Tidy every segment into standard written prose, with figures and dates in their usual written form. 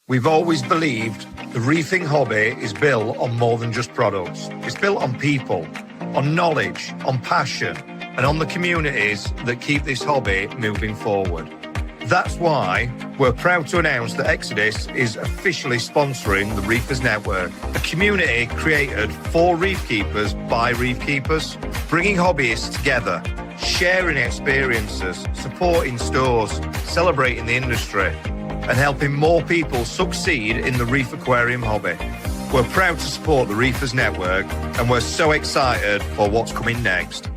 We've always believed the reefing hobby is built on more than just products. It's built on people, on knowledge, on passion, and on the communities that keep this hobby moving forward. That's why we're proud to announce that Exodus is officially sponsoring the Reefers Network, a community created for reef keepers by reef keepers, bringing hobbyists together, sharing experiences, supporting stores, celebrating the industry, and helping more people succeed in the reef aquarium hobby. We're proud to support the Reefers Network, and we're so excited for what's coming next.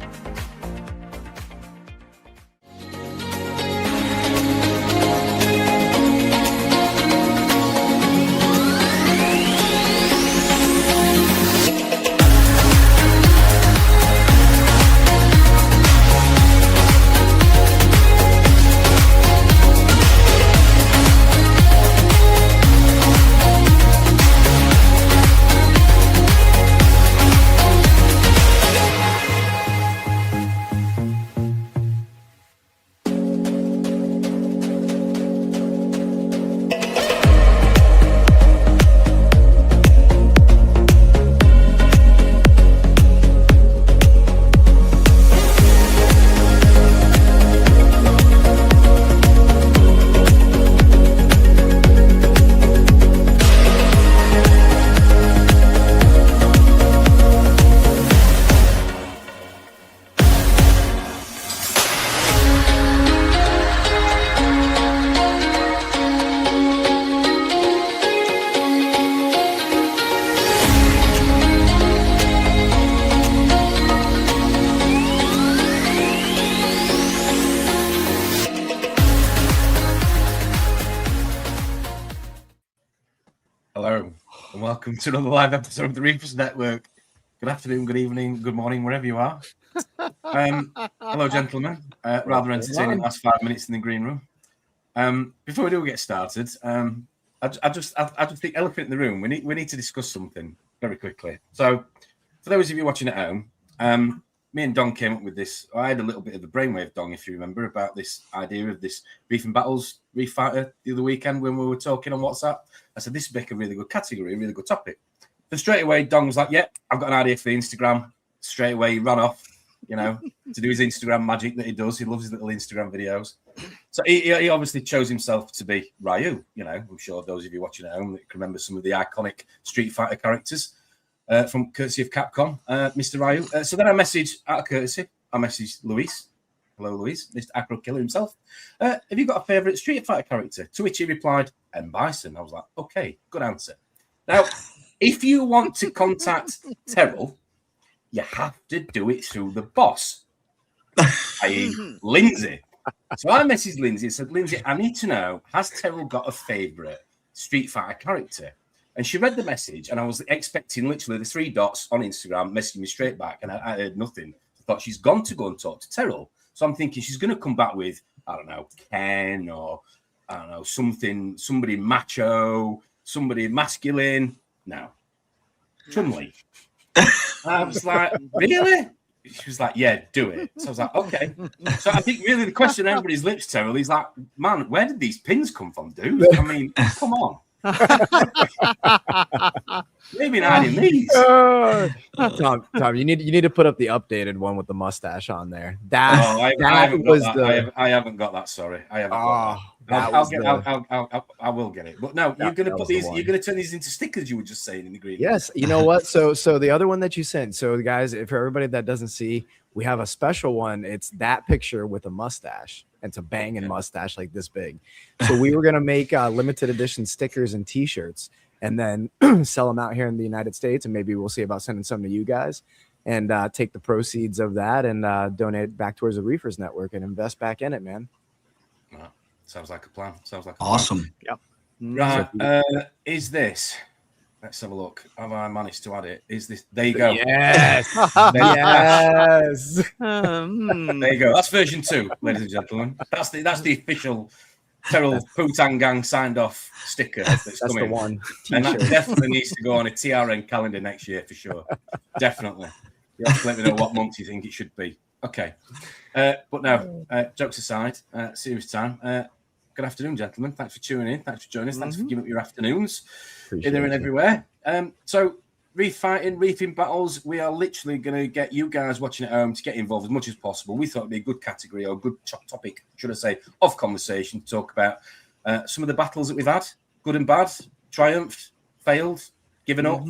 Hello, and welcome to another live episode of the Reefers Network. Good afternoon, good evening, good morning, wherever you are. Hello, gentlemen. Rather entertaining last 5 minutes in the green room. Before we do get started, I just think elephant in the room. We need to discuss something very quickly. So, for those of you watching at home, me and Don came up with this. I had a little bit of a brainwave, Don, if you remember, about this idea of this Reefing Battles Reef Fighter the other weekend when we were talking on WhatsApp. I said, this would make a really good category, a really good topic. So straight away, Don was like, yeah, I've got an idea for the Instagram. Straight away, he ran off, to do his Instagram magic that he does. He loves his little Instagram videos. So he obviously chose himself to be Ryu. I'm sure those of you watching at home can remember some of the iconic Street Fighter characters from courtesy of Capcom, Mr. Ryu. So then I messaged, out of courtesy, I messaged Luis. Hello, Luis, Mr. Acro Killer himself. Have you got a favourite Street Fighter character? To which he replied, M. Bison. I was like, okay, good answer. Now, if you want to contact Terrell, you have to do it through the boss, i.e. Lindsay. So I messaged Lindsay and said, Lindsay, I need to know, has Terrell got a favourite Street Fighter character? And she read the message, and I was expecting literally the 3 dots on Instagram messaging me straight back, and I heard nothing. I thought she's gone to go and talk to Terrell. So I'm thinking she's going to come back with, I don't know, Ken or, I don't know, somebody macho, somebody masculine. No. Chun-Li. I was like, really? She was like, yeah, do it. So I was like, okay. So I think really the question on everybody's lips, Terrell, is like, man, where did these pins come from, dude? I mean, come on. Maybe not in these. Tom, you need to put up the updated one with the mustache on there. I haven't got that. Sorry, I haven't got that. I will get it. But no, you're gonna put these. You're gonna turn these into stickers. You were just saying in the green. Yes, you know what? So the other one that you sent. So guys, for everybody that doesn't see, we have a special one. It's that picture with a mustache. It's a banging mustache like this big. So we were gonna make limited edition stickers and T-shirts, and then sell them out here in the United States, and maybe we'll see about sending some to you guys, and take the proceeds of that and donate back towards the Reefers Network and invest back in it, man. Wow. Sounds like a plan. Awesome. Yep. Right. Is this? Let's have a look. Have I managed to add it? Is this? There you go. Yes. Yes. There you go. That's version 2, ladies and gentlemen. That's the official Terrell Pootan Gang signed off sticker that's coming. The one. And that definitely needs to go on a TRN calendar next year for sure. Definitely. You have to let me know what month you think it should be. Okay. But now, jokes aside, serious time. Good afternoon, gentlemen. Thanks for tuning in. Thanks for joining us. Thanks for giving up your afternoons. Appreciate Here and you. everywhere. So, Reef Fighting, Reefing Battles, we are literally going to get you guys watching at home to get involved as much as possible. We thought it'd be a good category or a good topic, should I say, of conversation to talk about some of the battles that we've had, good and bad, triumphed, failed, given up,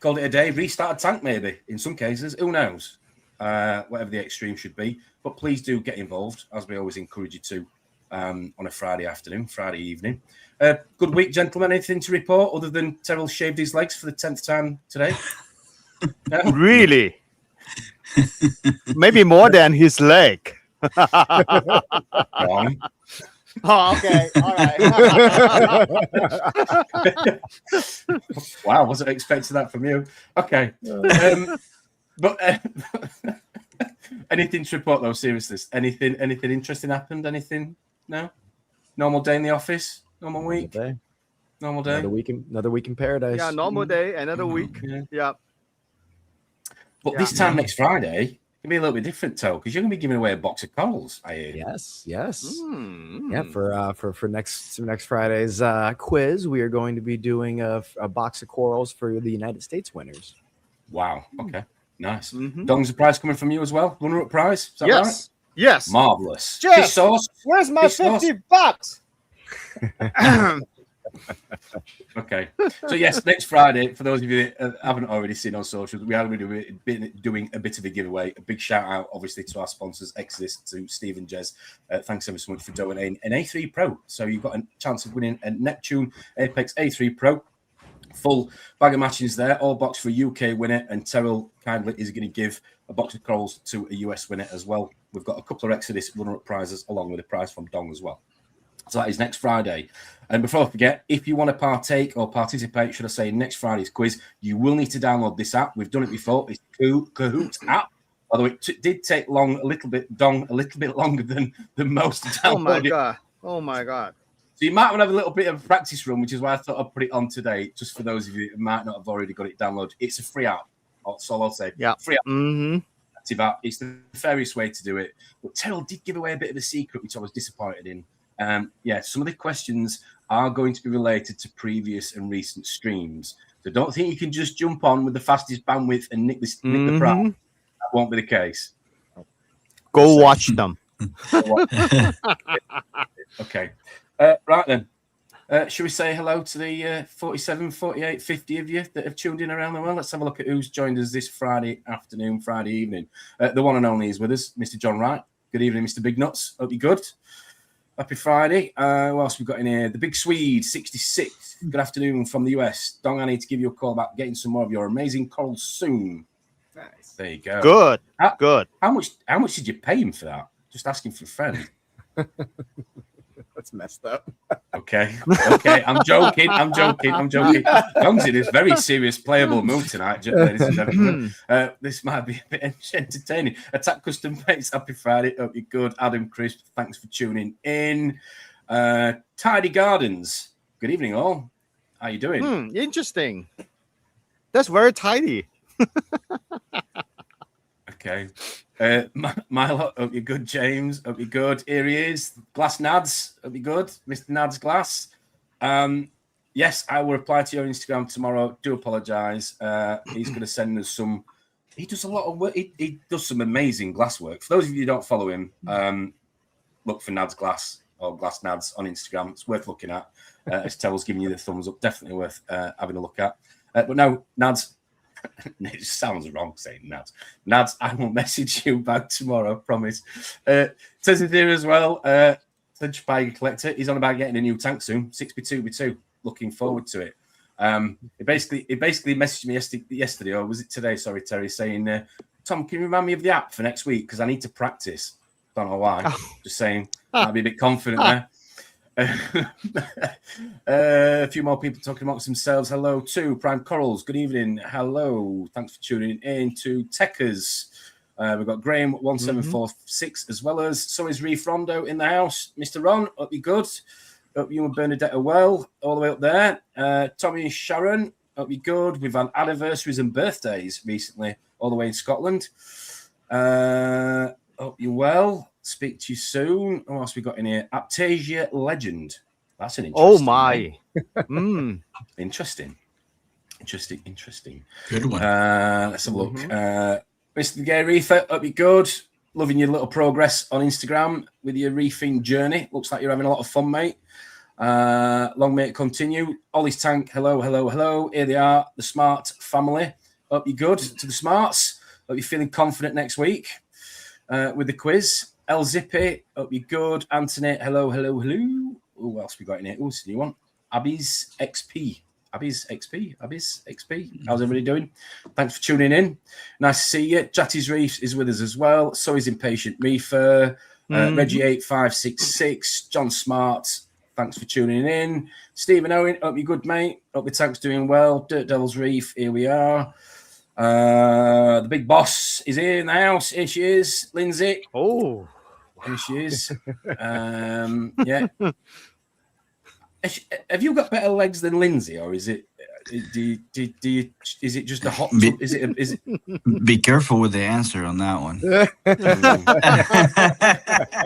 called it a day, restarted tank maybe, in some cases, who knows, whatever the extreme should be. But please do get involved, as we always encourage you to, on a Friday afternoon, Friday evening. Good week, gentlemen. Anything to report other than Terrell shaved his legs for the 10th time today? No? Really? Maybe more than his leg. Wrong. Oh, okay. All right. Wow, wasn't expecting that from you. Okay. But anything to report, though, seriously? Anything interesting happened? Anything? No? Normal day in the office? Normal week? Normal day? Another week in paradise. Yeah, normal day, another week. Yeah. But this time next Friday, it'll be a little bit different, Toe, because you're going to be giving away a box of corals, I hear. Yes. Yeah, for next Friday's quiz, we are going to be doing a box of corals for the United States winners. Wow. Okay. Nice. Dong's a prize coming from you as well. Runner-up prize. Is that Yes. right? Yes. Marvelous. Jeff, Fish sauce. Where's my Fish sauce. $50? Okay. So yes, next Friday, for those of you that haven't already seen on socials, we are going to be doing a bit of a giveaway. A big shout out, obviously, to our sponsors, Exodus, to Steve and Jez. Thanks ever so much for donating an A3 Pro. So you've got a chance of winning a Neptune Apex A3 Pro. Full bag of matchings there, all box for a UK winner, and Terrell kindly is going to give a box of corals to a US winner as well. We've got a couple of Exodus runner-up prizes along with a prize from Dong as well. So that is next Friday. And before I forget, if you want to partake or participate, should I say, in next Friday's quiz, you will need to download this app. We've done it before. It's Kahoot app. Although it did take Dong a little bit longer than most to download. Oh my God. So you might want to have a little bit of a practice run, which is why I thought I'd put it on today, just for those of you who might not have already got it downloaded. It's a free app. That's all I'll say. Yeah. Free app. It's the fairest way to do it. But Terrell did give away a bit of a secret, which I was disappointed in. Some of the questions are going to be related to previous and recent streams. So don't think you can just jump on with the fastest bandwidth and nick the prize. That won't be the case. Go watch them. Okay. Right then. Should we say hello to the 47, 48, 50 of you that have tuned in around the world? Let's have a look at who's joined us this Friday afternoon, Friday evening. The one and only is with us, Mr. John Wright. Good evening, Mr. Big Nuts. Hope you're good. Happy Friday. Who else we got in here? The Big Swede, 66. Good afternoon from the US. Dong, I need to give you a call about getting some more of your amazing corals soon. Nice. There you go. Good. Good. How much did you pay him for that? Just asking for a friend. That's messed up. Okay. I'm joking. Dong's in this very serious playable mood tonight, ladies and gentlemen. This might be a bit entertaining. Attack Custom Paints, happy Friday. Hope you're good. Adam Crisp, thanks for tuning in. Tidy Gardens, good evening all. How you doing? Interesting. That's very tidy. Okay. Milo, hope you're good. James, hope you're good. Here he is. Glass Nads, hope you're good. Mr. Nads Glass. Yes, I will reply to your Instagram tomorrow. Do apologize. He's going to send us some. He does a lot of work. He does some amazing glass work. For those of you who don't follow him, look for Nads Glass or Glass Nads on Instagram. It's worth looking at. As Terrell's giving you the thumbs up, definitely worth having a look at. But no, Nads. It sounds wrong saying Nads. Nads, I will message you back tomorrow, promise. Says it here as well. Sedge Tiger Collector. He's on about getting a new tank soon. 6x2x2. Looking forward to it. He basically messaged me yesterday, or was it today? Sorry, Terry, saying, Tom, can you remind me of the app for next week? Because I need to practice. Don't know why. Just saying. Might be a bit confident there. A few more people talking amongst themselves. Hello to Prime Corals. Good evening. Hello. Thanks for tuning in to Techers. We've got Graham 1746 as well as so is Reef Rondo in the house. Mr. Ron, hope you're good. Hope you and Bernadette are well, all the way up there. Tommy and Sharon, hope you're good. We've had anniversaries and birthdays recently, all the way in Scotland. Hope you're well. Speak to you soon. What else we got in here? Aptasia Legend. That's an Oh interesting my. Interesting. Good one. Let's have a look. Mr. Gay Reefer, hope you're good. Loving your little progress on Instagram with your reefing journey. Looks like you're having a lot of fun, mate. Long may it continue. Ollie's Tank, hello. Here they are, the Smart family. Hope you're good to the Smarts. Hope you're feeling confident next week with the quiz. El Zippy, hope you're good. Anthony, hello. What else we got in here? What's the new one? Abby's XP. How's everybody doing? Thanks for tuning in. Nice to see you. Chatty's Reefs is with us as well. So is Impatient Reefer. Reggie8566. John Smart. Thanks for tuning in. Stephen Owen, hope you're good, mate. Hope the tank's doing well. Dirt Devil's Reef, here we are. The big boss is here in the house. Here she is, Lindsay. Oh, here she is. Yeah. Have you got better legs than Lindsay, or is it? Do you? Is it just a hot? Is it? Be careful with the answer on that one.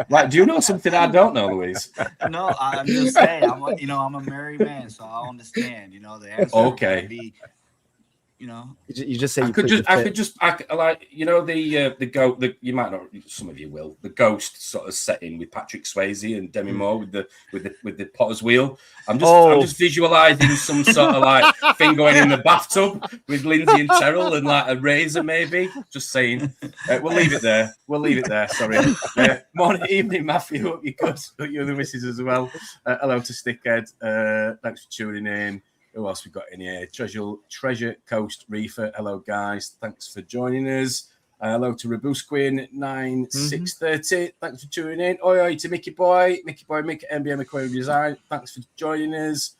Like, do you know something I don't know, Louise? No, I'm just saying. I'm a married man, so I understand. The answer. Okay. Be, You just say I could just like the goat. You might not. Some of you will. The Ghost sort of setting with Patrick Swayze and Demi Moore with the Potter's Wheel. I'm just visualizing some sort of like thing going in the bathtub with Lindsay and Terrell and like a razor maybe. Just saying. We'll leave it there. Sorry. Morning, evening, Matthew. Hope you're good. Hope you're the missus as well. Hello to Stickhead. Thanks for tuning in. Who else we got in here? Treasure Coast Reefer. Hello, guys. Thanks for joining us. Hello to Robusquin 9630. Thanks for tuning in. Oi to Mickey Boy, MBM Aquarium Design. Thanks for joining us.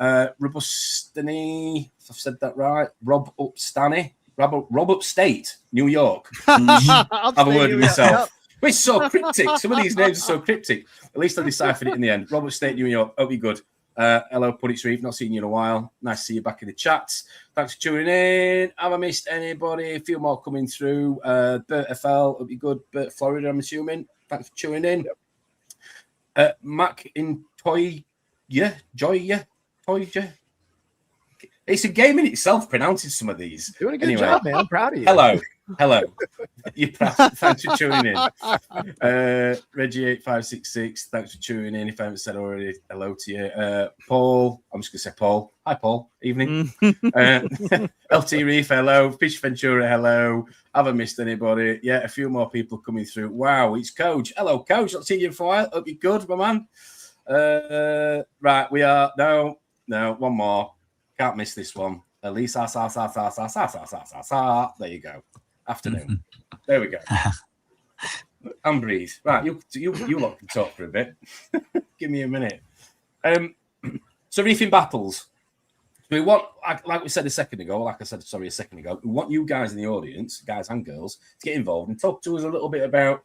Robustany, if I've said that right. Rob Upstate, New York. Have a word with myself. But it's so cryptic. Some of these names are so cryptic. At least I deciphered it in the end. Rob Upstate, New York. Hope you're good. Hello, Puddit's Reef. Not seen you in a while. Nice to see you back in the chat. Thanks for tuning in. Have I missed anybody? A few more coming through. Bert FL, hope you're good. Bert Florida, I'm assuming. Thanks for tuning in. Mac in Toy. It's a game in itself pronouncing some of these. Doing a good job, man. I'm proud of you. Hello. You're proud. Thanks for tuning in. Reggie8566, thanks for tuning in. If I haven't said already, hello to you. Paul, I'm just going to say Paul. Hi, Paul. Evening. LT Reef, hello. Fish Ventura, hello. Haven't missed anybody. Yeah, a few more people coming through. Wow, it's Coach. Hello, Coach. Not seen you for a while. Hope you're good, my man. Right, we are. No, one more. Can't miss this one. At least, there you go. Afternoon. There we go. And breathe. Right, you lot can talk for a bit. Give me a minute. So Reefing Battles. We want, like we said a second ago, we want you guys in the audience, guys and girls, to get involved and talk to us a little bit about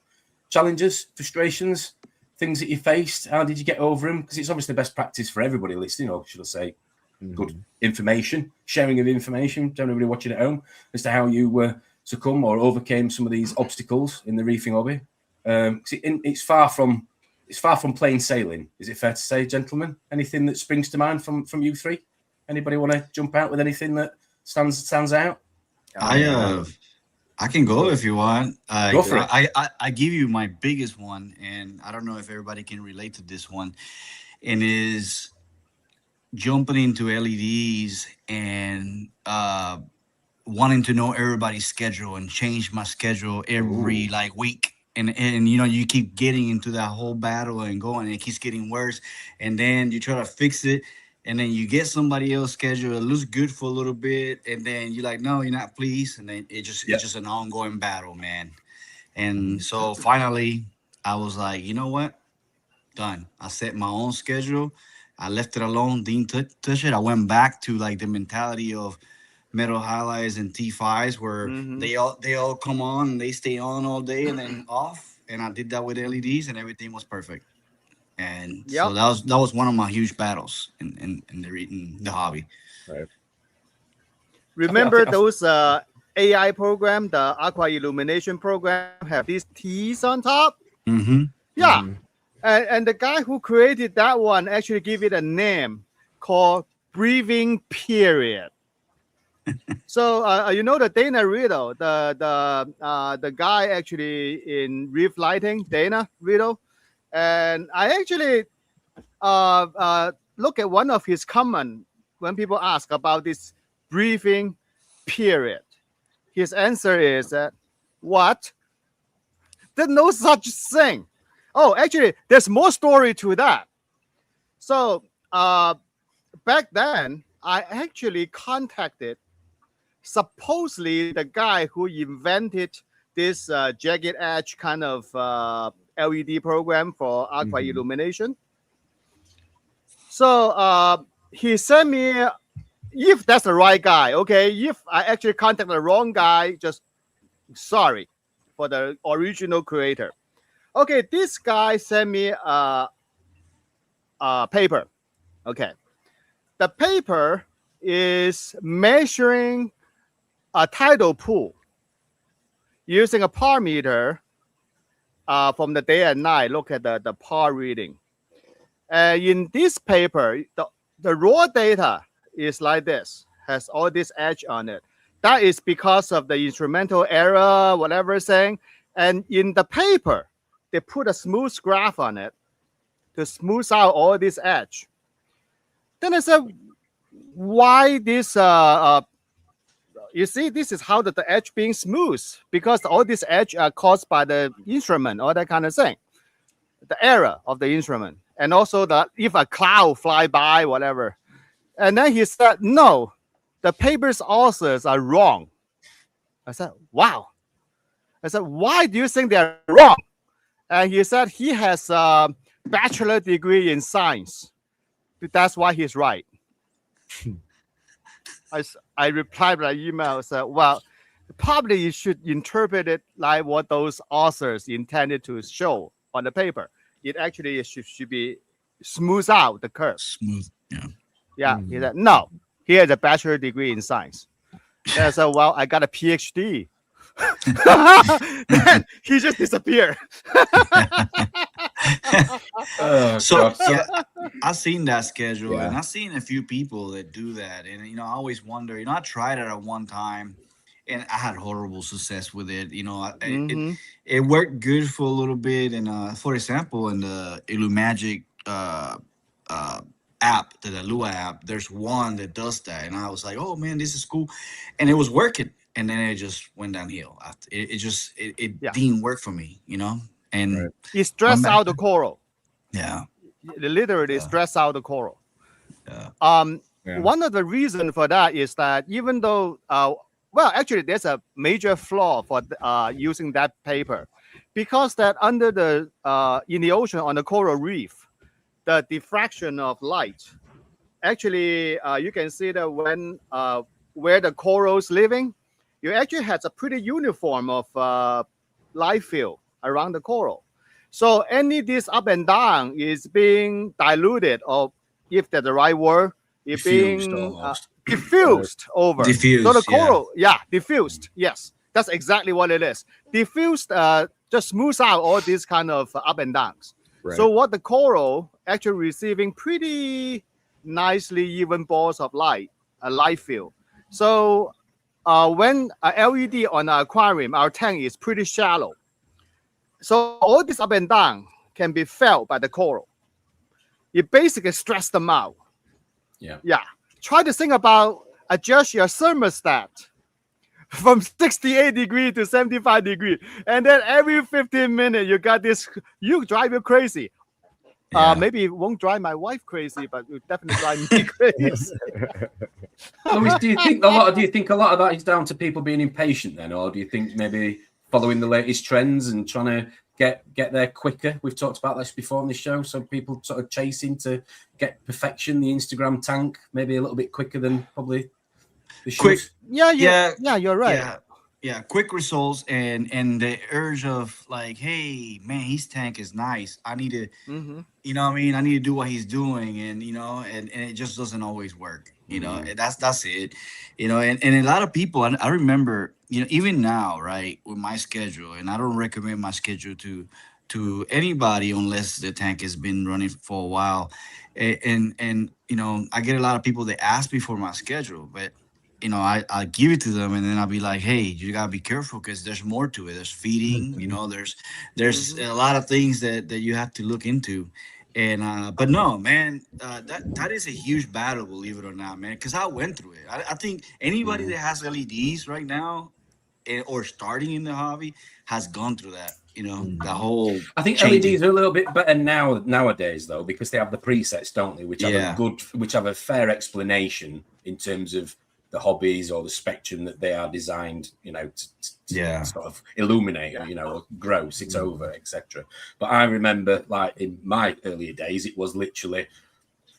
challenges, frustrations, things that you faced. How did you get over them? Because it's obviously best practice for everybody listening, or should I say, good information, sharing of information to everybody watching at home as to how you succumb or overcame some of these obstacles in the reefing hobby. It's far from plain sailing. Is it fair to say, gentlemen? Anything that springs to mind from you three? Anybody want to jump out with anything that stands out? I can go if you want. Go for it. I give you my biggest one, and I don't know if everybody can relate to this one, and is jumping into LEDs and wanting to know everybody's schedule and change my schedule every week. And you keep getting into that whole battle and going, and it keeps getting worse. And then you try to fix it, and then you get somebody else's schedule. It looks good for a little bit, and then you're like, no, you're not pleased. And then it's just an ongoing battle, man. And so finally, I was like, you know what? Done. I set my own schedule. I left it alone, didn't touch it. I went back to the mentality of metal highlights and T5s where they all come on and they stay on all day and then off. And I did that with LEDs and everything was perfect. And so that was one of my huge battles in the hobby. Right. Remember those AI program, the aqua illumination program, have these T's on top? Mm-hmm. Yeah. Mhm. And the guy who created that one actually gave it a name called breathing period. So you know the Dana Riddle, the guy actually in Reef Lighting, Dana Riddle, and I actually look at one of his comments when people ask about this breathing period. His answer is that what? There's no such thing. Oh, actually, there's more story to that. So back then, I actually contacted supposedly the guy who invented this jagged edge kind of LED program for aqua Mhm. illumination. So he sent me, if that's the right guy, okay, if I actually contact the wrong guy, just sorry for the original creator. Okay, this guy sent me a paper. Okay, the paper is measuring a tidal pool using a par meter from the day and night. Look at the par reading. In this paper, the raw data is like this, has all this edge on it. That is because of the instrumental error, whatever saying. And in the paper, they put a smooth graph on it to smooth out all this edge. Then I said, why this? You see, this is how the edge being smooth, because all this edge are caused by the instrument, all that kind of thing, the error of the instrument, and also that if a cloud fly by, whatever. And then he said, no, the paper's authors are wrong. I said, wow. I said, why do you think they're wrong? And he said he has a bachelor degree in science. That's why he's right. I replied by email, said, well, probably you should interpret it like what those authors intended to show on the paper. It actually should be smooth out the curve. Smooth. Yeah. Yeah. He said, no, he has a bachelor degree in science. And I said, well, I got a PhD. Then he just disappeared. Oh, So God. yeah, I've seen that schedule, Yeah. and I've seen a few people that do that, and I always wonder. I tried it at one time, and I had horrible success with it. It worked good for a little bit, and for example, in the Illumagic app, the Lua app, there's one that does that, and I was like, oh man, this is cool, and it was working, and then it just went downhill. It Yeah. didn't work for me, and Right. It stressed back out the coral. yeah. It literally stressed out the coral. Yeah. Yeah. One of the reasons for that is that even though, well, actually, there's a major flaw for using that paper, because that under the in the ocean on the coral reef, the diffraction of light, actually, you can see that when where the corals living, you actually has a pretty uniform of light field around the coral. So any this up and down is being diluted, or if that's the right word, it's Diffused being almost. diffused over. Diffused, So the yeah. coral, diffused. Yes, that's exactly what it is. Diffused just smooths out all these kind of up and downs. Right. So what the coral actually receiving pretty nicely even balls of light, a light field. So when a LED on an aquarium, our tank is pretty shallow. So all this up and down can be felt by the coral. You basically stress them out. Yeah. Yeah. Try to think about adjust your thermostat from 68 degree to 75 degree. And then every 15 minutes, you got this, you drive you crazy. Yeah. Maybe it won't drive my wife crazy, but it will definitely drive me crazy. Louis, do you think a lot of that is down to people being impatient then, or do you think maybe following the latest trends and trying to get there quicker? We've talked about this before on the show. So people sort of chasing to get perfection, the Instagram tank, maybe a little bit quicker than probably the Quick. shoes. Yeah, Yeah. you're right. Yeah, quick results and the urge of like, hey man, his tank is nice. I need to, Mm-hmm. you know what I mean? I need to do what he's doing, and and it just doesn't always work. That's it. And a lot of people, I remember, even now, right, with my schedule, and I don't recommend my schedule to to anybody unless the tank has been running for a while. And you know, I get a lot of people that ask me for my schedule, but you know, I give it to them, and then I'll be like, hey, you gotta be careful because there's more to it. There's feeding, you know, there's a lot of things that you have to look into. And but no, man, that is a huge battle, believe it or not, man, because I went through it. I think anybody that has LEDs right now or starting in the hobby has gone through that. You know, the whole. I think changing. LEDs are a little bit better nowadays though, because they have the presets, don't they? Which have a fair explanation in terms of the hobbies or the spectrum that they are designed, you know, to sort of illuminate, you know, or grow, sit over, etc. But I remember, like in my earlier days, it was literally,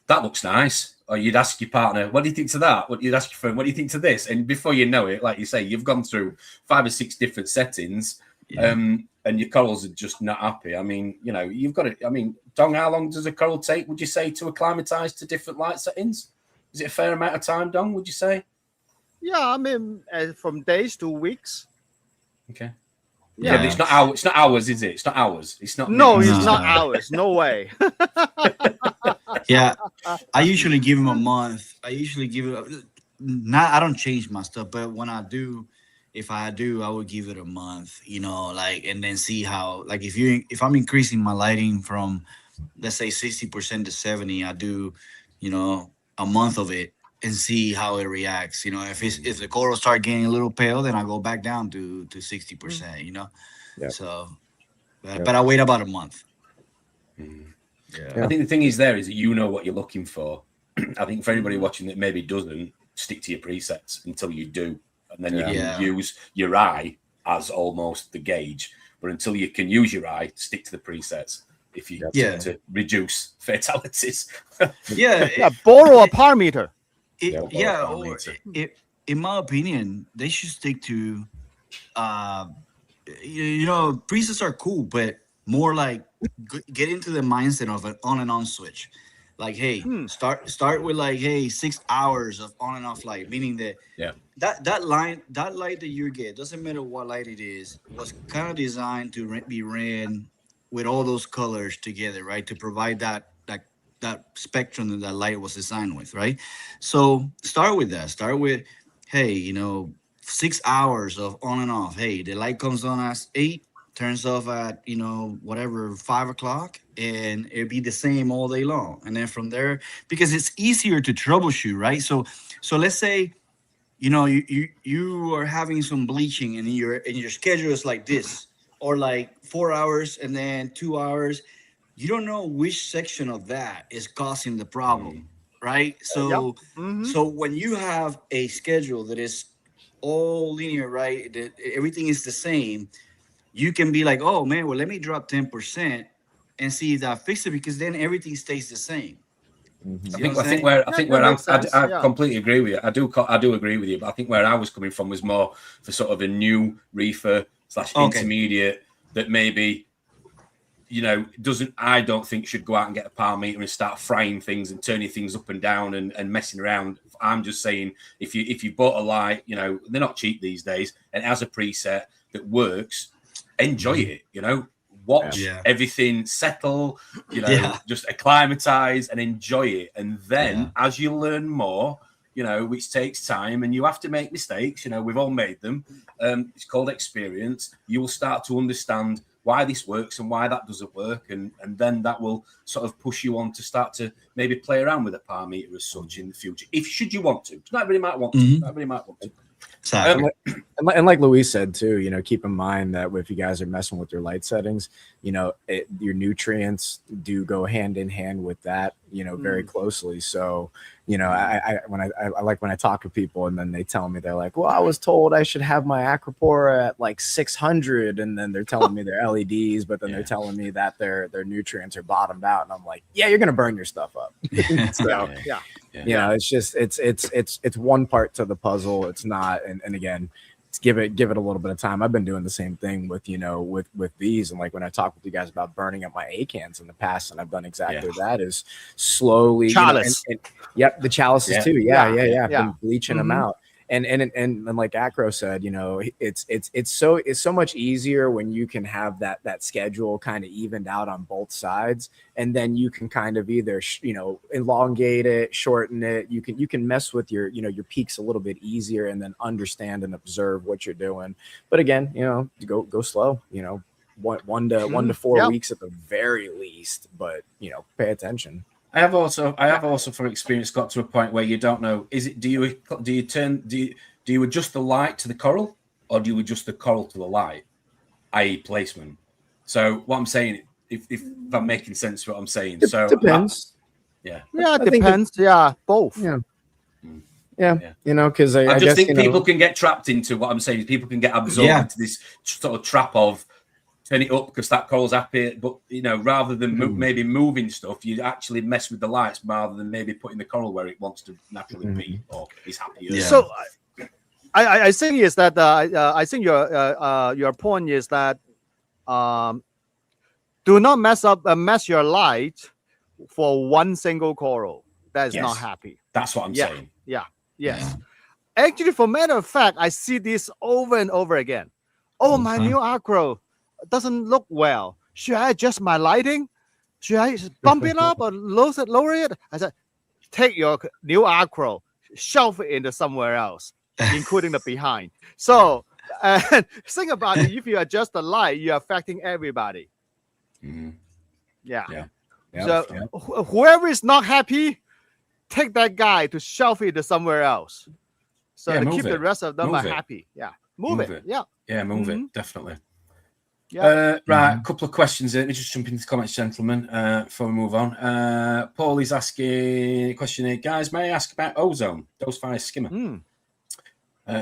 that looks nice. Or you'd ask your partner, what do you think to that? What you'd ask your friend, what do you think to this? And before you know it, like you say, you've gone through 5 or 6 different settings. And your corals are just not happy. I mean, you know, you've got to, I mean, Dong, how long does a coral take, would you say, to acclimatize to different light settings? Is it a fair amount of time, Dong, would you say? Yeah, I mean, from days to weeks. Okay. Yeah, but it's not hours, is it? It's not hours. It's not. No, it's not hours. No way. Yeah, I usually give him a month. I usually give it. I don't change my stuff, but when I do, if I do, I would give it a month. You know, like, and then see how. Like, if I'm increasing my lighting from, let's say 60% to 70, I do, you know, a month of it and see how it reacts. You know, if the coral start getting a little pale, then I go back down to 60%. You know, so, but I wait about a month. I think the thing is there is that you know what you're looking for. I think for anybody watching that maybe doesn't, stick to your presets until you do, and then you can use your eye as almost the gauge. But until you can use your eye, stick to the presets. If you to reduce fatalities, borrow a par meter. In my opinion, they should stick to, you know, presets are cool, but more like get into the mindset of an on and on switch. Like, hey, start with like, hey, 6 hours of on and off light, meaning that that light that you get, doesn't matter what light it is, was kind of designed to be ran with all those colors together, right? To provide that spectrum that light was designed with, right? So start with that. Start with, hey, you know, 6 hours of on and off. Hey, the light comes on at 8, turns off at, you know, whatever, 5 o'clock, and it'll be the same all day long. And then from there, because it's easier to troubleshoot, right? So let's say, you know, you are having some bleaching and your schedule is like this, or like 4 hours and then 2 hours. You don't know which section of that is causing the problem, right? So so when you have a schedule that is all linear, right, that everything is the same, you can be like, oh man, well, let me drop 10% and see if that fixes it, because then everything stays the same. I completely agree with you. I do agree with you, but I think where I was coming from was more for sort of a new reefer / intermediate that maybe, you know, I don't think should go out and get a par meter and start frying things and turning things up and down and messing around. I'm just saying, if you bought a light, you know, they're not cheap these days, and it has a preset that works, enjoy it, you know, watch everything settle, you know, just acclimatize and enjoy it. And then as you learn more, you know, which takes time and you have to make mistakes, you know, we've all made them. It's called experience. You will start to understand why this works and why that doesn't work. And then that will sort of push you on to start to maybe play around with a par meter as such in the future. Should you want to. Not everybody might want to. Not everybody might want to. And like Luis said too, you know, keep in mind that if you guys are messing with your light settings, you know, your nutrients do go hand in hand with that, you know, very closely. So, you know, I like when I talk to people and then they tell me, they're like, well, I was told I should have my acropora at like 600, and then they're telling me they're LEDs, but then they're telling me that their nutrients are bottomed out, and I'm like, yeah, you're gonna burn your stuff up. So you know, it's just it's one part to the puzzle. It's not, and again, it's give it a little bit of time. I've been doing the same thing with, you know, with these, and like when I talk with you guys about burning up my A-cans in the past, and I've done exactly that, is slowly chalice. You know, and the chalices too. Yeah. Been bleaching them out. and like Acro said, you know, it's so much easier when you can have that schedule kind of evened out on both sides, and then you can kind of either you know, elongate it, shorten it. You can mess with your, you know, your peaks a little bit easier, and then understand and observe what you're doing. But again, you know, go slow. You know, one to 4 weeks at the very least, but you know, pay attention. I have also from experience got to a point where you don't know, is it, do you adjust the light to the coral, or do you adjust the coral to the light, i.e. placement? So what I'm saying, if I'm making sense of what I'm saying. So depends. Yeah, it depends. Both. Yeah, you know, because I just guess, think you know, people can get trapped into what I'm saying. People can get absorbed into this sort of trap of turn it up because that coral's happy. But, you know, rather than maybe moving stuff, you actually mess with the lights rather than maybe putting the coral where it wants to naturally be or is happier. Yeah. So I think is that I think your point is that do not mess your light for one single coral that is not happy. That's what I'm saying. Yes. Actually, for matter of fact, I see this over and over again. Oh, my new acro doesn't look well. Should I adjust my lighting? Should I bump it up or lower it? I said, take your new acro, shelf it into somewhere else, including the behind. So think about it. If you adjust the light, you're affecting everybody. So whoever is not happy, take that guy to shelf it to somewhere else. So to keep the rest of them happy. Move it. Move it, definitely. Right, a couple of questions here. Let me just jump into the comments, gentlemen, before we move on. Paul is asking a question here. Guys, may I ask about ozone, dose fire skimmer?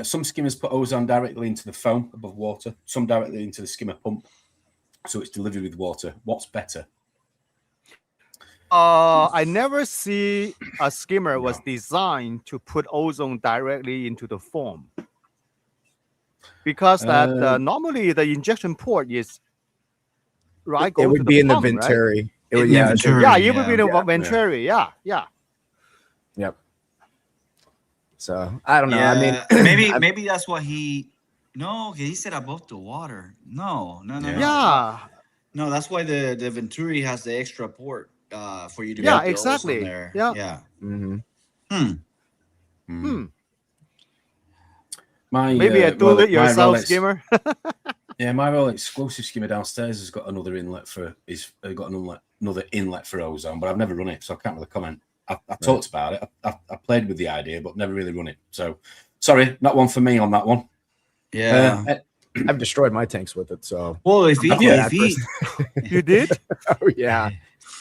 Some skimmers put ozone directly into the foam above water, some directly into the skimmer pump, so it's delivered with water. What's better? I never see a skimmer was designed to put ozone directly into the foam. Because that normally the injection port is right. It would be in the venturi. Right? It would, it would be in the venturi. Yep. So I don't know. I mean, maybe that's what he. No, he said above the water. No. No, that's why the venturi has the extra port for you to get the ozone there. Maybe a do-it-yourself skimmer. My Royal exclusive skimmer downstairs has got another inlet for another inlet for ozone, but I've never run it, so I can't really comment. I talked about it. I played with the idea, but never really run it. So sorry, not one for me on that one. Yeah, I've destroyed my tanks with it. So if you did, oh yeah.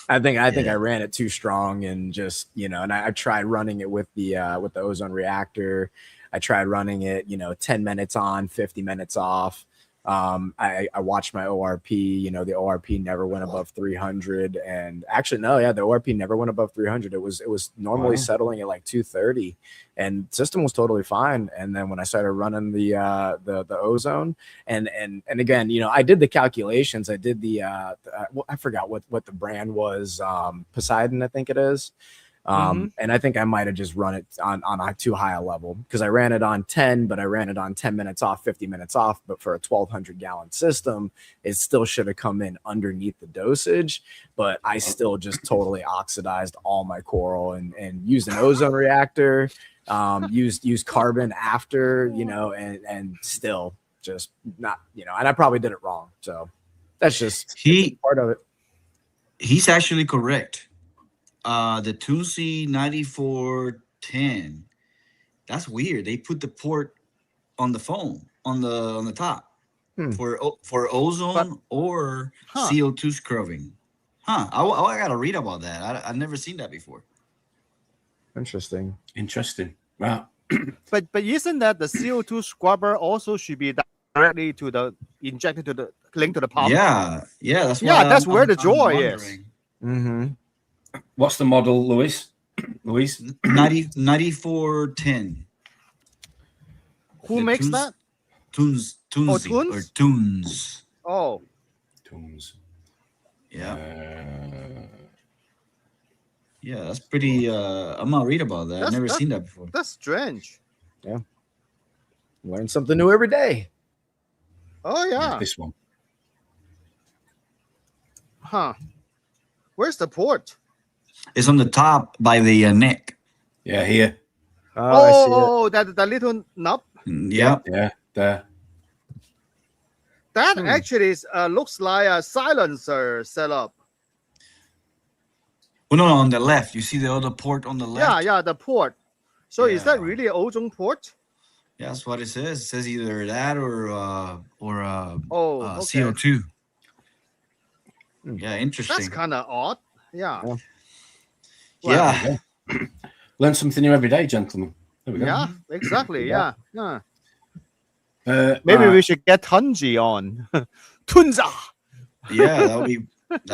I think I ran it too strong, and just, you know, and I tried running it with the ozone reactor. I tried running it, you know, 10 minutes on, 50 minutes off. I watched my ORP, you know, the ORP never went above 300, and actually, the ORP never went above 300. It was normally settling at like 230, and system was totally fine. And then when I started running the ozone, and again, you know, I did the calculations. I did I forgot what the brand was, Poseidon, I think it is. And I think I might have just run it on a too high a level, because I ran it on 10, but I ran it on 10 minutes off, 50 minutes off. But for a 1,200 gallon system, it still should have come in underneath the dosage. But I still just totally oxidized all my coral and used an ozone reactor, used carbon after, you know, and still just not, you know, and I probably did it wrong. So that's just part of it. He's actually correct. The Tunsi 9410, that's weird. They put the port on the foam on the top for ozone or CO2 scrubbing. I gotta read about that. I've never seen that before. Interesting. Wow. but isn't that the CO2 scrubber also should be directly injected to the link to the pump? That's where the joy is. What's the model, Luis? 9410. Who makes that? Tunes. Oh. Tunes. Yeah. That's pretty. I'm gonna read about that. I've never seen that before. That's strange. Yeah. Learn something new every day. Oh yeah. This one. Huh. Where's the port? It's on the top by the neck. Yeah, here. Oh, I see it. Oh, that little knob. Yep. Yeah, there. That actually is, looks like a silencer setup. Oh, no, on the left. You see the other port on the left? Yeah, the port. So is that Yeah. really an ozone port? Yeah, that's what it says. It says either that or Okay. CO2. Yeah, interesting. That's kind of odd. Yeah. Yeah. Learn something new every day, gentlemen. There we go. Yeah, exactly. Yeah. Yeah. right. Maybe we should get Tunji on. Tunza. Yeah, that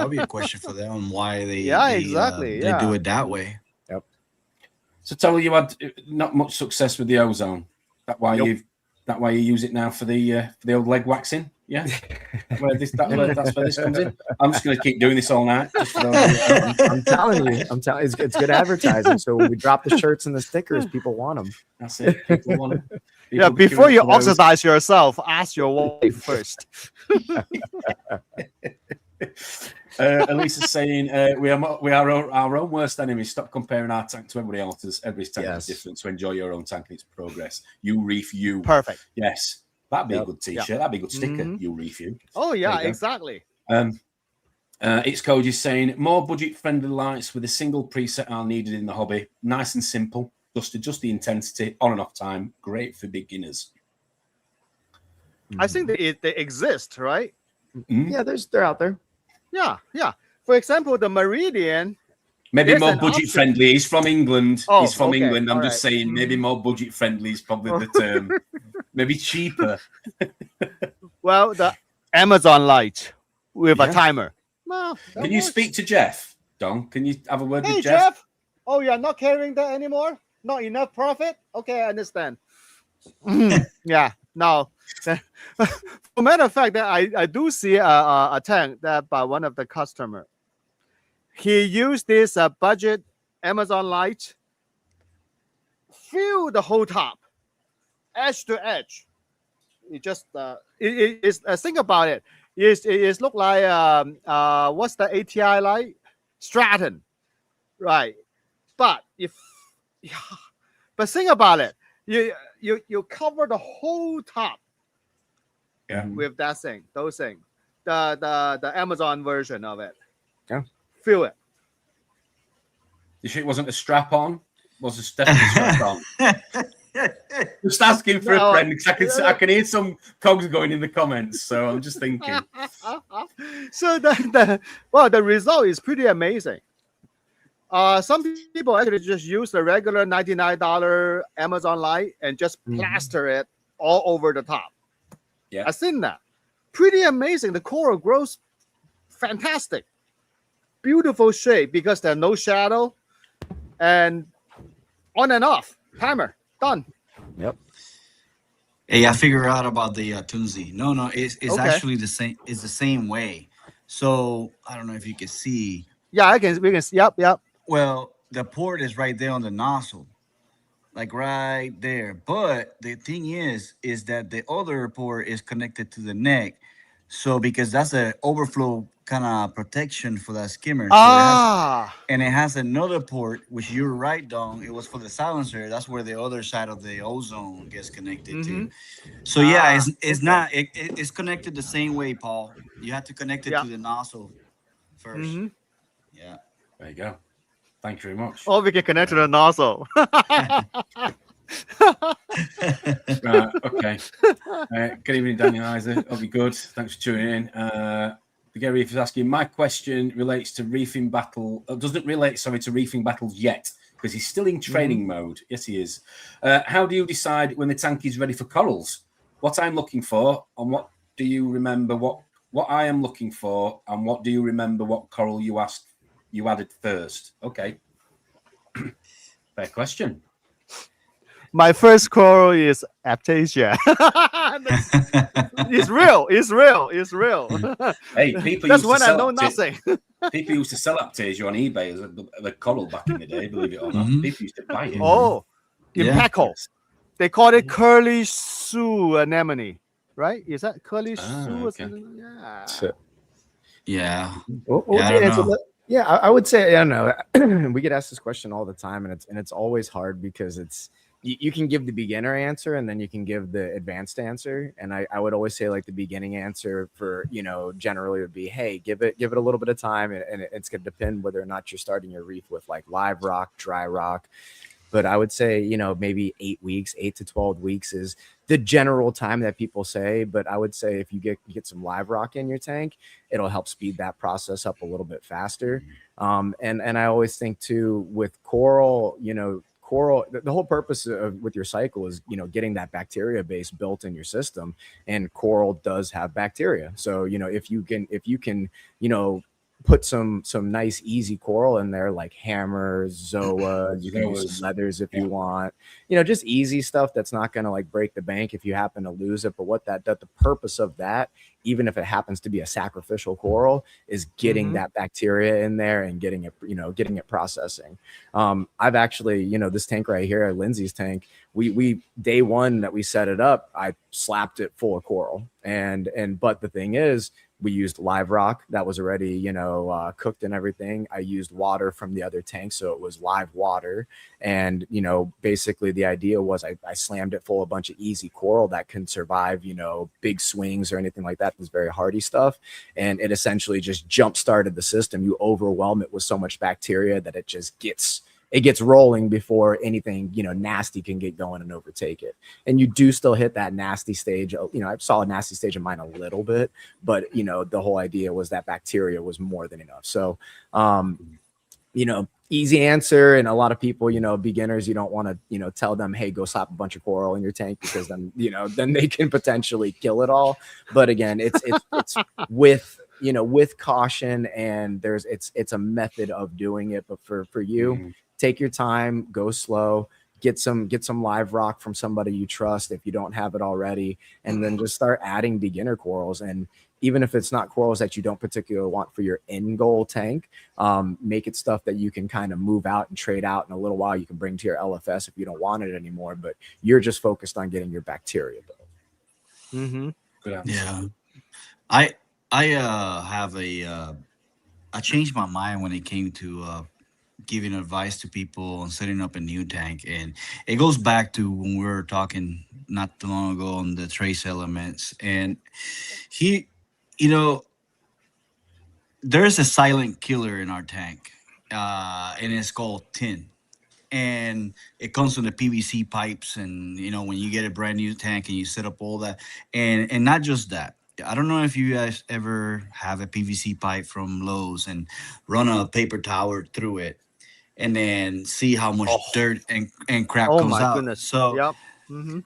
would be a question for them why they exactly. they do it that way. So tell you had not much success with the ozone. That why Nope. you use it now for the old leg waxing. Yeah, that's where this comes in. I'm just going to keep doing this all night. Just for those I'm telling you, it's good advertising. So when we drop the shirts and the stickers, people want them. That's it. People want them. Yeah, before you oxidize yourself, ask your wife first. Elisa's saying we are our own worst enemies. Stop comparing our tank to everybody else's. Everybody's tank is different. So enjoy your own tank and its progress. You reef you. Perfect. Yes, that'd be a good T-shirt. That'd be a good sticker. Mhm. You reef you. Oh yeah, There you go. exactly. It's Koji saying more budget-friendly lights with a single preset are needed in the hobby. Nice and simple. Just adjust the intensity on and off time. Great for beginners. I think they exist, right? Yeah, they're out there. Yeah. For example, the Meridian. Maybe There's more an budget-friendly. He's from England. Oh, He's from okay. England. I'm All just right. saying maybe more budget-friendly is probably the term. Maybe cheaper. Well, the Amazon light with a timer. Well, that Can you works. speak to Jeff, Don? Can you have a word Hey, with Jeff? Jeff. Oh, you're not carrying that anymore? Not enough profit? Okay, I understand. Yeah. Now, for a matter of fact, that I do see a tank that by one of the customer. He used this budget Amazon light, fill the whole top, edge to edge. It just think about it. It look like what's the ATI light? Stratton, right? But but think about it. You cover the whole top with that thing, those things. The Amazon version of it. Yeah. Feel it. You sure it wasn't a strap on? Was it definitely a strap on? Just asking for a friend because I can hear some cogs going in the comments. So I'm just thinking. So the result is pretty amazing. Some people actually just use the regular $99 Amazon light and just plaster it all over the top. Yeah, I've seen that. Pretty amazing. The coral grows fantastic. Beautiful shape because there's no shadow. And on and off. Timer. Done. Yep. Hey, I figured out about the Tunzi. No, it's Okay. actually the same. It's the same way. So I don't know if you can see. Yeah, we can. Yep. Well, the port is right there on the nozzle, like right there. But the thing is that the other port is connected to the neck. So because that's an overflow kind of protection for that skimmer. So and it has another port, which you're right, Don. It was for the silencer. That's where the other side of the ozone gets connected to. So yeah, it's not. It's connected the same way, Paul. You have to connect it to the nozzle first. Yeah. There you go. Thank you very much. Or we can connect to the nozzle. Right, okay. Good evening, Daniel Isa. Hope you're good. Thanks for tuning in. The Gary Reef is asking, my question relates to Reefing Battle. Doesn't relate, to Reefing Battles yet, because he's still in training mode. Yes, he is. How do you decide when the tank is ready for corals? What I'm looking for, and what do you remember what I am looking for, and what do you remember what coral you added first? Okay. Fair question. My first coral is Aptasia. It's real. Hey, people That's used when to I sell know nothing. People used to sell Aptasia on eBay as a coral back in the day, believe it or not. People used to buy it. Oh, Yeah. Impeco. They call it curly Sue anemone, right? Is that curly Sue? okay. Yeah. Yeah. We'll Yeah, I get don't into know. it. Yeah, I would say, I don't know. We get asked this question all the time, and it's always hard because you can give the beginner answer and then you can give the advanced answer. And I would always say like the beginning answer for, generally would be, hey, give it a little bit of time, and it's going to depend whether or not you're starting your reef with like live rock, dry rock. But I would say, maybe 8 weeks, 8 to 12 weeks is the general time that people say. But I would say if you get some live rock in your tank, it'll help speed that process up a little bit faster. And I always think too with coral, coral, the whole purpose of with your cycle is, getting that bacteria base built in your system, and coral does have bacteria. So, if you can, put some nice easy coral in there like hammers, zoa, you can use some leathers if you want, just easy stuff that's not going to like break the bank if you happen to lose it. But the purpose of that, even if it happens to be a sacrificial coral, is getting that bacteria in there and getting it processing. I've actually, this tank right here, Lindsay's tank, we day one that we set it up, I slapped it full of coral, but the thing is, we used live rock that was already, cooked and everything. I used water from the other tank, so it was live water. And, basically the idea was I slammed it full of a bunch of easy coral that can survive, big swings or anything like that. This very hardy stuff. And it essentially just jump started the system. You overwhelm it with so much bacteria that it just gets rolling before anything, nasty can get going and overtake it. And you do still hit that nasty stage. I saw a nasty stage of mine a little bit, but, the whole idea was that bacteria was more than enough. So, easy answer. And a lot of people, beginners, you don't want to, tell them, hey, go slap a bunch of coral in your tank, because then, then they can potentially kill it all. But again, it's with caution, and it's a method of doing it. But for you, take your time, go slow, get some live rock from somebody you trust if you don't have it already, and then just start adding beginner corals. And even if it's not corals that you don't particularly want for your end goal tank, make it stuff that you can kind of move out and trade out in a little while. You can bring to your LFS if you don't want it anymore, but you're just focused on getting your bacteria built. Good answer. Yeah. I have I changed my mind when it came to giving advice to people on setting up a new tank, and it goes back to when we were talking not too long ago on the trace elements. And there's a silent killer in our tank, and it's called tin. And it comes from the PVC pipes, and when you get a brand new tank and you set up all that, and not just that. I don't know if you guys ever have a PVC pipe from Lowe's and run a paper towel through it, and then see how much dirt and crap comes out. Goodness. So, yep.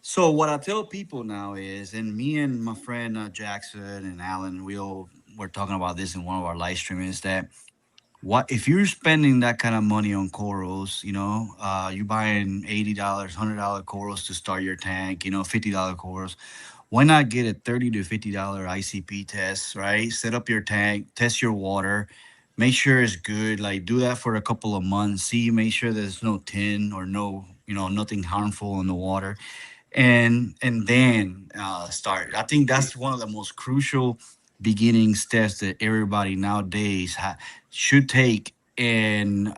So what I tell people now is, and me and my friend Jackson and Alan, we're talking about this in one of our live streams, is that if you're spending that kind of money on corals, you're buying $80, $100 corals to start your tank, $50 corals. Why not get a $30 to $50 ICP test, right? Set up your tank, test your water, make sure it's good. Like, do that for a couple of months. Make sure there's no tin or no, nothing harmful in the water, and then start. I think that's one of the most crucial beginning steps that everybody nowadays should take, and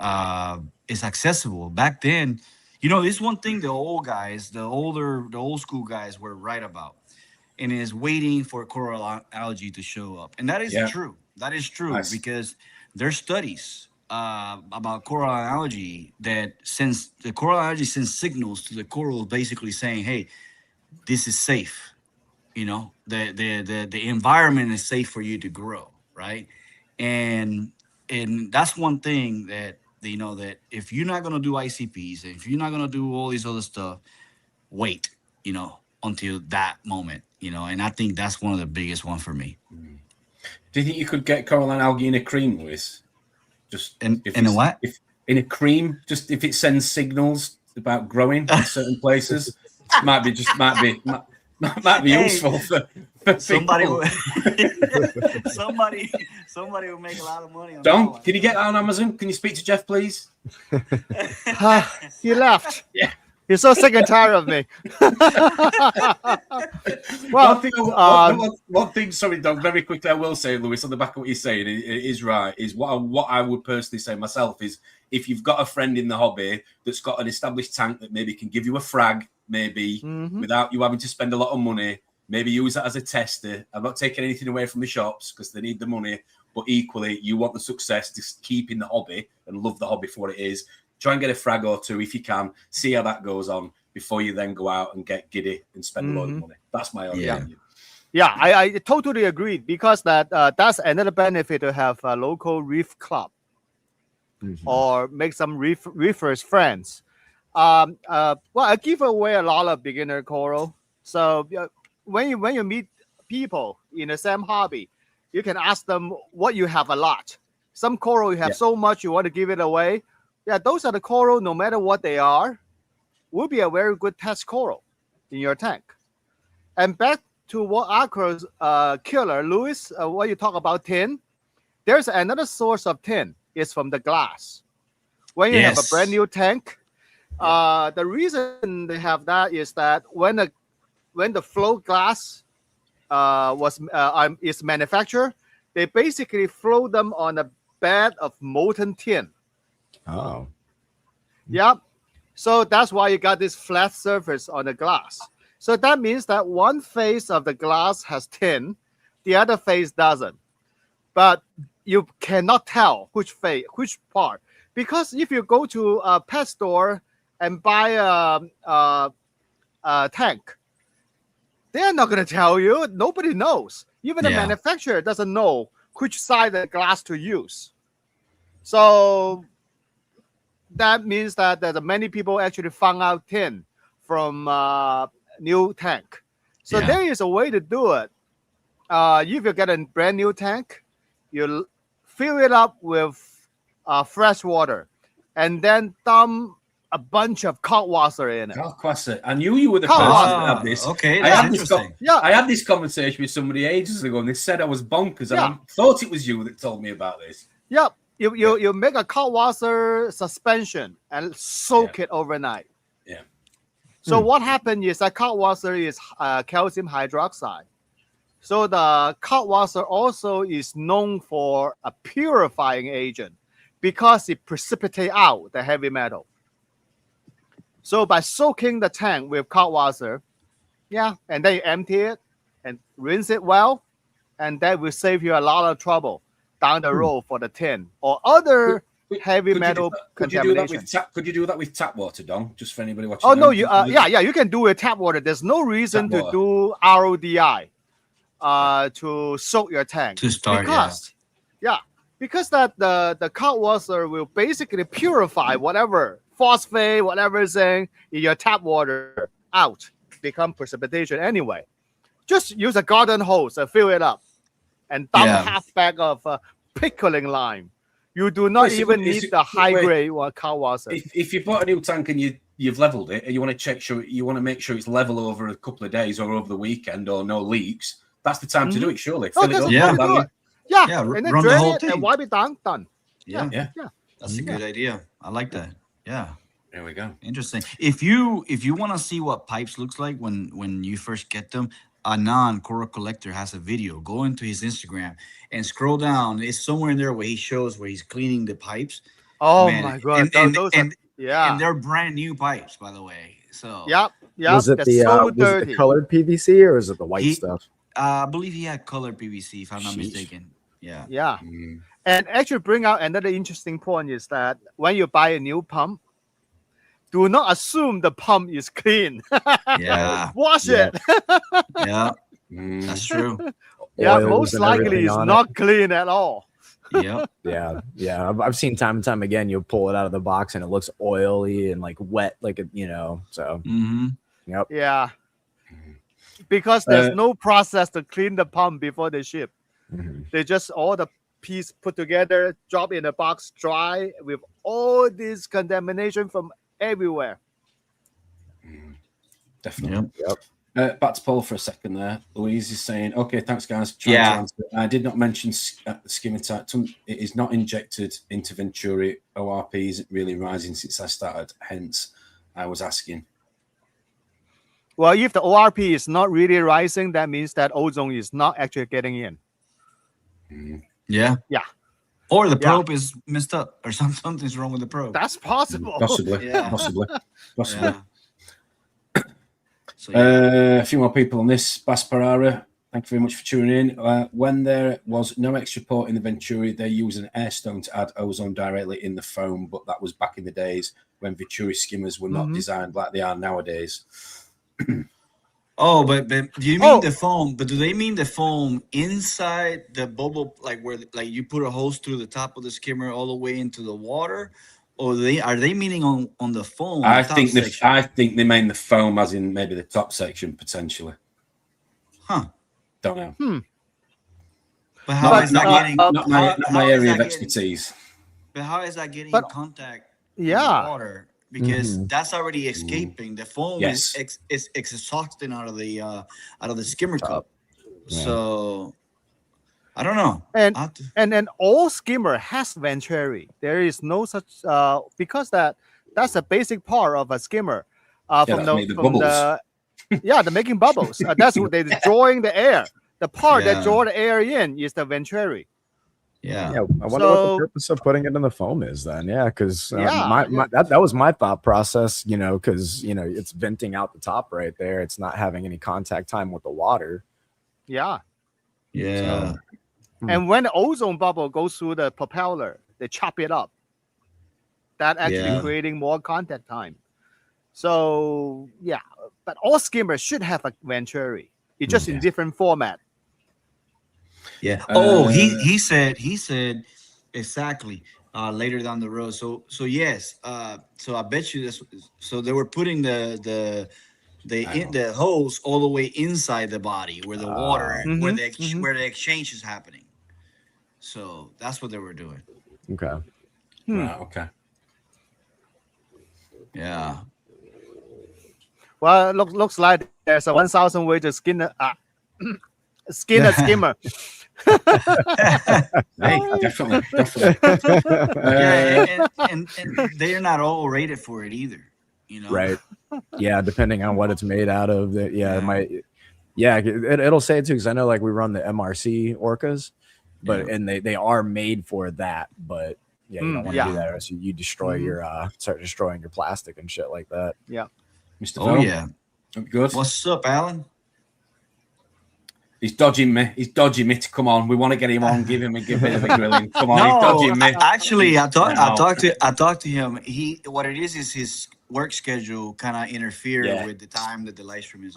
it's accessible. Back then, it's one thing the old school guys were right about, and is waiting for coral algae to show up. And that is true. That is true. Nice. Because there's studies about coral algae that sends signals to the coral, basically saying, hey, this is safe. The environment is safe for you to grow, right? And that's one thing that that if you're not gonna do ICPs, if you're not gonna do all these other stuff, wait, until that moment, and I think that's one of the biggest one for me. Do you think you could get coral and algae in a cream, Luis? Just in a what? If in a cream, just if it sends signals about growing in certain places, might be useful for somebody. Somebody will make a lot of money on Don, can you get that on Amazon? Can you speak to Jeff, please? He left. Yeah. He's so sick and tired of me. Well, one thing, sorry, Doug, very quickly, I will say, Lewis, on the back of what you're saying, it is right. Is what I would personally say myself is, if you've got a friend in the hobby that's got an established tank that maybe can give you a frag, maybe without you having to spend a lot of money, maybe use that as a tester. I'm not taking anything away from the shops because they need the money, but equally, you want the success to keep in the hobby and love the hobby for what it is. Try and get a frag or two if you can. See how that goes on before you then go out and get giddy and spend a lot of money. That's my own opinion. Yeah, I totally agree, because that's another benefit to have a local reef club or make some reefers friends. Well, I give away a lot of beginner coral. So when you meet people in the same hobby, you can ask them what you have a lot. Some coral you have so much you want to give it away. Yeah, those are the coral, no matter what they are, will be a very good test coral in your tank. And back to what Aqua's killer, Lewis, what you talk about tin, there's another source of tin. It's from the glass. When you have a brand new tank, the reason they have that is that when the float glass is manufactured, they basically float them on a bed of molten tin. Oh. Yep. So that's why you got this flat surface on the glass. So that means that one face of the glass has tin, the other face doesn't. But you cannot tell which part. Because if you go to a pet store and buy a tank, they're not going to tell you. Nobody knows. Even the manufacturer doesn't know which side of the glass to use. So that means that many people actually found out tin from new tank. So there is a way to do it. If you get a brand new tank, you fill it up with fresh water, and then dump a bunch of Kalkwasser in it. Kalkwasser. I knew you were the person that had this. Okay, I that's had this conversation with somebody ages ago, and they said I was bonkers. And I thought it was you that told me about this. Yep. You make a Kalkwasser suspension and soak it overnight. Yeah. So what happened is that Kalkwasser is calcium hydroxide. So the Kalkwasser also is known for a purifying agent because it precipitates out the heavy metal. So by soaking the tank with Kalkwasser, and then you empty it and rinse it well, and that will save you a lot of trouble down the road for the tin or other heavy metal contamination. Could you do that with tap water, Don? Just for anybody watching. Oh no, you can do it with tap water. There's no reason to do RODI to soak your tank. To start, because that the Kalkwasser will basically purify whatever phosphate, whatever is in your tap water out, become precipitation anyway. Just use a garden hose and fill it up, and dump half bag of pickling lime. You do not even need the high grade Kalkwasser. If you bought a new tank and you've leveled it and you want to make sure it's level over a couple of days or over the weekend or no leaks, that's the time to do it. Surely, and then run the whole thing and wipe it down. Done. Yeah. That's a good idea. I like that. Yeah. There we go. Interesting. If you want to see what pipes looks like when you first get them, Anan Coral Collector has a video. Go into his Instagram and scroll down. It's somewhere in there where he shows where he's cleaning the pipes. Oh my god! And they're brand new pipes, by the way. So Was it the colored PVC or is it the white stuff? I believe he had colored PVC, if I'm not mistaken. Yeah. Mm. And actually, bring out another interesting point is that when you buy a new pump, do not assume the pump is clean. Wash it. That's true. Most likely it's not clean at all. Yeah. I've seen time and time again. You'll pull it out of the box and it looks oily and like wet, like So. Because there's no process to clean the pump before they ship. They just all the piece put together, drop in a box, dry with all this contamination from everywhere. Definitely. Back to Paul for a second there. Louise is saying, okay, thanks guys. I did not mention skim attack. It is not injected into Venturi. ORP isn't really rising since I started. Hence, I was asking. Well, if the ORP is not really rising, that means that ozone is not actually getting in. Yeah. Yeah. Or the Yeah. probe is messed up, or something's wrong with the probe. That's possible. Possibly. Yeah. Possibly. Yeah. So yeah. A few more people on this. Bas Parara, thank you very much for tuning in. When there was no extra port in the Venturi, they used an air stone to add ozone directly in the foam, but that was back in the days when Venturi skimmers were not designed like they are nowadays. Oh, but do you mean the foam? But do they mean the foam inside the bubble, like where like you put a hose through the top of the skimmer all the way into the water, or are they meaning on the foam? I the top think section? I think they mean the foam, as in maybe the top section potentially. Huh? Don't know. But how is that getting? Not my how is area that of getting- expertise. But how is that getting in contact with the Yeah. water? Because that's already escaping. The foam Yes. is exhausting out of the skimmer cup. Yeah. So I don't know. And then all skimmer has venturi. There is no such because that's a basic part of a skimmer. From the making bubbles. That's what they're drawing the air. The part that draw the air in is the venturi. Yeah, I wonder what the purpose of putting it in the foam is then. Yeah, because that was my thought process. You know, because it's venting out the top right there. It's not having any contact time with the water. Yeah. Yeah. And when the ozone bubble goes through the propeller, they chop it up. That actually creating more contact time. So yeah, but all skimmers should have a venturi. It's just in different format. Yeah. Oh, he said exactly later down the road. So yes. So I bet you this. So they were putting the hose all the way inside the body where the water where the exchange is happening. So that's what they were doing. Okay. Right. Okay. Yeah. Well, it looks like there's a 1,000 way to skin a skimmer. Hey, definitely. Yeah, and they're not all rated for it either. Right. Yeah, depending on what it's made out of. It might. Yeah, it'll say it too, because I know like we run the MRC orcas, but and they are made for that, but you don't want to do that, or else you destroy your start destroying your plastic and shit like that. Yeah. Mr. Oh yeah. Good. What's up, Alan? He's dodging me. He's dodging me to come on. We want to get him on. Give him a bit of a grilling. Come on, he's dodging me. Actually, I talked to him. What it is his work schedule kind of interfered with the time that the live stream is.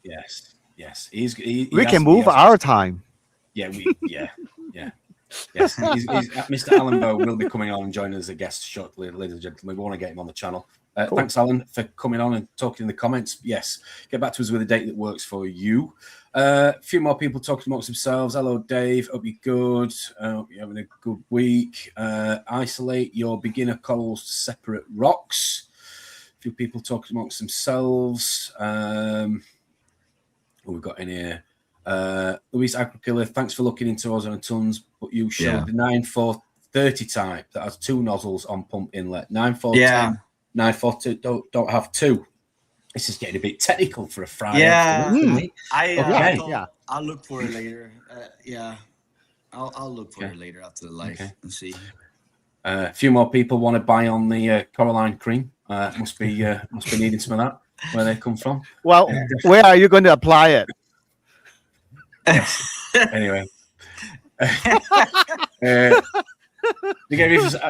Yes. We can move our time. Yeah. Yes. Mr. Alan Bow will be coming on and joining us as a guest shortly, ladies and gentlemen. We want to get him on the channel. Cool. Thanks, Alan, for coming on and talking in the comments. Yes, get back to us with a date that works for you. A few more people talking amongst themselves. Hello, Dave. Hope you're good. Hope you're having a good week. Isolate your beginner corals to separate rocks. A few people talking amongst themselves. What we've got in here. Luis Aquakiller, thanks for looking into ozone tons, but you showed the 9430 type that has 2 nozzles on pump inlet. 9410, 942 don't have 2. This is getting a bit technical for a Friday. Yeah, I'll look for it later. I'll look for it later after the live and see. A few more people want to buy on the Coraline cream. Must be needing some of that. Where they come from? Well, where are you going to apply it? Anyway,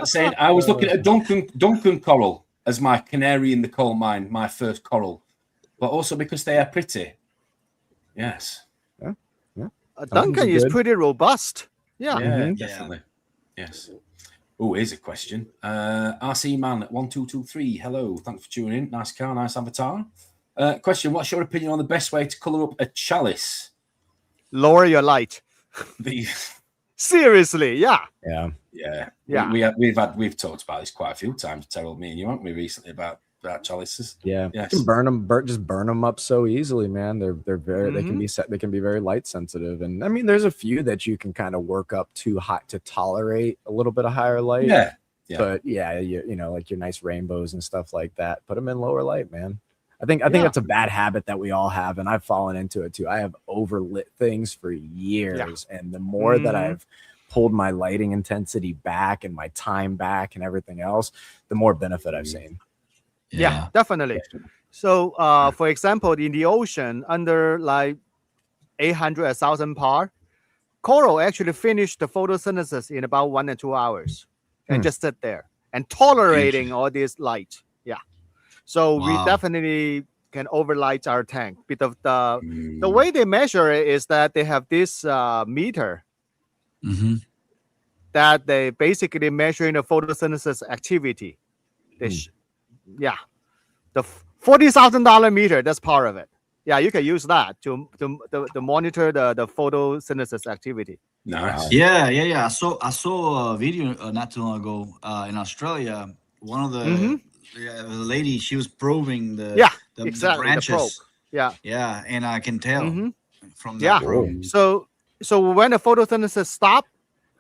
saying I was looking at Duncan coral as my canary in the coal mine, my first coral, but also because they are pretty. Yes, Duncan is pretty robust. Definitely. Yes. Oh, here's a question. RC Man 1223. Hello, thanks for tuning in. Nice car, nice avatar. Question: what's your opinion on the best way to color up a chalice? Lower your light. Seriously, yeah. We've talked about this quite a few times, Terrell, me and you, haven't we, recently about chalices? Yeah, yes. You can burn them up so easily, man. They're very they can be very light sensitive, and I mean, there's a few that you can kind of work up too hot to tolerate a little bit of higher light. But you know, like your nice rainbows and stuff like that, put them in lower light, man. I think that's a bad habit that we all have, and I've fallen into it too. I have overlit things for years, and the more that I've pulled my lighting intensity back and my time back and everything else, the more benefit I've seen. Yeah, definitely. So, for example, in the ocean, under like 800, 1,000 par, coral actually finish the photosynthesis in about 1 or 2 hours and just sit there and tolerating all this light. Yeah. So we definitely can overlight our tank. Because the way they measure it is that they have this meter that they basically measuring the photosynthesis activity. They the $40,000 meter, that's part of it. Yeah, you can use that to monitor the photosynthesis activity. Nice. Yeah. I saw a video not too long ago in Australia. One of the the lady, she was probing the branches. The probe. Yeah, and I can tell from that. Yeah. probe. So when the photosynthesis stop,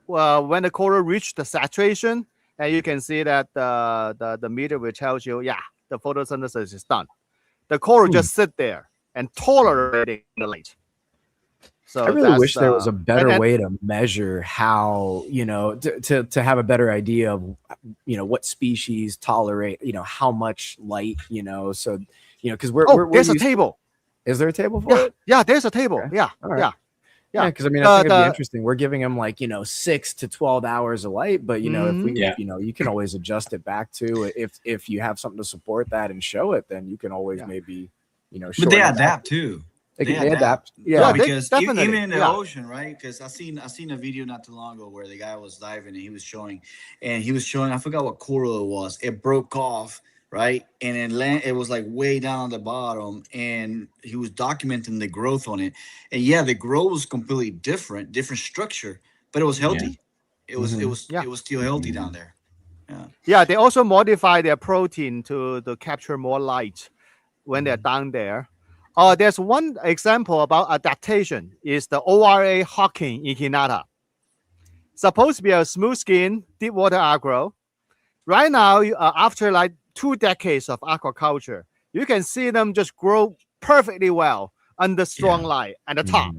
when the coral reach the saturation, and you can see that the meter will tell you, the photosynthesis is done. The coral just sit there and tolerating the light. So I really wish there was a better way to measure how, to have a better idea of, what species tolerate, how much light, so, because we're there's a table. Is there a table for it? Yeah, there's a table. Okay. Yeah. All right. Yeah, because I mean, I think it'd be interesting. We're giving them 6 to 12 hours of light, but if we, you can always adjust it back to if you have something to support that and show it, then you can always maybe, but they adapt too. They adapt. Yeah, because even in the ocean, right? Because I seen a video not too long ago where the guy was diving and he was showing, I forgot what coral it was. It broke off, right? And it was like way down on the bottom, and he was documenting the growth on it. And the growth was completely different structure, but it was healthy. It was still healthy down there. Yeah, they also modify their protein to capture more light when they're down there. There's one example about adaptation is the ORA Hawking echinata. Supposed to be a smooth skin, deep water agro. Right now, after like 2 decades of aquaculture, you can see them just grow perfectly well under strong light at the top.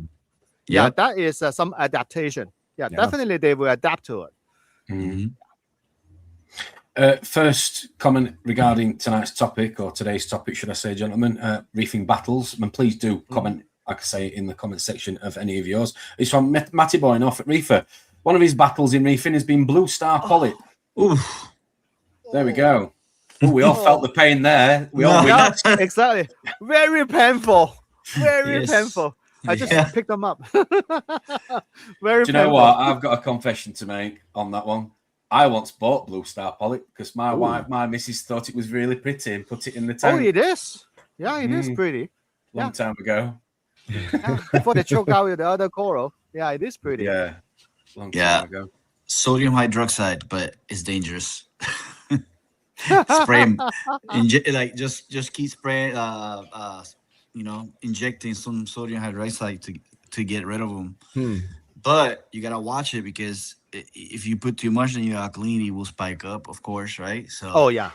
Yeah, that is some adaptation. Yeah, definitely they will adapt to it. First comment regarding tonight's topic, or today's topic, should I say, gentlemen, Reefing Battles. And please do comment, like I say, in the comment section of any of yours. It's from Matty Boynoff at Reefer. One of his battles in reefing has been blue star polyp. Oof. There we go. Ooh, we all felt the pain there. We all exactly. Very painful. Very painful. I just picked them up. Very Do you know what? I've got a confession to make on that one. I once bought blue star polyp because my wife, my missus, thought it was really pretty and put it in the tank. Oh, it is. Yeah, it is pretty. Long time ago. Before they choke out with the other coral. Yeah, it is pretty. Yeah. Long time ago. Sodium hydroxide, but it's dangerous. Spray them. Just keep spraying. Injecting some sodium hydroxide to get rid of them. But you gotta watch it because if you put too much in your alkalinity, it will spike up, of course, right? So. Yeah.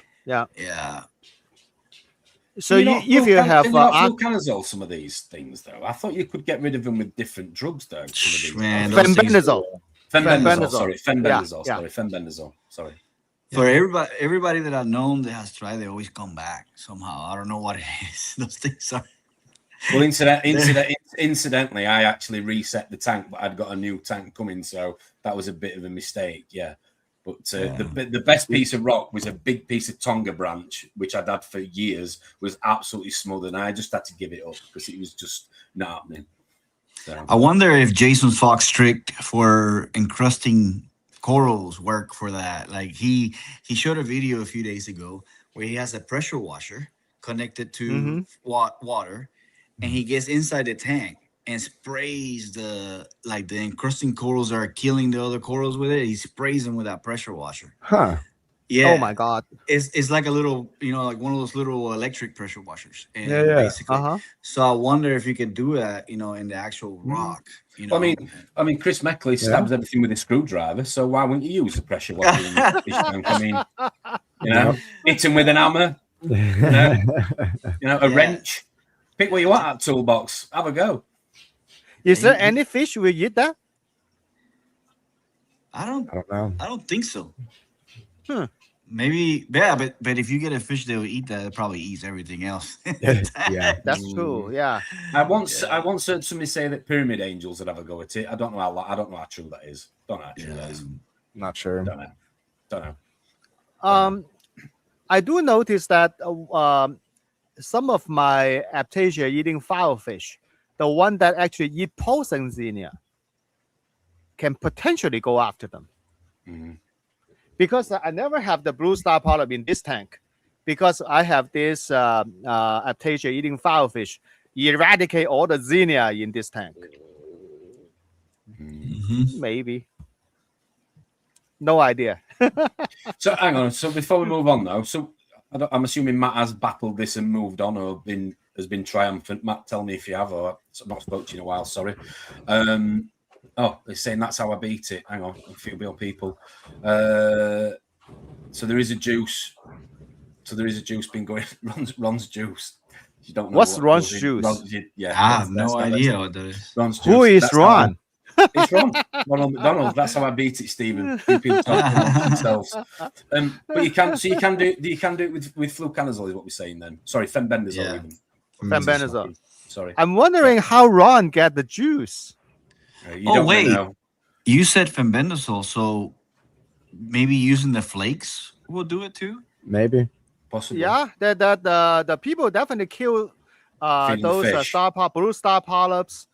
So if you have fluconazole, some of these things though, I thought you could get rid of them with different drugs though. Fenbendazole. Fenbendazole. Sorry. For everybody that I've known that has tried, they always come back somehow. I don't know what it is. Those things are. Well, incidentally, I actually reset the tank, but I'd got a new tank coming, so that was a bit of a mistake. Yeah, but the best piece of rock was a big piece of tonga branch, which I'd had for years, was absolutely smothered, and I just had to give it up because it was just not happening. So. I wonder if Jason Fox trick for encrusting corals work for that. Like he showed a video a few days ago where he has a pressure washer connected to water. And he gets inside the tank and sprays the encrusting corals that are killing the other corals with it. He sprays them with that pressure washer. Huh. Yeah. Oh my God. It's like a little, like one of those little electric pressure washers. And basically. So I wonder if you could do that, in the actual rock. I mean, Chris Meckley stabs everything with a screwdriver. So why wouldn't you use the pressure washer in the fish tank? I mean, hit him with an hammer. A wrench. Pick what you want out of toolbox. Have a go. Is there any fish will eat that? I don't know. I don't think so. Maybe, yeah, but if you get a fish that will eat that, it probably eats everything else. Yeah, that's true. Yeah. I once heard somebody say that pyramid angels would have a go at it. I don't know how true that is. Don't know how true that is. Not sure. Don't know. I do notice that some of my Aptasia eating filefish, the one that actually eat Posenzinia, can potentially go after them. Mhm. Because I never have the blue star polyp in this tank, because I have this Aptasia eating filefish eradicate all the Xenia in this tank. Maybe. No idea. So hang on. So before we move on, though, so I'm assuming Matt has battled this and moved on, or has been triumphant. Matt, tell me if you have, or I've not spoken to you in a while. Sorry. Oh, they're saying that's how I beat it. Hang on, a few real people. So there is a juice. So there is a juice being going. Ron's juice. You don't know what's Ron's juice? Yeah, I have no idea what that is. Ron's juice. Who is That's Ron? It's Ron. Ronald McDonald. That's how I beat it, Stephen. People talking amongst themselves. But you can do it with fluconazole, is what we're saying then. Sorry, fenbendazole. Yeah. Even. Fenbendazole. Sorry. I'm wondering how Ron get the juice. Wait. You said fenbendazole, so maybe using the flakes will do it too? Maybe. Possibly. Yeah, the people definitely kill those blue star polyps,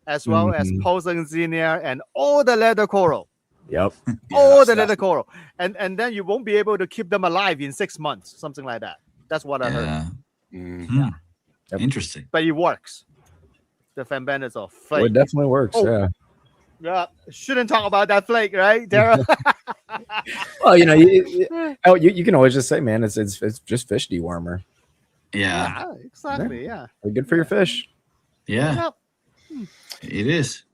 as well as Posenzinia and all the leather coral. Yep. All the leather coral. And then you won't be able to keep them alive in 6 months, something like that. That's what I heard. Yeah. Interesting. But it works. The fenbendazole flake. Well, it definitely works. Oh. Yeah. Shouldn't talk about that flake, right, Daryl? Well, you can always just say, man, it's just fish dewormer. Yeah. Exactly. Yeah. Good for your fish. Yeah. It is.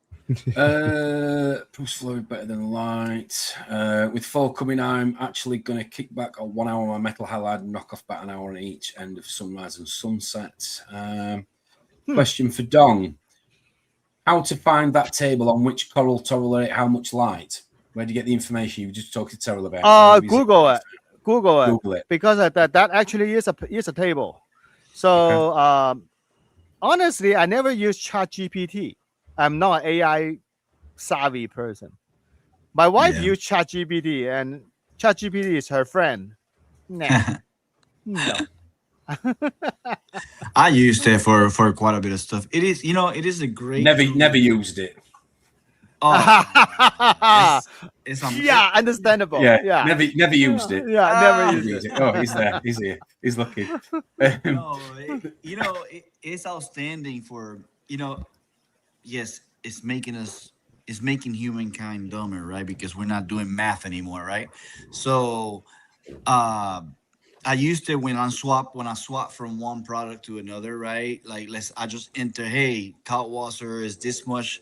Pulse flow better than light. With fall coming, I'm actually going to kick back on 1 hour on my metal halide and knock off about an hour on each end of sunrise and sunset. Question for Dong. How to find that table on which coral tolerate how much light? Where do you get the information? You just talked to Terrell about. Google it. Google it. Because that actually is a table. So honestly, I never use ChatGPT. I'm not an AI savvy person. My wife used ChatGPT, and ChatGPT is her friend. Nah. No. I used it for quite a bit of stuff. It is, it is a great. Never used it. Oh, yeah, understandable. Yeah. Never used it. Yeah, never used it. Oh, he's there. He's here. He's looking. No, it's outstanding for yes, it's making humankind dumber, right? Because we're not doing math anymore, right? So I used it when I swap from one product to another, right? Like I just enter, hey, Kaltwasser is this much,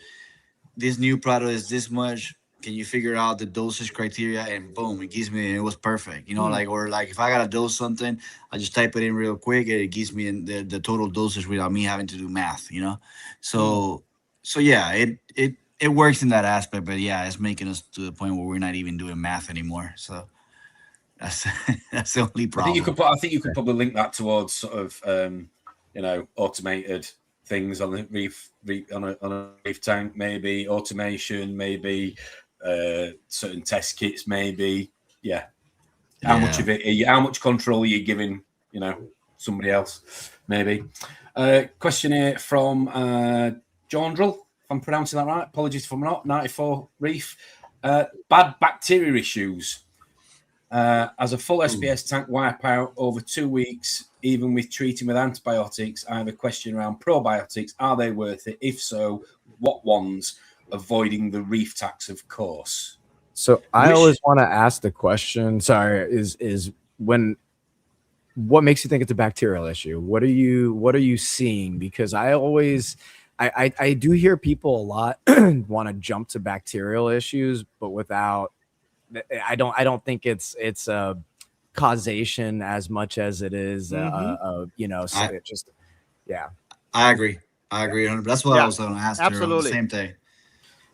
this new product is this much. Can you figure out the dosage criteria? And boom, it gives me, and it was perfect. Or if I gotta dose something, I just type it in real quick and it gives me the total dosage without me having to do math, So yeah, it works in that aspect, but yeah, it's making us to the point where we're not even doing math anymore. So that's the only problem. I think you could probably link that towards sort of automated things on the reef on a reef tank, maybe automation, maybe certain test kits, maybe how much of it how much control are you giving somebody else, maybe. Question here from Jondrel, if I'm pronouncing that right, apologies if I'm not. 94 Reef. Bad bacteria issues. As a full SPS tank wipe out over 2 weeks, even with treating with antibiotics, I have a question around probiotics. Are they worth it? If so, what ones? Avoiding the reef tax, of course. So I always want to ask the question, is what makes you think it's a bacterial issue? What are you seeing? Because I do hear people a lot want to jump to bacterial issues, but without, I don't think it's causation as much as it is, you know, so it just, yeah. I agree. I agree. That's what I was going to ask her on the Absolutely. same thing.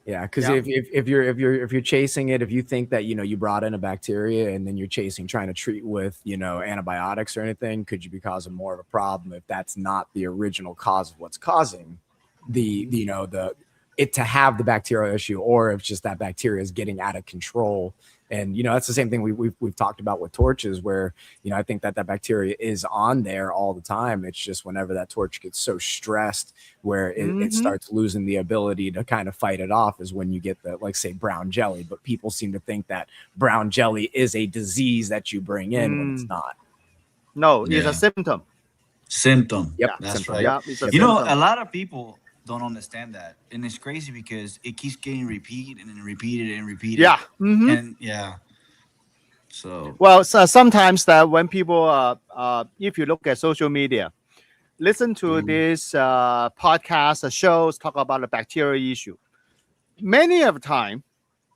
Yeah, because if you're chasing it, if you think that, you know, you brought in a bacteria and then you're trying to treat with, you know, antibiotics or anything, could you be causing more of a problem if that's not the original cause of what's causing it to have the bacterial issue, or if just that bacteria is getting out of control. And, you know, that's the same thing we've talked about with torches, where, you know, I think that bacteria is on there all the time. It's just whenever that torch gets so stressed where it starts losing the ability to kind of fight it off is when you get the, like, say, brown jelly. But people seem to think that brown jelly is a disease that you bring in when it's not. No, it's a symptom. Yep, that's symptom. right. Yeah, it's a You know, symptom. a lot of people don't understand that, and it's crazy because it keeps getting repeated and repeated and repeated. Yeah. And so Well, so sometimes that when people, if you look at social media, listen to this podcast, shows talk about the bacteria issue. Many of the time,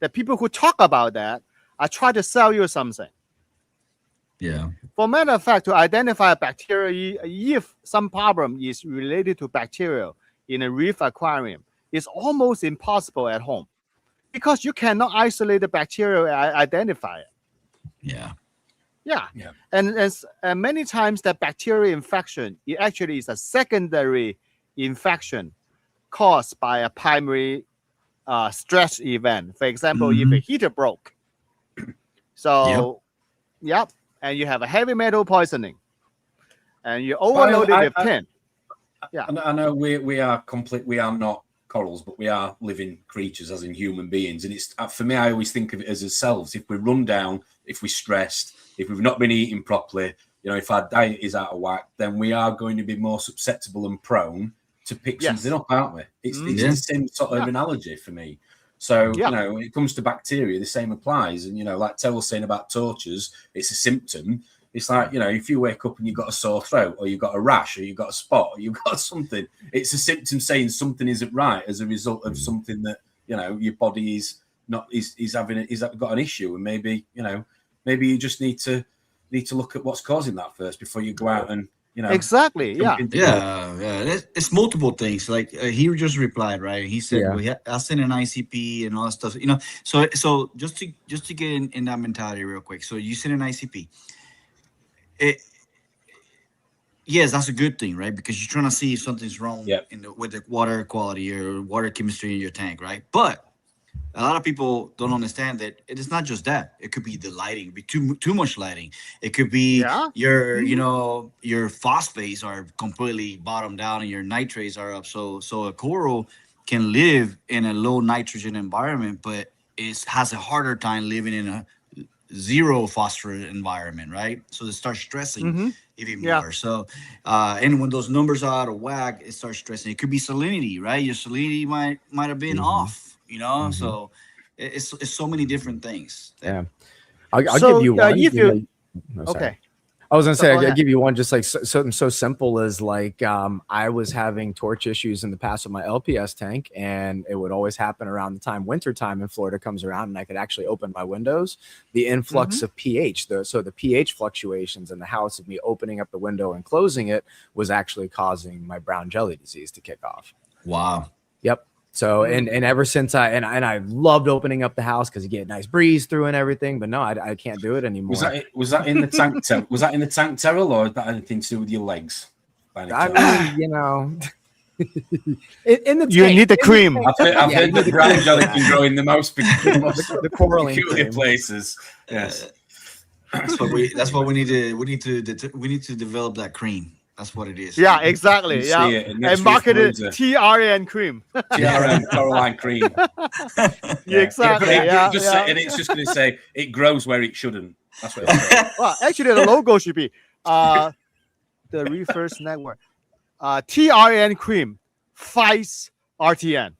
the people who talk about that are trying to sell you something. yeah, For matter of fact, to identify a bacteria, if some problem is related to bacteria in a reef aquarium, it's almost impossible at home because you cannot isolate the bacteria and identify it. yeah. And many times that bacterial infection, it actually is a secondary infection caused by a primary stress event. For example, if a heater broke, so and you have a heavy metal poisoning, and you overloaded with tin. I know we are not corals, but we are living creatures, as in human beings. And it's, for me, I always think of it as ourselves. If we run down, if we're stressed, if we've not been eating properly, you know, if our diet is out of whack, then we are going to be more susceptible and prone to pick something up, aren't we? It's the same sort of analogy for me. So, you know, when it comes to bacteria, the same applies. And, you know, like Tel was saying about torches, it's a symptom. It's like, you know, if you wake up and you've got a sore throat, or you've got a rash, or you've got a spot, or you've got something, it's a symptom saying something isn't right as a result of something that, you know, your body is got an issue. And maybe, you know, maybe you just need to look at what's causing that first before you go out and, you know. Exactly. It's multiple things. Like he just replied, right? He said, I sent an ICP and all that stuff, you know. So just to get in that mentality real quick. So you sent an ICP. Yes, that's a good thing, right? Because you're trying to see if something's wrong with the water quality or water chemistry in your tank, right? But a lot of people don't understand that it is not just that. It could be the lighting, it could be too much lighting. It could be your, you know, your phosphates are completely bottomed out and your nitrates are up. So a coral can live in a low nitrogen environment, but it has a harder time living in a zero phosphorus environment, right? So they start stressing even more. So and when those numbers are out of whack, it starts stressing. It could be salinity, right? Your salinity might have been off, you know. So it's so many different things. I'll give you one. Okay. I was gonna say I'll give you one, just like something so simple as like I was having torch issues in the past with my LPS tank, and it would always happen around the time winter time in Florida comes around, and I could actually open my windows. The influx of pH, so the pH fluctuations in the house of me opening up the window and closing it was actually causing my brown jelly disease to kick off. Wow. Yep. So and ever since I loved opening up the house because you get a nice breeze through and everything, but no, I can't do it anymore. Was that in the tank? Was that in the tank, Terrell, or had that anything to do with your legs? I mean, you know, in the tank, you need the cream. I've heard that brown jelly can grow in the most the coralline peculiar places. Yes, that's what we need to develop that cream. That's what it is. Yeah, exactly. Yeah, and market it TRN cream. TRN coralline cream. Exactly. And it's just going to say it grows where it shouldn't. That's what it's saying. Well, actually, the logo should be the Reefers Network. TRN cream fights RTN.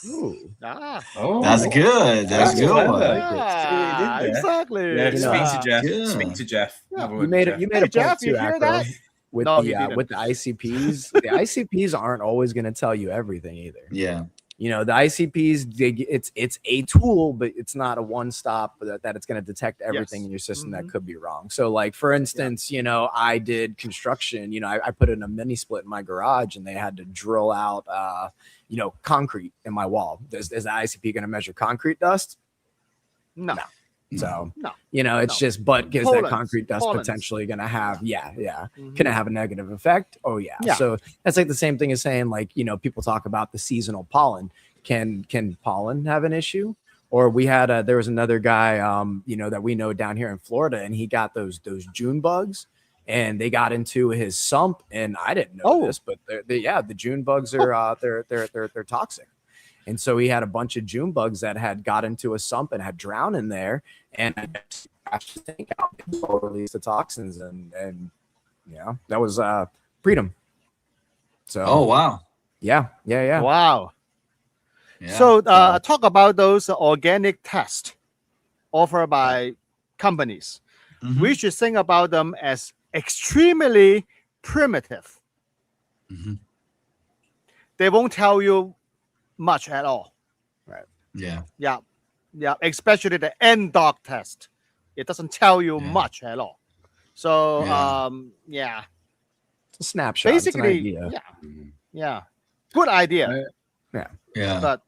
Ooh. That's good. That's good. Yeah, exactly. Yeah, speak to Jeff. Yeah. You made a point Jeff, too, you hear that? with the ICPs. The ICPs aren't always going to tell you everything either. Yeah. You know, the ICPs, it's a tool, but it's not a one-stop that it's going to detect everything Yes. in your system that could be wrong. So like, for instance, you know, I did construction, you know, I put in a mini split in my garage and they had to drill out, you know, concrete in my wall. Is the ICP going to measure concrete dust? No. So, No. you know, it's No. just, but is that Pollens. concrete dust Pollens. potentially going to have, Mhm. can it have a negative effect? Oh yeah. Yeah. So that's like the same thing as saying, like, you know, people talk about the seasonal pollen. Can pollen have an issue? Or we had there was another guy, you know, that we know down here in Florida, and he got those June bugs, and they got into his sump, and I didn't know this, but the June bugs are they're toxic. And so he had a bunch of June bugs that had got into a sump and had drowned in there, and I crashed the tank out, released the toxins, and you know, that was freedom. So Oh wow. yeah. Wow. Yeah. So talk about those organic tests offered by companies. Mhm. We should think about them as extremely primitive. Mhm. They won't tell you much at all. Yeah. Yeah, especially the end dog test. It doesn't tell you Yeah. much at all. So Yeah. It's a snapshot. basically, it's an idea. yeah, good idea. Yeah. But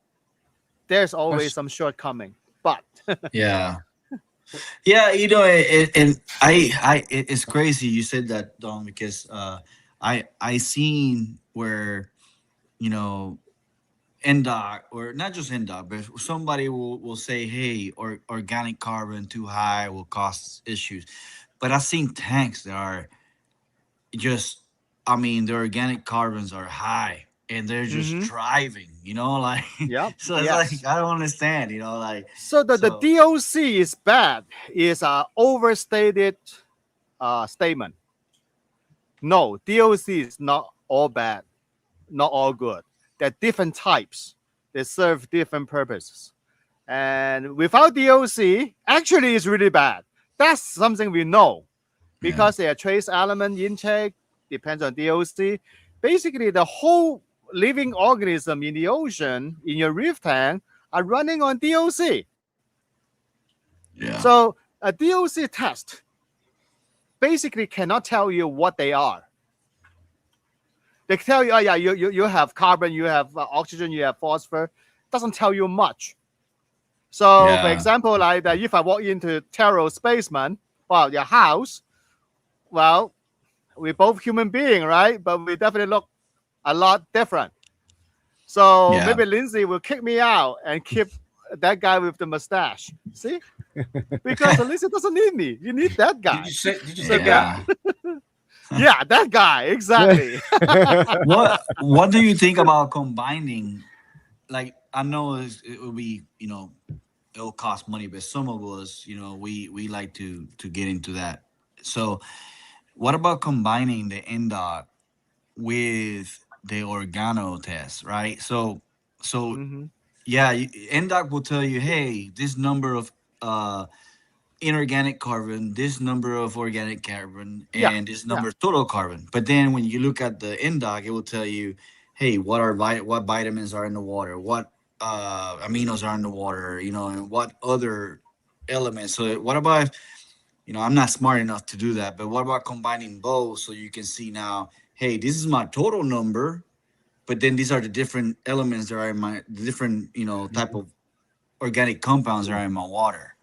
there's always some shortcoming. But Yeah. Yeah, you know, and it's crazy you said that, Don, because I seen where, you know, NDOC, or not just NDOC, but somebody will say, hey, organic carbon too high will cause issues. But I've seen tanks that are just, I mean, the organic carbons are high and they're just driving, you know, like, so it's like, I don't understand, you know, like. So the DOC is bad is a overstated statement. No, DOC is not all bad, not all good. They're different types. They serve different purposes. And without DOC, actually it's really bad. That's something we know. Because they are trace element intake, depends on DOC. Basically, the whole living organism in the ocean, in your reef tank, are running on DOC. Yeah. So a DOC test basically cannot tell you what they are. They tell you, oh yeah, you have carbon, you have oxygen, you have phosphorus. Doesn't tell you much. So, for example, like that, if I walk into Terrell Spaceman, well, your house, well, we're both human beings, right? But we definitely look a lot different. So maybe Lindsay will kick me out and keep that guy with the mustache. See? Because Lindsay doesn't need me. You need that guy. Did you say guy? Yeah, that guy, exactly. What do you think about combining? Like, I know it will be, you know, it'll cost money, but some of us, you know, we like to get into that. So what about combining the NDOT with the organo test, right? So yeah, NDOT will tell you, hey, this number of inorganic carbon, this number of organic carbon, and this number of total carbon. But then when you look at the NDOC, it will tell you, hey, what vitamins are in the water, what aminos are in the water, you know, and what other elements. So what about, you know, I'm not smart enough to do that, but what about combining both so you can see now, hey, this is my total number, but then these are the different elements that are in my different, you know, type of organic compounds that are in my water.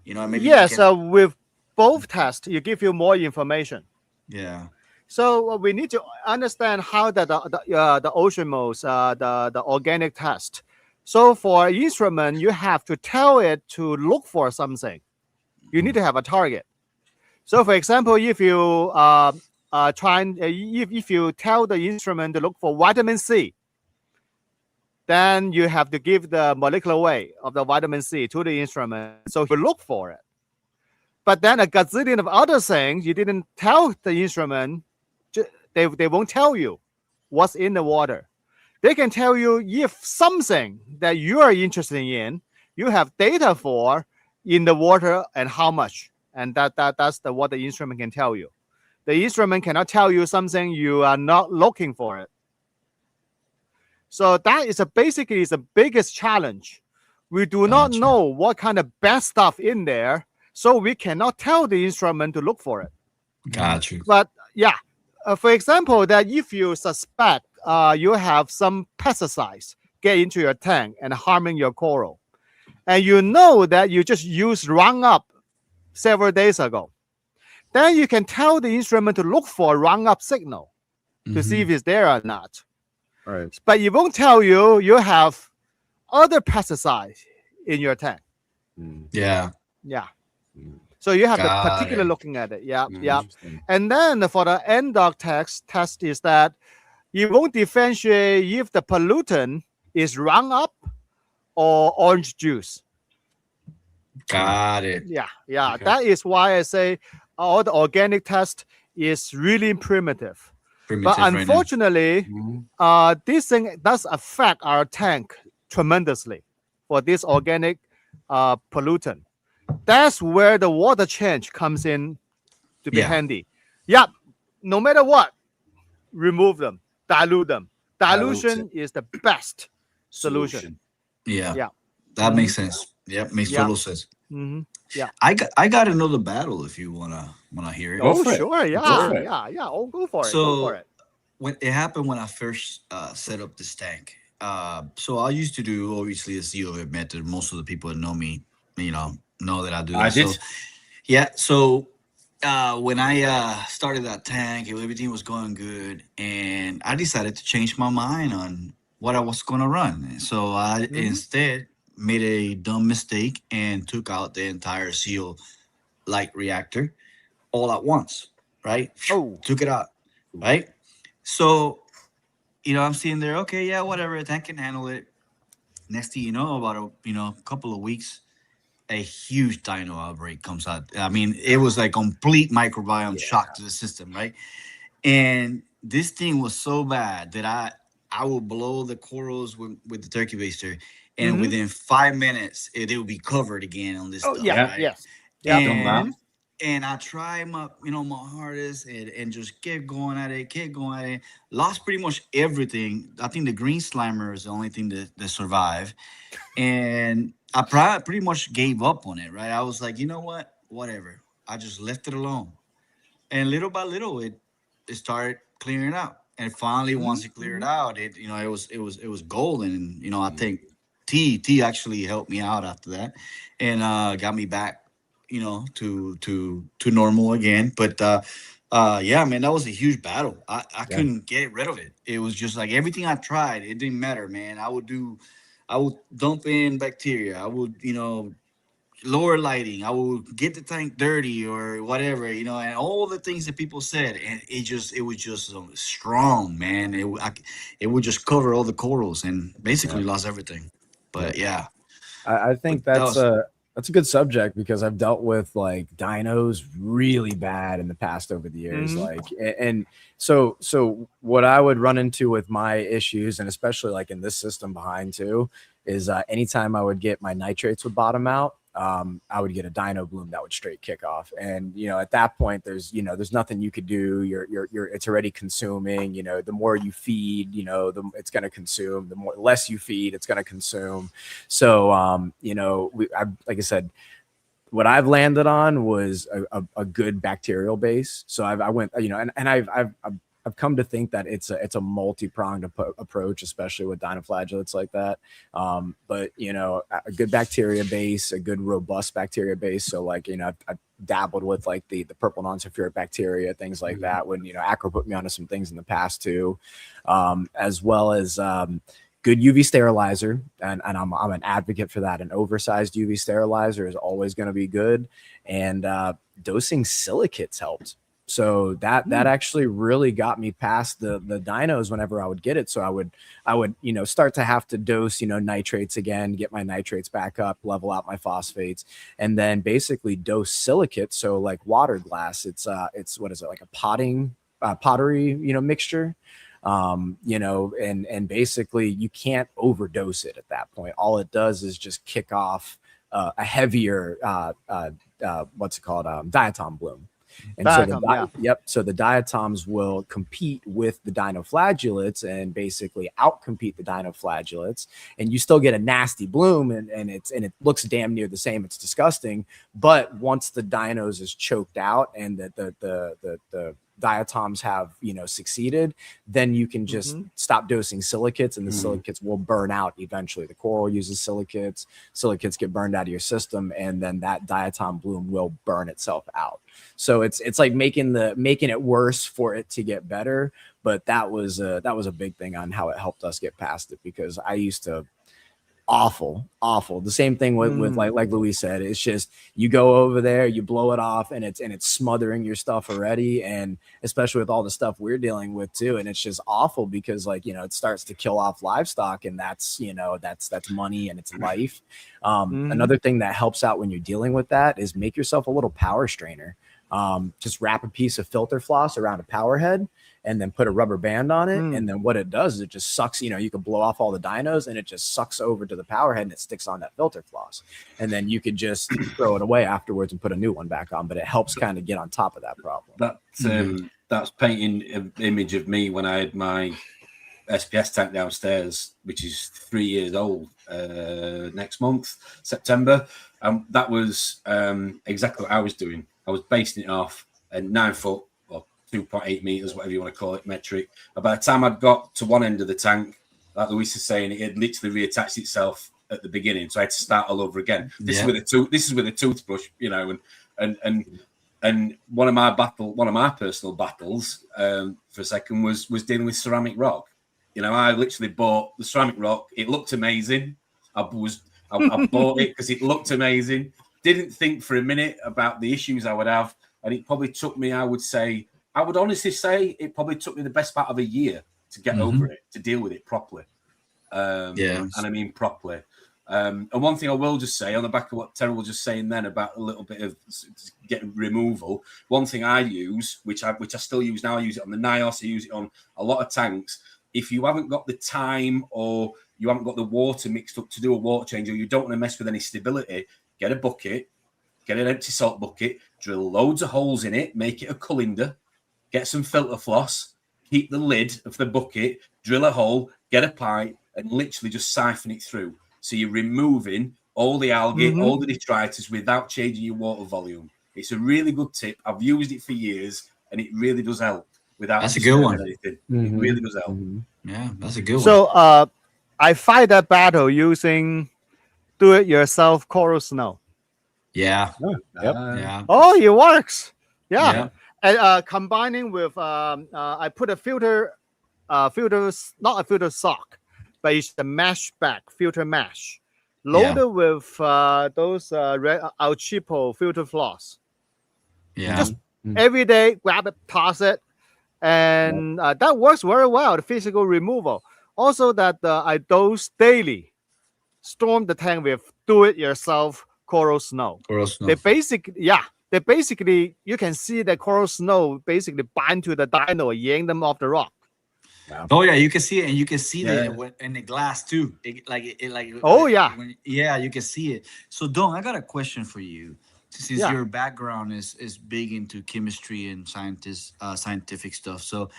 You know, maybe so with both tests, you give you more information. Yeah. So we need to understand how the ocean modes, the organic test. So for instrument, you have to tell it to look for something. You need to have a target. So for example, if you if you tell the instrument to look for vitamin C, then you have to give the molecular weight of the vitamin C to the instrument, so you look for it. But then a gazillion of other things you didn't tell the instrument, they won't tell you what's in the water. They can tell you if something that you are interested in, you have data for in the water and how much. And that's what the instrument can tell you. The instrument cannot tell you something you are not looking for it. So that is basically the biggest challenge. We do not Gotcha. know what kind of bad stuff in there, so we cannot tell the instrument to look for it. Got you. But yeah, for example, that if you suspect you have some pesticides get into your tank and harming your coral, and you know that you just used Roundup several days ago, then you can tell the instrument to look for a Roundup signal to see if it's there or not. Right. But it won't tell you you have other pesticides in your tank. Yeah. Yeah. So you have to Got particularly it. looking at it. Yeah. Mm, Yeah. interesting. And then for the end dog test is that you won't differentiate if the pollutant is Roundup or orange juice. Got it. Yeah. Yeah. Okay. That is why I say all the organic test is really primitive. Primitive But right now. unfortunately, Mhm. this thing does affect our tank tremendously for this organic pollutant. That's where the water change comes in to be Yeah. handy. Yeah, no matter what, remove them, dilute them. Dilution is the best solution. Yeah. Yeah. That makes sense. Yep, makes Yeah. total sense. Mhm. I got another battle if you wanna hear it. Go Oh, for it. sure. Yeah. Go for it. Yeah. Oh, go for it. So Go for it. when it happened when I first set up this tank. So I used to do obviously the CO method. Most of the people that know me, know that I do that. I did. So yeah. So when I started that tank, everything was going good, and I decided to change my mind on what I was going to run. So I instead made a dumb mistake and took out the entire seal light reactor all at once. Right? Oh. Took it out. Right? So I'm sitting there. Okay, yeah, whatever. The tank can handle it. Next thing you know, about a couple of weeks, a huge dino outbreak comes out. I mean, it was like complete microbiome shock to the system, right? And this thing was so bad that I would blow the corals with the turkey baster, and within 5 minutes, it would be covered again on this Oh, stuff, yeah. right? Yes. Yeah. And I tried my hardest and just kept going at it, lost pretty much everything. I think the green slimer is the only thing that survived. And I pretty much gave up on it, right? I was like, you know what? Whatever. I just left it alone. And little by little, it started clearing out. And finally, once it cleared out, it was golden. And I think T actually helped me out after that, and got me back, to normal again. But yeah, man, that was a huge battle. I couldn't get rid of it. It was just like everything I tried, it didn't matter, man. I would dump in bacteria. I would, lower lighting. I would get the tank dirty or whatever, and all the things that people said. And it was just strong, man. It would just cover all the corals and basically lost everything. But yeah, I think But that that's was- that's a good subject because I've dealt with like dinos really bad in the past over the years. Like, and so what I would run into with my issues, and especially like in this system behind too, is anytime I would get my nitrates would bottom out, I would get a dino bloom that would straight kick off. And, at that point there's nothing you could do. It's already consuming, the more you feed, it's going to consume, the more less you feed, it's going to consume. So, like I said, what I've landed on was a good bacterial base. So I went, and I've come to think that it's a multi-pronged approach, especially with dinoflagellates like that. But a good bacteria base, a good robust bacteria base. So like, I've dabbled with like the purple non-sulfuric bacteria, things like that. When Acro put me onto some things in the past too, as well as good UV sterilizer, and I'm an advocate for that. An oversized UV sterilizer is always going to be good, and dosing silicates helped. So that actually really got me past the dinos whenever I would get it. So I would start to have to dose nitrates again, get my nitrates back up, level out my phosphates, and then basically dose silicates. So like water glass, it's what is it, like a pottery mixture. And basically you can't overdose it at that point. All it does is just kick off a heavier what's it called, diatom bloom. And so Diatom, so the diatoms will compete with the dinoflagellates and basically outcompete the dinoflagellates, and you still get a nasty bloom, and it looks damn near the same. It's disgusting, but once the dinos is choked out and the diatoms have succeeded, then you can just stop dosing silicates, and the silicates will burn out eventually. The coral uses silicates get burned out of your system, and then that diatom bloom will burn itself out. So it's like making it worse for it to get better. But that was a big thing on how it helped us get past it, because I used to awful. The same thing with like Louis said. It's just you go over there, you blow it off, and it's smothering your stuff already, and especially with all the stuff we're dealing with too. And it's just awful because it starts to kill off livestock, and that's money and it's life. Another thing that helps out when you're dealing with that is make yourself a little power strainer. Just wrap a piece of filter floss around a power head and then put a rubber band on it. And then what it does is it just sucks, you can blow off all the dinos and it just sucks over to the power head and it sticks on that filter floss. And then you could just throw it away afterwards and put a new one back on, but it helps kind of get on top of that problem. That's painting an image of me when I had my SPS tank downstairs, which is 3 years old next month, September. That was exactly what I was doing. I was basing it off a 9 foot or 2.8 meters, whatever you want to call it, metric. And by the time I'd got to one end of the tank, like Luis is saying, it had literally reattached itself at the beginning, so I had to start all over again. This is with a toothbrush, and one of my personal battles for a second was dealing with ceramic rock. I literally bought the ceramic rock. It looked amazing. I bought it because it looked amazing. Didn't think for a minute about the issues I would have. And it probably took me, I would honestly say it probably took me the best part of a year to get over it, to deal with it properly. And I mean properly. And one thing I will just say on the back of what Terry was just saying then about a little bit of getting removal. One thing I use, which I still use now, I use it on the NIOS, I use it on a lot of tanks. If you haven't got the time or you haven't got the water mixed up to do a water change, or you don't want to mess with any stability, get a bucket, get an empty salt bucket, drill loads of holes in it, make it a colander, get some filter floss, keep the lid of the bucket, drill a hole, get a pipe, and literally just siphon it through. So you're removing all the algae, all the detritus without changing your water volume. It's a really good tip. I've used it for years, and it really does help. That's a good one. It really does help. Yeah, that's a good one. So I fight that battle using do-it-yourself coral snow. Yeah. Yeah. Oh, it works. Yeah. And combining with I put a filter, not a filter sock, but it's the mesh back, filter mesh, loaded with those El Cheapo filter floss. Yeah. Just every day, grab it, toss it, and that works very well. The physical removal. Also, that I dose daily. Storm the tank with do-it-yourself coral snow. They basically, you can see the coral snow basically bind to the dino, yank them off the rock. Yeah. Oh yeah, you can see it, and you can see that in the glass too. You can see it. So Don, I got a question for you. Since your background is big into chemistry and scientific stuff, so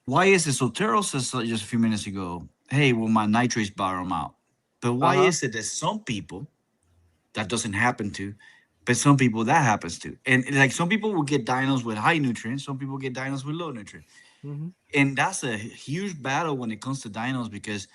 why is it? So Terrell says just a few minutes ago, hey, well, my nitrates bottom out. But why is it that some people that doesn't happen to, but some people that happens to? And like some people will get dinos with high nutrients, some people get dinos with low nutrients. And that's a huge battle when it comes to dinos, because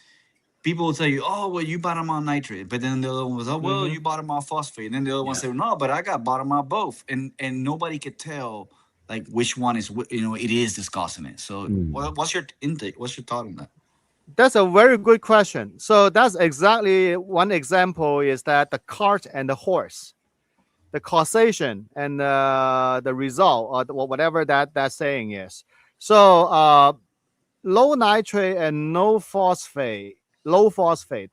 people will tell you, oh, well, you bottom out nitrate. But then the other one was, oh, well, you bottom out phosphate. And then the other one said, no, but I got bottom out both. And nobody could tell like which one is, it is that's causing it. So what's your intake? What's your thought on that? That's a very good question. So that's exactly one example is that the cart and the horse, the causation and the result, or whatever that saying is. So low nitrate and low phosphate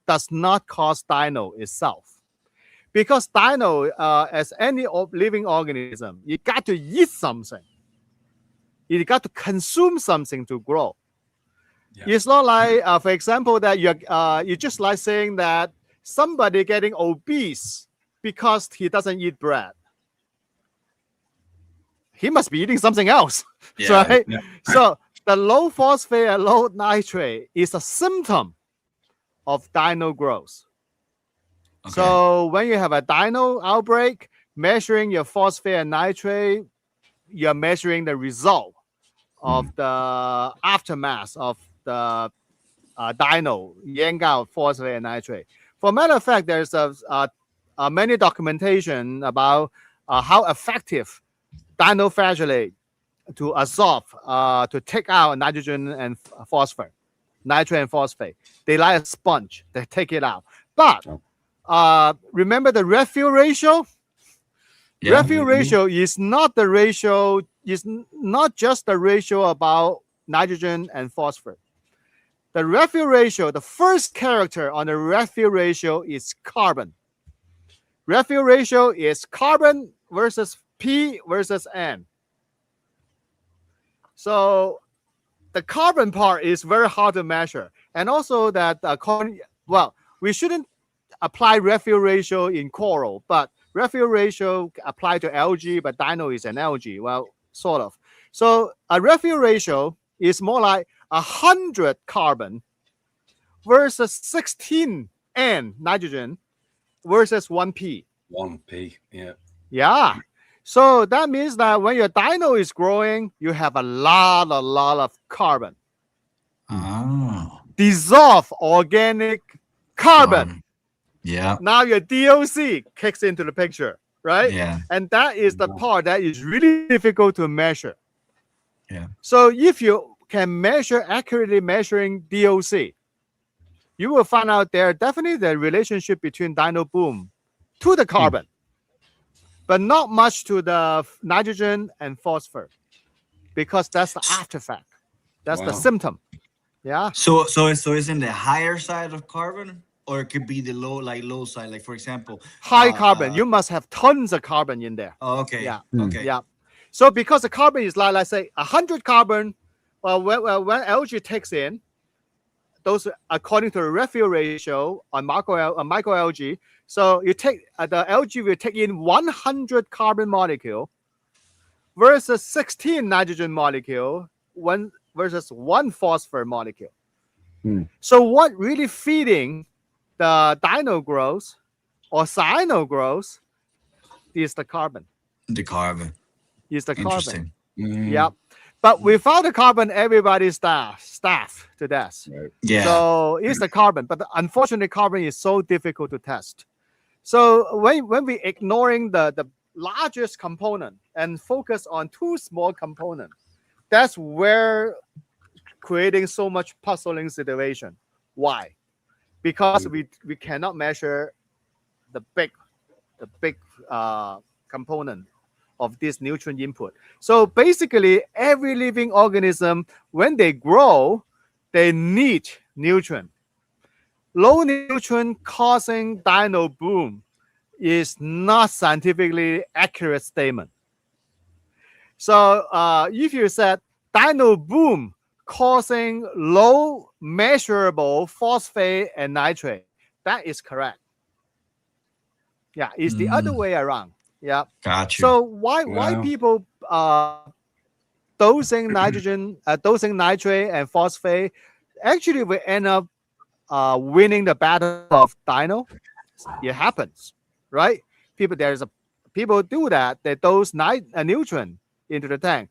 does not cause dino itself. Because dino, as any living organism, you got to eat something. You got to consume something to grow. Yeah. It's not like, for example, that you just like saying that somebody getting obese because he doesn't eat bread. he must be eating something else. Yeah. Right? Yeah. So the low phosphate and low nitrate is a symptom of dino growth. Okay. So when you have a dino outbreak, measuring your phosphate and nitrate, you're measuring the result of the aftermath of the dino yank out phosphate and nitrate. For a matter of fact, there's many documentation about how effective dinoflagellate to absorb, to take out nitrogen and phosphate, nitrate and phosphate. They like a sponge. They take it out. But remember the refill ratio? Yeah. Refill ratio is not the ratio, is not just the ratio about nitrogen and phosphate. The refill ratio, the first character on the refill ratio is carbon. Refill ratio is carbon versus P versus N. So the carbon part is very hard to measure. And also that, well, we shouldn't apply refill ratio in coral, but refill ratio apply to algae, but dino is an algae. Well, sort of. So a refill ratio is more like 100 carbon versus 16 N nitrogen versus 1P. 1p. Yeah. Yeah. So that means that when your dino is growing, you have a lot of carbon. Oh. Dissolve organic carbon. Yeah. Now your DOC kicks into the picture, right? Yeah. And that is the part that is really difficult to measure. Yeah. So if you can accurately measuring DOC, you will find out there definitely the relationship between dino boom to the carbon, but not much to the nitrogen and phosphor, because that's the afterfact. That's the symptom. Yeah. So it's in the higher side of carbon, or it could be the low side. Like for example, High carbon. You must have tons of carbon in there. Oh, okay. Yeah. Okay. Yeah. So because the carbon is like, let's say 100 carbon, when algae takes in, those according to the refill ratio on microalgae. So you take the algae will take in 100 carbon molecule versus 16 nitrogen molecule, versus 1 phosphor molecule. So what really feeding the dino growth or cyano growth is the carbon. The carbon. Is the carbon. Interesting. Yeah. But without the carbon, everybody starve to death. Yeah. So it's the carbon. But unfortunately, carbon is so difficult to test. So when we ignoring the largest component and focus on 2 small components, that's where creating so much puzzling situation. Why? Because we cannot measure the big component of this nutrient input. So basically, every living organism, when they grow, they need nutrient. Low nutrient causing dino boom is not scientifically accurate statement. So if you said dino boom causing low measurable phosphate and nitrate, that is correct. Yeah, it's the other way around. Yeah. Gotcha. So why people dosing nitrogen, dosing nitrate and phosphate, actually we end up winning the battle of dino? It happens, right? People do that. They dose a nutrient into the tank.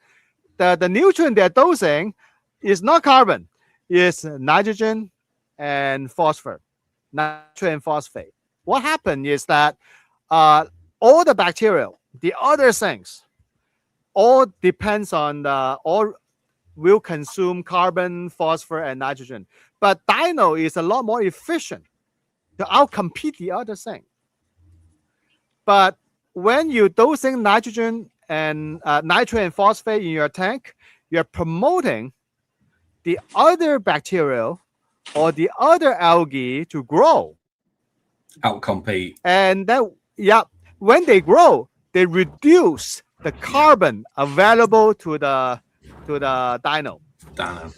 The nutrient they're dosing is not carbon, it's nitrogen and phosphor, nitrate and phosphate. What happened is that all the bacteria, the other things, all depends on all will consume carbon, phosphor, and nitrogen. But dino is a lot more efficient to outcompete the other thing. But when you're dosing nitrogen and nitrate and phosphate in your tank, you're promoting the other bacteria or the other algae to grow. Outcompete. And then, when they grow, they reduce the carbon available to the dino.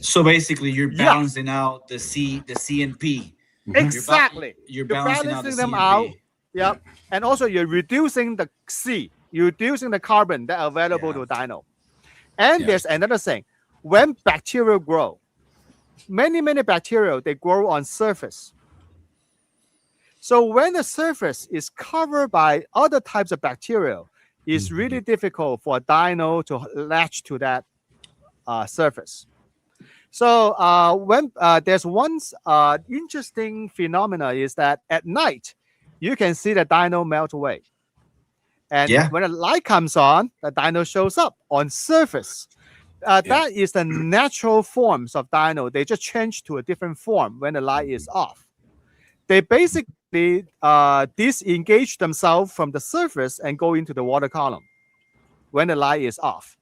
So basically, you're balancing out the C and P. Exactly. You're balancing out the them C and out. P. Yep. And also you're reducing the C. reducing the carbon that are available to dino. And there's another thing. When bacteria grow, many bacteria, they grow on surface. So when the surface is covered by other types of bacteria, it's really difficult for a dino to latch to that surface. So when there's one interesting phenomena is that at night, you can see the dino melt away. And when the light comes on, the dino shows up on surface. That is the natural forms of dino. They just change to a different form when the light is off. They basically disengage themselves from the surface and go into the water column when the light is off.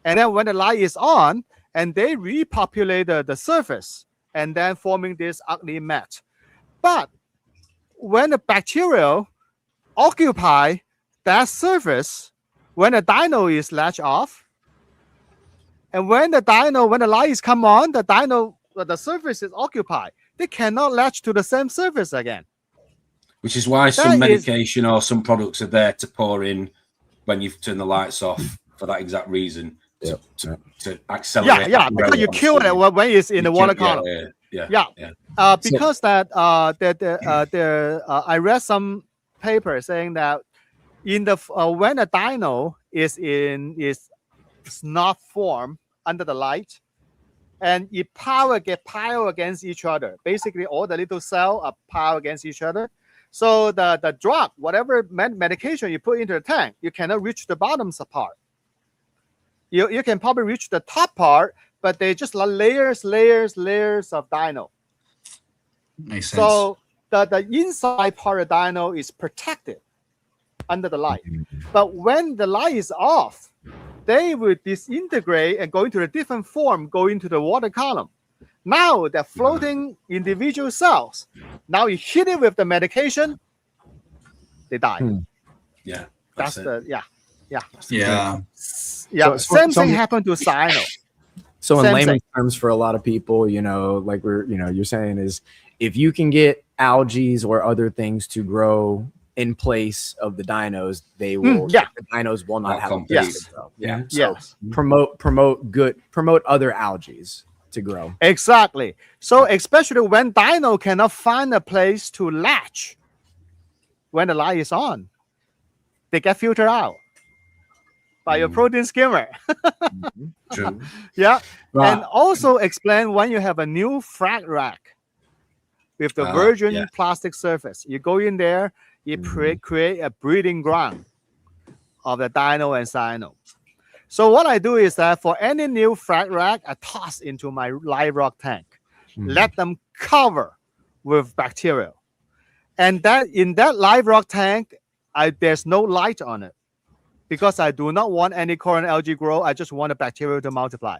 And then when the light is on, and they repopulate the surface and then forming this ugly mat. But when the bacteria occupy that surface, when the dino is latched off, and when the light is come on, the surface is occupied. They cannot latch to the same surface again. Which is why some medication or some products are there to pour in when you turn the lights off for that exact reason. To accelerate. Because you kill it when it's in the water column. Because I read some paper saying that in the when a dino is not formed under the light, and it get piled against each other. Basically, all the little cells are piled against each other. So the drug, whatever medication you put into the tank, you cannot reach the bottoms part. You can probably reach the top part, but they just layers of dino. Makes sense. So the inside part of dino is protected under the light. But when the light is off, they will disintegrate and go into a different form, go into the water column. Now they're floating individual cells. Now you hit it with the medication, they die. That's same thing happened to cyano. So in layman's terms, for a lot of people, like you're saying is, if you can get algae or other things to grow in place of the dinos, they will. The dinos will not have a place to grow. So promote other algae to grow. Exactly. So especially when dino cannot find a place to latch when the light is on, they get filtered out by your protein skimmer. True. And also explain when you have a new frag rack with the virgin plastic surface. You go in there, you create a breeding ground of the dino and cyano. So what I do is that for any new frag rack, I toss into my live rock tank. Let them cover with bacteria. And that in that live rock tank, there's no light on it, because I do not want any coral algae grow. I just want the bacteria to multiply.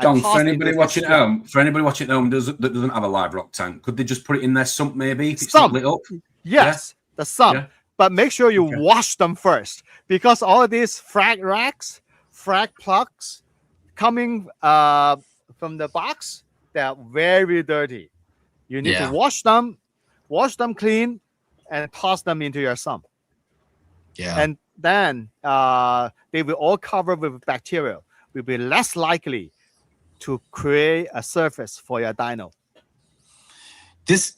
Don, for anybody watching at home, that doesn't have a live rock tank, could they just put it in their sump maybe if it's not lit up? Yes, the sump. But make sure you wash them first, because all these frag racks, frag plugs coming from the box, they're very dirty. You need to wash them clean, and toss them into your sump. And then they will all cover with bacteria. Will be less likely to create a surface for your dino. This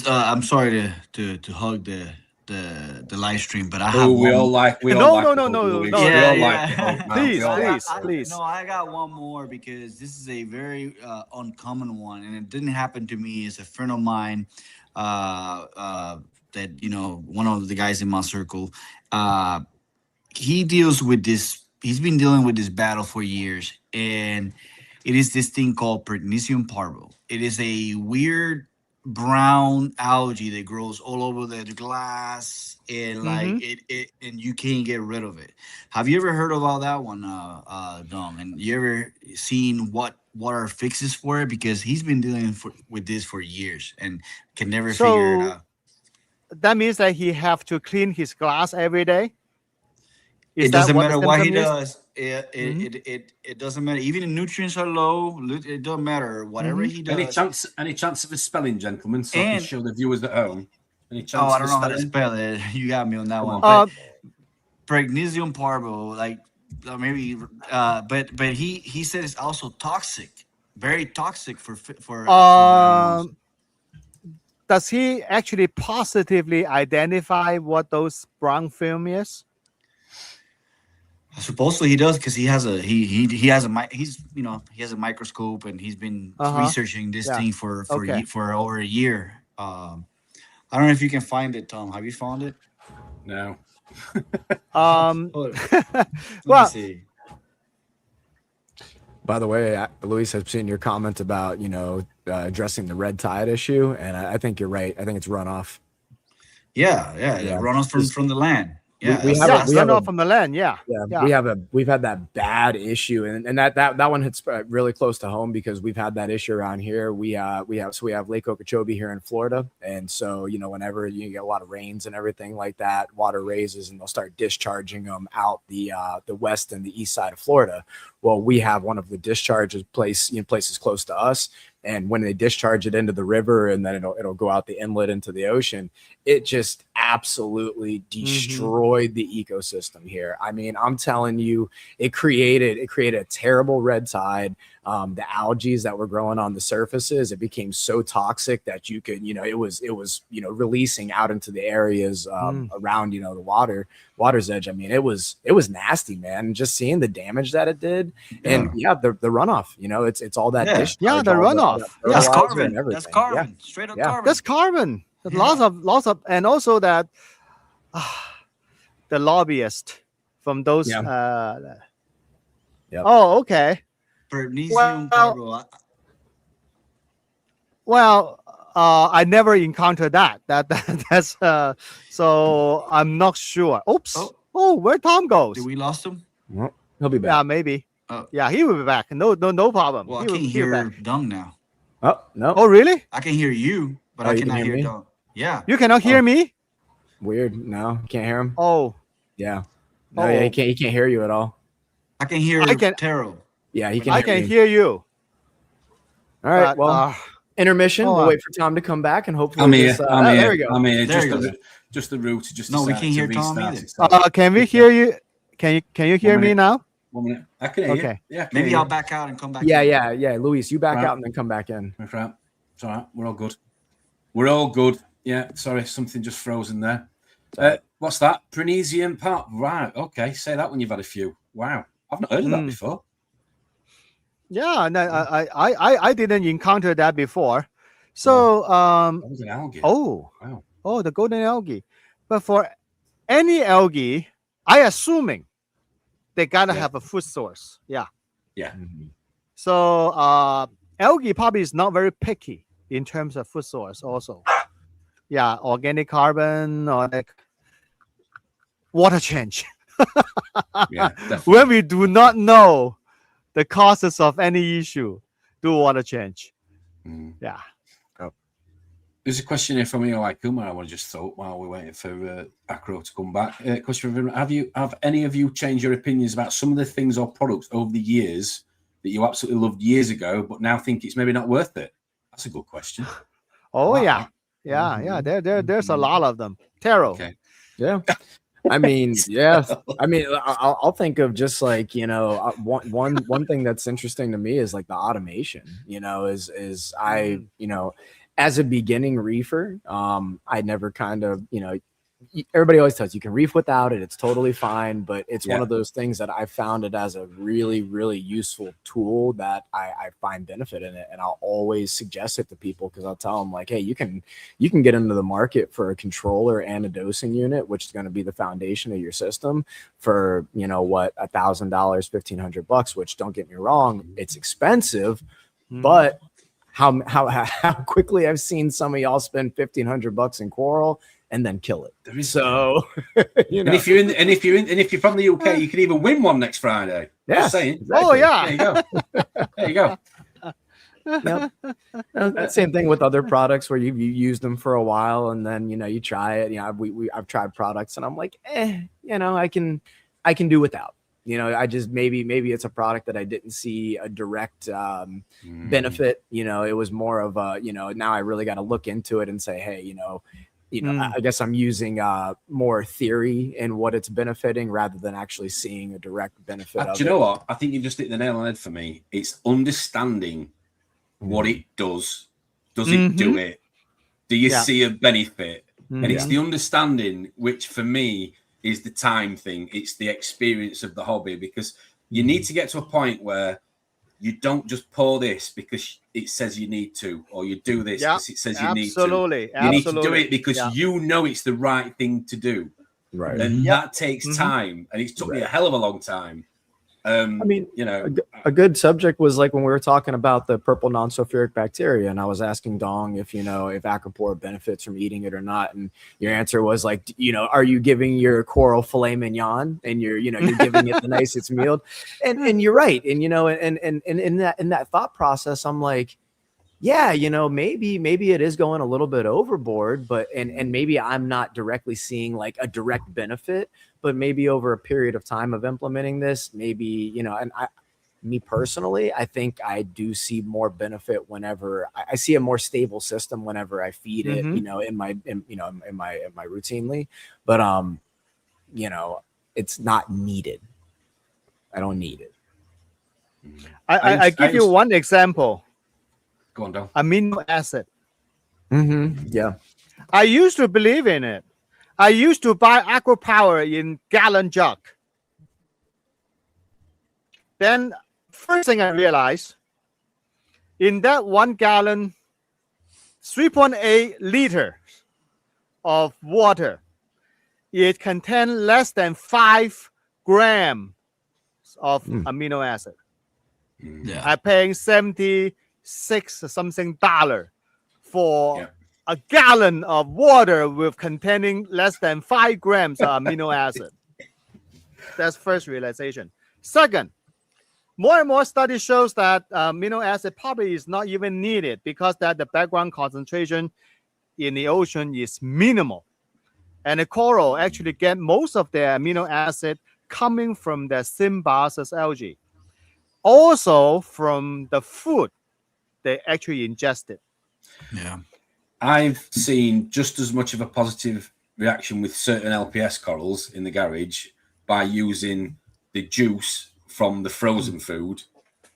I'm sorry to hug the live stream, but I have please. No, I got one more, because this is a very uncommon one, and it didn't happen to me. It's a friend of mine that one of the guys in my circle. He deals with this. He's been dealing with this battle for years, and it is this thing called Protenium parvo. It is a weird brown algae that grows all over the glass, and and you can't get rid of it. Have you ever heard about that one, Dom? And you ever seen what are fixes for it? Because he's been dealing with this for years and can never figure it out. That means that he have to clean his glass every day. It doesn't matter what he does. It doesn't matter. Even if nutrients are low, it doesn't matter. Whatever he does. Any chance of a spelling, gentlemen, so I can show the viewers at home? Any chance? I don't know how to spell it. You got me on that one. Magnesium parvo, like maybe, but he said it's also toxic, very toxic for animals. Does he actually positively identify what those brown film is? Supposedly he does, because he has a he has a he's he has a microscope, and he's been researching this thing for over a year. I don't know if you can find it, Tom. Have you found it? No. Let Well, me see. By the way, Luis, I've seen your comment about addressing the red tide issue, and I think you're right. I think it's runoff. Yeah, runoffs from the land. Yeah, runoff from the land. Yeah. We've had that bad issue, and that one hits really close to home, because we've had that issue around here. We have Lake Okeechobee here in Florida, and so whenever you get a lot of rains and everything like that, water raises and they'll start discharging them out the west and the east side of Florida. Well, we have one of the discharges places close to us. And when they discharge it into the river, and then it'll go out the inlet into the ocean, it just absolutely destroyed the ecosystem here. I mean, I'm telling you, it created a terrible red tide. The algae that were growing on the surfaces, it became so toxic that you could, it was releasing out into the areas around, the water's edge. I mean, it was nasty, man. And just seeing the damage that it did, and the runoff, it's all that dish. Yeah, the runoff. That's carbon. That's carbon. Straight up carbon. That's carbon. Lots of, and also that the lobbyist from those. Oh, okay. Magnesium parvo. Well, I never encountered that. That's so I'm not sure. Oops. Oh, where Tom goes? Did we lost him? Well, he'll be back. Yeah, maybe. Yeah, he will be back. No problem. Well, I can hear Dung now. Oh no. Oh, really? I can hear you, but I cannot hear Dung. Yeah. You cannot hear me? Weird. No, can't hear him. Oh. Yeah. No, yeah, he can't hear you at all. I can hear Taro. Yeah, he can. I can hear you. All right. Well, intermission. We'll wait for Tom to come back, and hopefully. I'm here. There we go. I'm here. Just the route. No, we can't hear Tom either. Can we hear you? Can you hear me now? 1 minute. I can hear you. Yeah. Maybe I'll back out and come back. Yeah. Luis, you back out and then come back in. That's right. It's all right. We're all good. Yeah. Sorry, something just frozen there. What's that? Magnesium part. Right. Okay. Say that when you've had a few. Wow. I've not heard of that before. Yeah, no, I didn't encounter that before. So that was an algae. Oh, wow. Oh, the golden algae. But for any algae, I assuming they gotta have a food source. Yeah. Yeah. So algae probably is not very picky in terms of food source also. Yeah, organic carbon or like water change. Yeah, definitely. When we do not know the causes of any issue, do water change. Yeah. There's a question here from Eli Kumar I want to just throw up while we're waiting for Acro to come back. Question from have any of you changed your opinions about some of the things or products over the years that you absolutely loved years ago, but now think it's maybe not worth it? That's a good question. Oh, wow. Yeah. There's a lot of them. Taro. Okay. Yeah. I mean, yeah. I mean, I'll think of just like, one thing that's interesting to me is like the automation, is I, as a beginning reefer, I never kind of, everybody always tells you can reef without it. It's totally fine. But it's one of those things that I found it as a really, really useful tool that I find benefit in it. And I'll always suggest it to people because I'll tell them like, hey, you can get into the market for a controller and a dosing unit, which is going to be the foundation of your system for, $1,000, $1,500, which don't get me wrong, it's expensive, but how quickly I've seen some of y'all spend $1,500 in coral and then kill it. So, and if you're from the UK, you can even win one next Friday. Yeah. Just saying. Exactly. Oh yeah. There you go. Yep. Same thing with other products where you use them for a while and then you try it. I've tried products and I'm like, I can do without. I just maybe it's a product that I didn't see a direct benefit. It was more of a now I really got to look into it and say, hey, I guess I'm using more theory in what it's benefiting rather than actually seeing a direct benefit of Do you know what? I think you just hit the nail on the head for me. It's understanding what it does. Does it do it? Do you see a benefit? And it's the understanding, which for me is the time thing. It's the experience of the hobby, because you need to get to a point where you don't just pour this because it says you need to, or you do this because it says you need to. You need to do it because you know it's the right thing to do. Right. And that takes time. And it's took me a hell of a long time. I mean, you know, a good subject was like when we were talking about the purple non-sulfuric bacteria, and I was asking Dong if, you know, if aquaporin benefits from eating it or not. And your answer was like, you know, are you giving your coral filet mignon and you're giving it the nicest meal? And you're right. And, you know, and in that thought process, I'm like, yeah, you know, maybe it is going a little bit overboard, but and maybe I'm not directly seeing like a direct benefit, but maybe over a period of time of implementing this, maybe, you know, and me personally, I think I do see more benefit whenever I see a more stable system whenever I feed it, you know, in my routinely, but you know, it's not needed. I don't need it. I give you one example. Go on, Dom. Amino acid. Yeah. I used to believe in it. I used to buy aqua power in gallon jug. Then first thing I realized, in that 1 gallon, 3.8 liters of water, it contains less than 5 grams of amino acid. Yeah. I'm paying $76 something for a gallon of water with containing less than 5 grams of amino acid. That's first realization. Second, more and more study shows that amino acid probably is not even needed because that the background concentration in the ocean is minimal. And the coral actually get most of their amino acid coming from the symbiosis algae. Also from the food they actually ingested. Yeah. I've seen just as much of a positive reaction with certain LPS corals in the garage by using the juice from the frozen food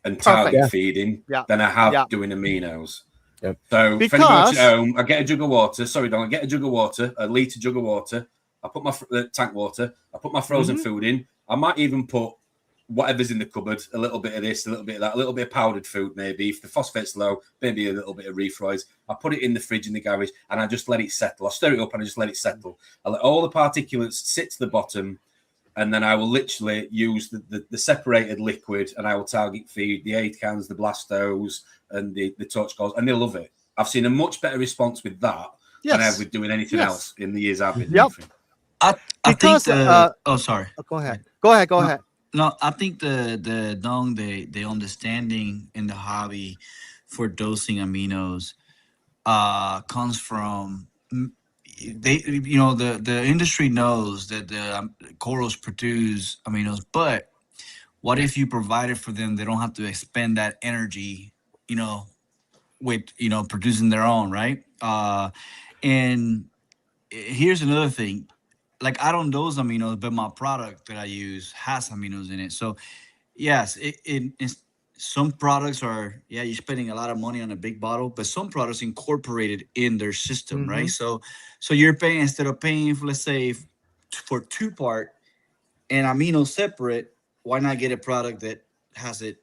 and target feeding than I have doing aminos. Yep. So if anybody watching at home, I get a jug of water. Sorry, Don, I get a jug of water, a litre jug of water. I put my tank water. I put my frozen food in. I might even put whatever's in the cupboard, a little bit of this, a little bit of that, a little bit of powdered food maybe. If the phosphate's low, maybe a little bit of Reef Roids. I put it in the fridge in the garage and I just let it settle. I stir it up and I just let it settle. I let all the particulates sit to the bottom, and then I will literally use the separated liquid, and I will target feed the 8 cans, the Blastos and the torch calls, and they love it. I've seen a much better response with that than I have with doing anything else in the years I've been reefing. I think sorry. Go ahead. No, I think the understanding in the hobby for dosing aminos comes from the industry knows that the corals produce aminos, but what if you provide it for them? They don't have to expend that energy, with producing their own, right? And here's another thing. Like, I don't dose aminos, but my product that I use has aminos in it. So, yes, it's some products are, you're spending a lot of money on a big bottle, but some products incorporated in their system, right? So you're paying, instead of paying, let's say, for 2-part and amino separate, why not get a product that has it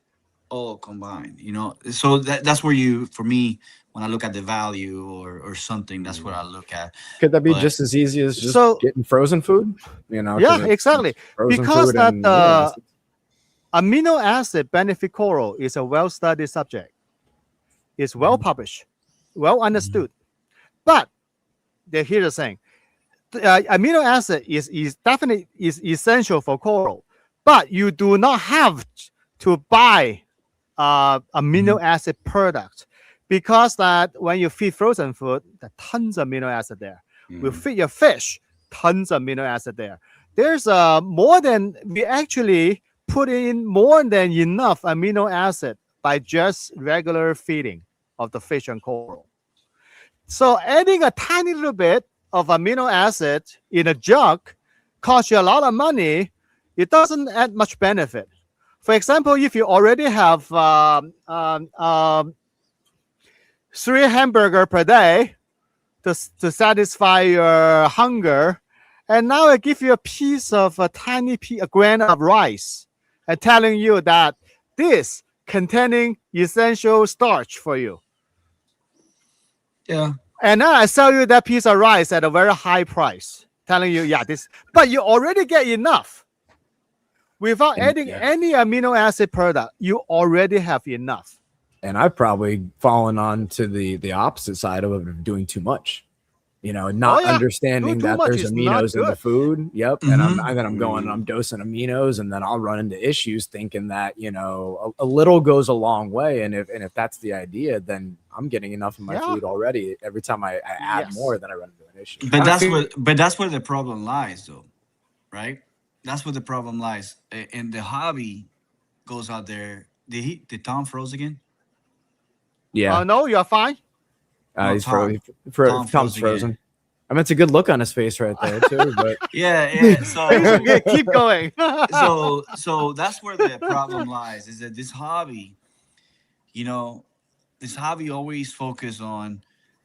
all combined, So that's where for me, when I look at the value or something, that's what I look at. Could that be just as easy as just getting frozen food? Yeah, exactly. Because that amino acid benefit coral is a well-studied subject. It's well published, well understood. But here's the thing: amino acid is definitely essential for coral, but you do not have to buy amino acid product. Because that when you feed frozen food, there are tons of amino acid there. You feed your fish, tons of amino acid there. There's we actually put in more than enough amino acid by just regular feeding of the fish and coral. So adding a tiny little bit of amino acid in a jug costs you a lot of money, it doesn't add much benefit. For example, if you already have 3 hamburger per day to satisfy your hunger, and now I give you a piece of a grain of rice and telling you that this containing essential starch for you. Yeah. And then I sell you that piece of rice at a very high price, telling you, yeah, this, but you already get enough. Without adding any amino acid product, you already have enough. And I've probably fallen on to the opposite side of doing too much. Not understanding too that much there's is not aminos in the good. food. Yep. And Mhm. I'm going and I'm dosing aminos, and then I'll run into issues thinking that, a little goes a long way. And if that's the idea, then I'm getting enough of my food already. Every time I add more, then I run into an issue. But that's where the problem lies, though, right? That's where the problem lies. And the hobby goes out there. Did Tom froze again? Yeah. No, you're fine. He's Tom Tom's froze frozen. again. I mean, it's a good look on his face right there too. But Yeah. So Okay, keep going. so that's where the problem lies, is that this hobby always focus on,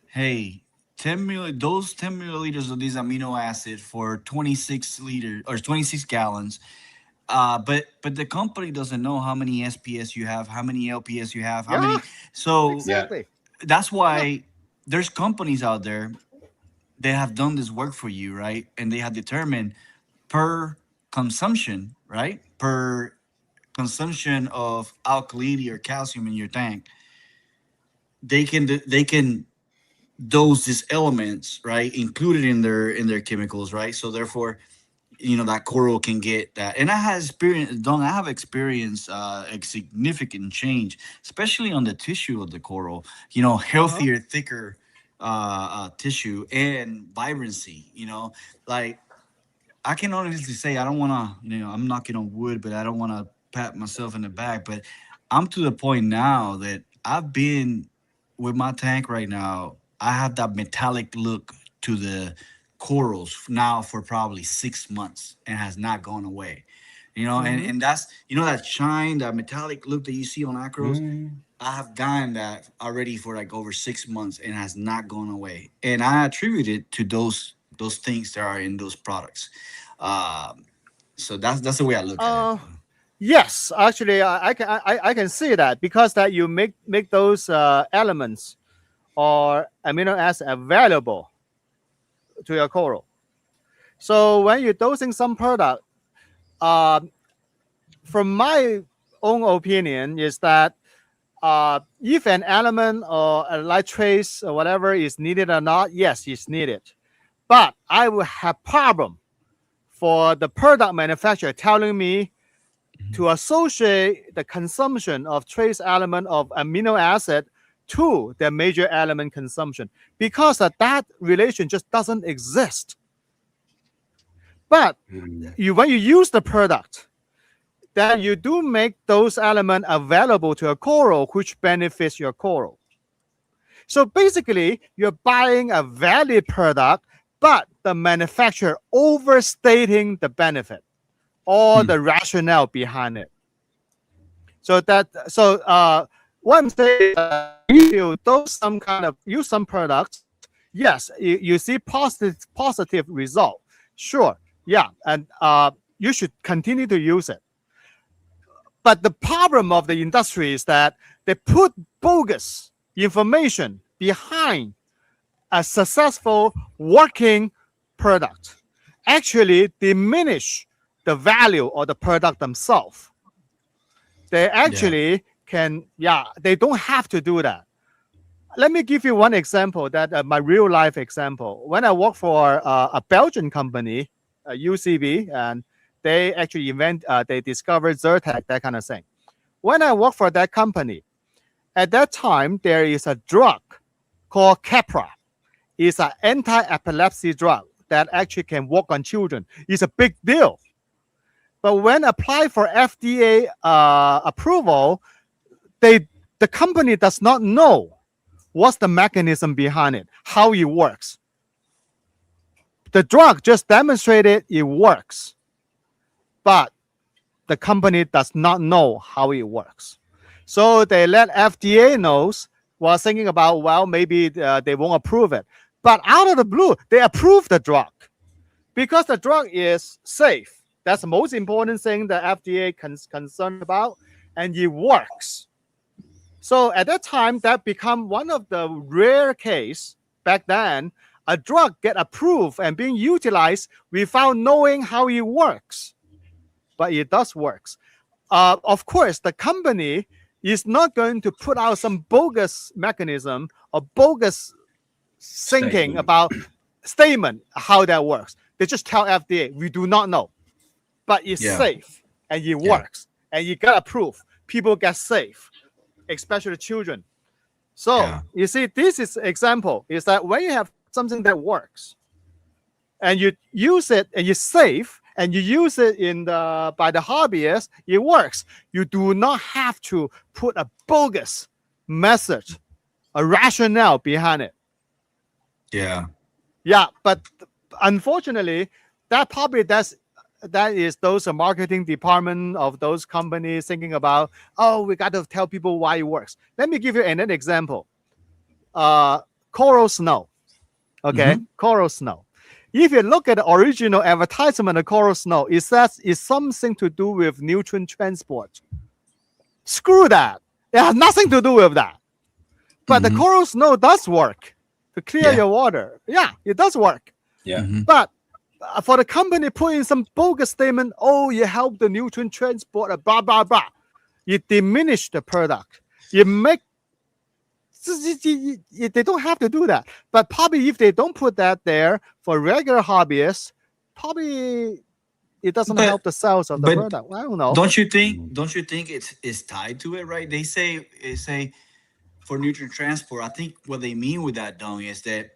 hey, 10 million, those 10 milliliters of these amino acid for 26 liters or 26 gallons. But the company doesn't know how many SPS you have, how many LPS you have, how many. So Exactly. that's why there's companies out there that have done this work for you, right? And they have determined per consumption, right? Per consumption of alkalinity or calcium in your tank, they can dose these elements, right, included in their chemicals, right? So therefore, that coral can get that. And I have experienced a significant change, especially on the tissue of the coral. Healthier, thicker tissue and vibrancy. Like, I can honestly say, I don't want to, I'm knocking on wood, but I don't want to pat myself in the back. But I'm to the point now that I've been with my tank right now. I have that metallic look to the corals now for probably 6 months and has not gone away. And that's, that shine, that metallic look that you see on acros. I have gotten that already for like over 6 months and has not gone away. And I attribute it to those things that are in those products. So that's the way I look at it. Yes, actually, I can see that, because that you make those elements or amino acids available to your coral. So when you're dosing some product, from my own opinion, is that if an element or a light trace or whatever is needed or not, yes, it's needed. But I will have problem for the product manufacturer telling me to associate the consumption of trace element of amino acid to the major element consumption, because that relation just doesn't exist. But when you use the product, then you do make those elements available to a coral, which benefits your coral. So basically, you're buying a valid product, but the manufacturer overstating the benefit or the rationale behind it. So what I'm saying is, if you use some products, yes, you see positive result. Sure, yeah, and you should continue to use it. But the problem of the industry is that they put bogus information behind a successful working product, actually diminish the value of the product themselves. They actually they don't have to do that. Let me give you one example, that my real life example. When I worked for a Belgian company, UCB, and they actually they discovered Zyrtec, that kind of thing. When I worked for that company, at that time, there is a drug called Capra. It's an anti-epilepsy drug that actually can work on children. It's a big deal. But when applied for FDA approval, the company does not know what's the mechanism behind it, how it works. The drug just demonstrated it works, but the company does not know how it works. So they let FDA knows, while thinking about, well, maybe they won't approve it. But out of the blue, they approve the drug because the drug is safe. That's the most important thing the FDA concerned about, and it works. So at that time, that become one of the rare case back then, a drug get approved and being utilized without knowing how it works. But it does works. Of course, the company is not going to put out some bogus mechanism or bogus thinking about statement how that works. They just tell FDA, we do not know, but it's safe and it works and you got approved. People get safe, especially children. So you see, this is example is that when you have something that works and you use it and you're safe and you use it in the by the hobbyists, it works. You do not have to put a bogus message, a rationale behind it. Yeah. Yeah, but unfortunately, that is those marketing department of those companies thinking about, oh, we got to tell people why it works. Let me give you another example. Coral snow. Okay, coral snow. If you look at the original advertisement of coral snow, it says it's something to do with nutrient transport. Screw that. It has nothing to do with that. But the coral snow does work to clear your water. Yeah, it does work. Yeah. But for the company putting some bogus statement, oh, you help the nutrient transport, blah, blah, blah. You diminish the product. You make they don't have to do that. But probably if they don't put that there for regular hobbyists, probably it doesn't help the sales of the product. I don't know. Don't you think it's tied to it, right? They say for nutrient transport. I think what they mean with that, Dong, is that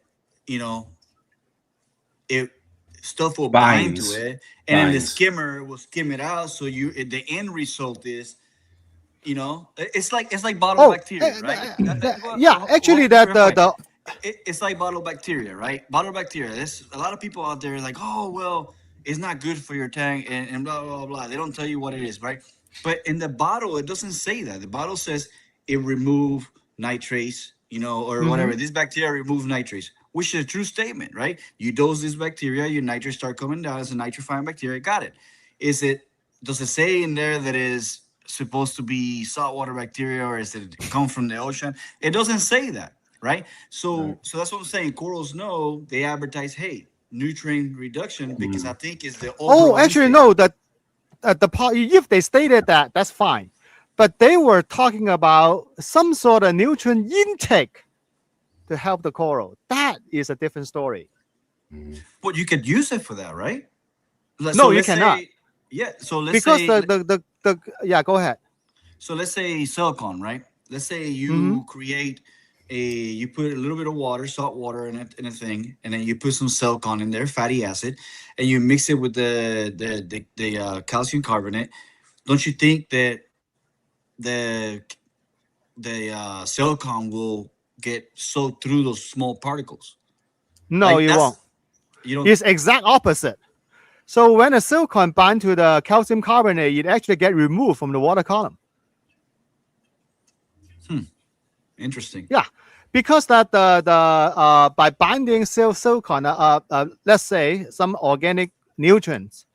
stuff will bind to it, and then the skimmer will skim it out. So the end result is, it's like bottle bacteria, right? Actually, it's like bottle bacteria, right? Bottle bacteria. There's a lot of people out there like, oh well, it's not good for your tank, and blah blah blah. They don't tell you what it is, right? But in the bottle, it doesn't say that. The bottle says it remove nitrates, or whatever. This bacteria remove nitrates, which is a true statement, right? You dose this bacteria, your nitrates start coming down. It's a nitrifying bacteria. Got it. Does it say in there that is supposed to be saltwater bacteria, or is it come from the ocean? It doesn't say that, right? So that's what I'm saying. Coral snow, they advertise, hey, nutrient reduction, because I think it's the actually no, that if they stated that, that's fine. But they were talking about some sort of nutrient intake to help the coral. That is a different story. But you could use it for that, right? No, you cannot. So let's say go ahead. So let's say silicone, right? Let's say you create you put a little bit of water, salt water in a thing, and then you put some silicone in there, fatty acid, and you mix it with the calcium carbonate. Don't you think that the silicone will get soaked through those small particles? No, you won't. It's exact opposite. So when a silicone binds to the calcium carbonate, it actually gets removed from the water column. Interesting. Yeah, because that by binding silicone, let's say some organic nutrients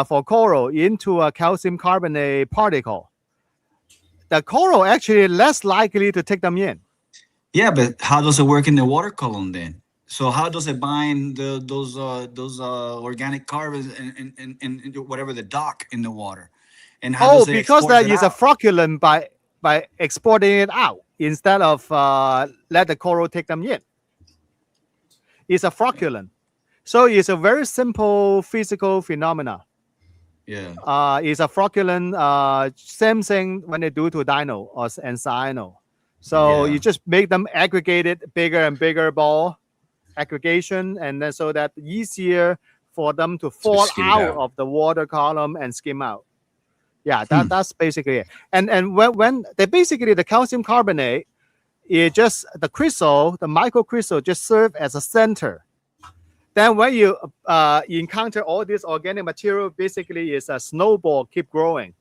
for coral into a calcium carbonate particle, the coral actually less likely to take them in. Yeah, but how does it work in the water column then? So how does it bind those organic carbons and whatever the dock in the water? And how does it because that is a out? flocculent by exporting it out instead of let the coral take them in. It's a flocculent. So it's a very simple physical phenomena. Yeah. It's a flocculent, same thing when they do to dino and cyano. So you just make them aggregated bigger and bigger ball aggregation, and then so that easier for them to fall out of the water column and skim out. Yeah, that's basically it. And when they basically the calcium carbonate, it just the crystal, the microcrystal just serve as a center. Then when you encounter all this organic material, basically is a snowball keep growing.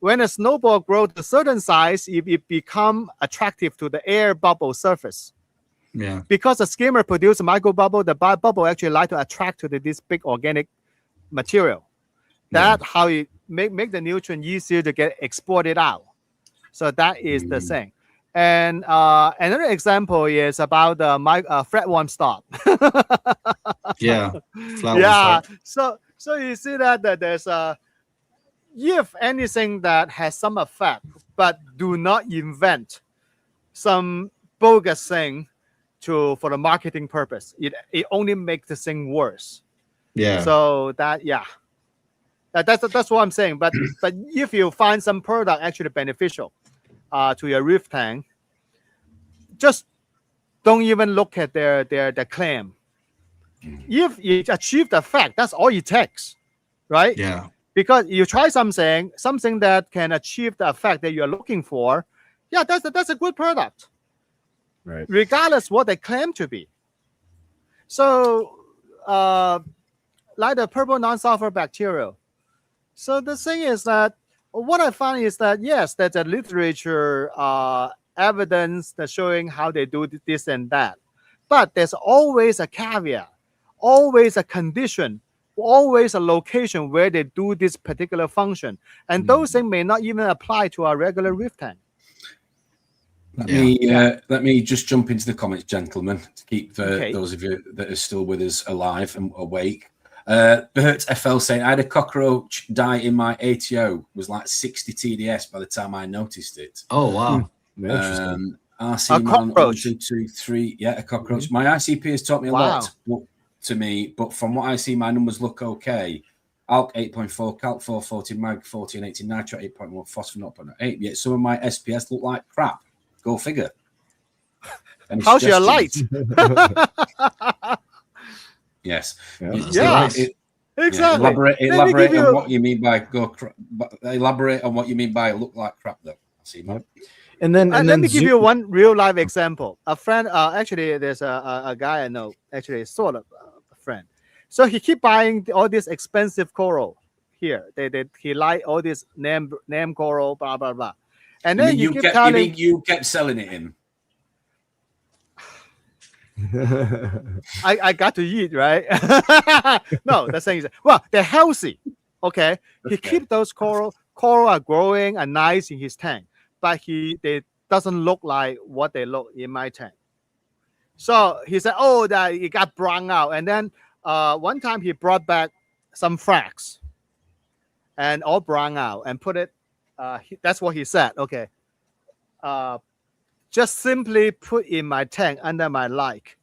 When a snowball grows to a certain size, it become attractive to the air bubble surface. Yeah. Because the skimmer produces micro bubble, the bubble actually like to attract to this big organic material. That's how you make the nutrient easier to get exported out. So that is the thing. And another example is about the flatworm stop. Yeah. Yeah. So you see that there's if anything that has some effect, but do not invent some bogus thing for the marketing purpose. It only makes the thing worse. Yeah. So that's what I'm saying. But if you find some product actually beneficial to your reef tank, just don't even look at their claim. If you achieve the effect, that's all it takes, right? Yeah. Because you try something that can achieve the effect that you're looking for. Yeah, that's a good product, Right. regardless what they claim to be. So, like the purple non-sulfur bacterial. So the thing is that what I find is that yes, there's a literature evidence that's showing how they do this and that, but there's always a caveat, always a condition, always a location where they do this particular function, and those things may not even apply to our regular reef tank. Let me just jump into the comments, gentlemen, to keep those of you that are still with us alive and awake. Bert FL saying, I had a cockroach die in my ATO. It was like 60 TDS by the time I noticed it. Oh, wow. RC A Man cockroach. 1223, yeah, a cockroach. My ICP has taught me a lot to me, but from what I see, my numbers look okay. Alk 8.4, Calc 440, Mag 40 and 80, Nitro 8.1, Phosphor 0.8. Yet some of my SPS look like crap. Go figure. How's your light? Yes. Exactly. Elaborate on what you mean by elaborate on what you mean by look like crap, though. See, man. And then let me give you one real life example. A friend, actually, there's a guy I know, actually, sort of a friend. So he keep buying all this expensive coral here. He like all this name coral, blah blah blah. And then you kept selling it in. I got to eat, right? No, the thing is, well, they're healthy. Okay. He keep those coral are growing and nice in his tank, but they doesn't look like what they look in my tank. So he said, oh, that it got brown out. And then one time he brought back some frags and all brown out and put it. That's what he said. Okay. Just simply put in my tank under my light.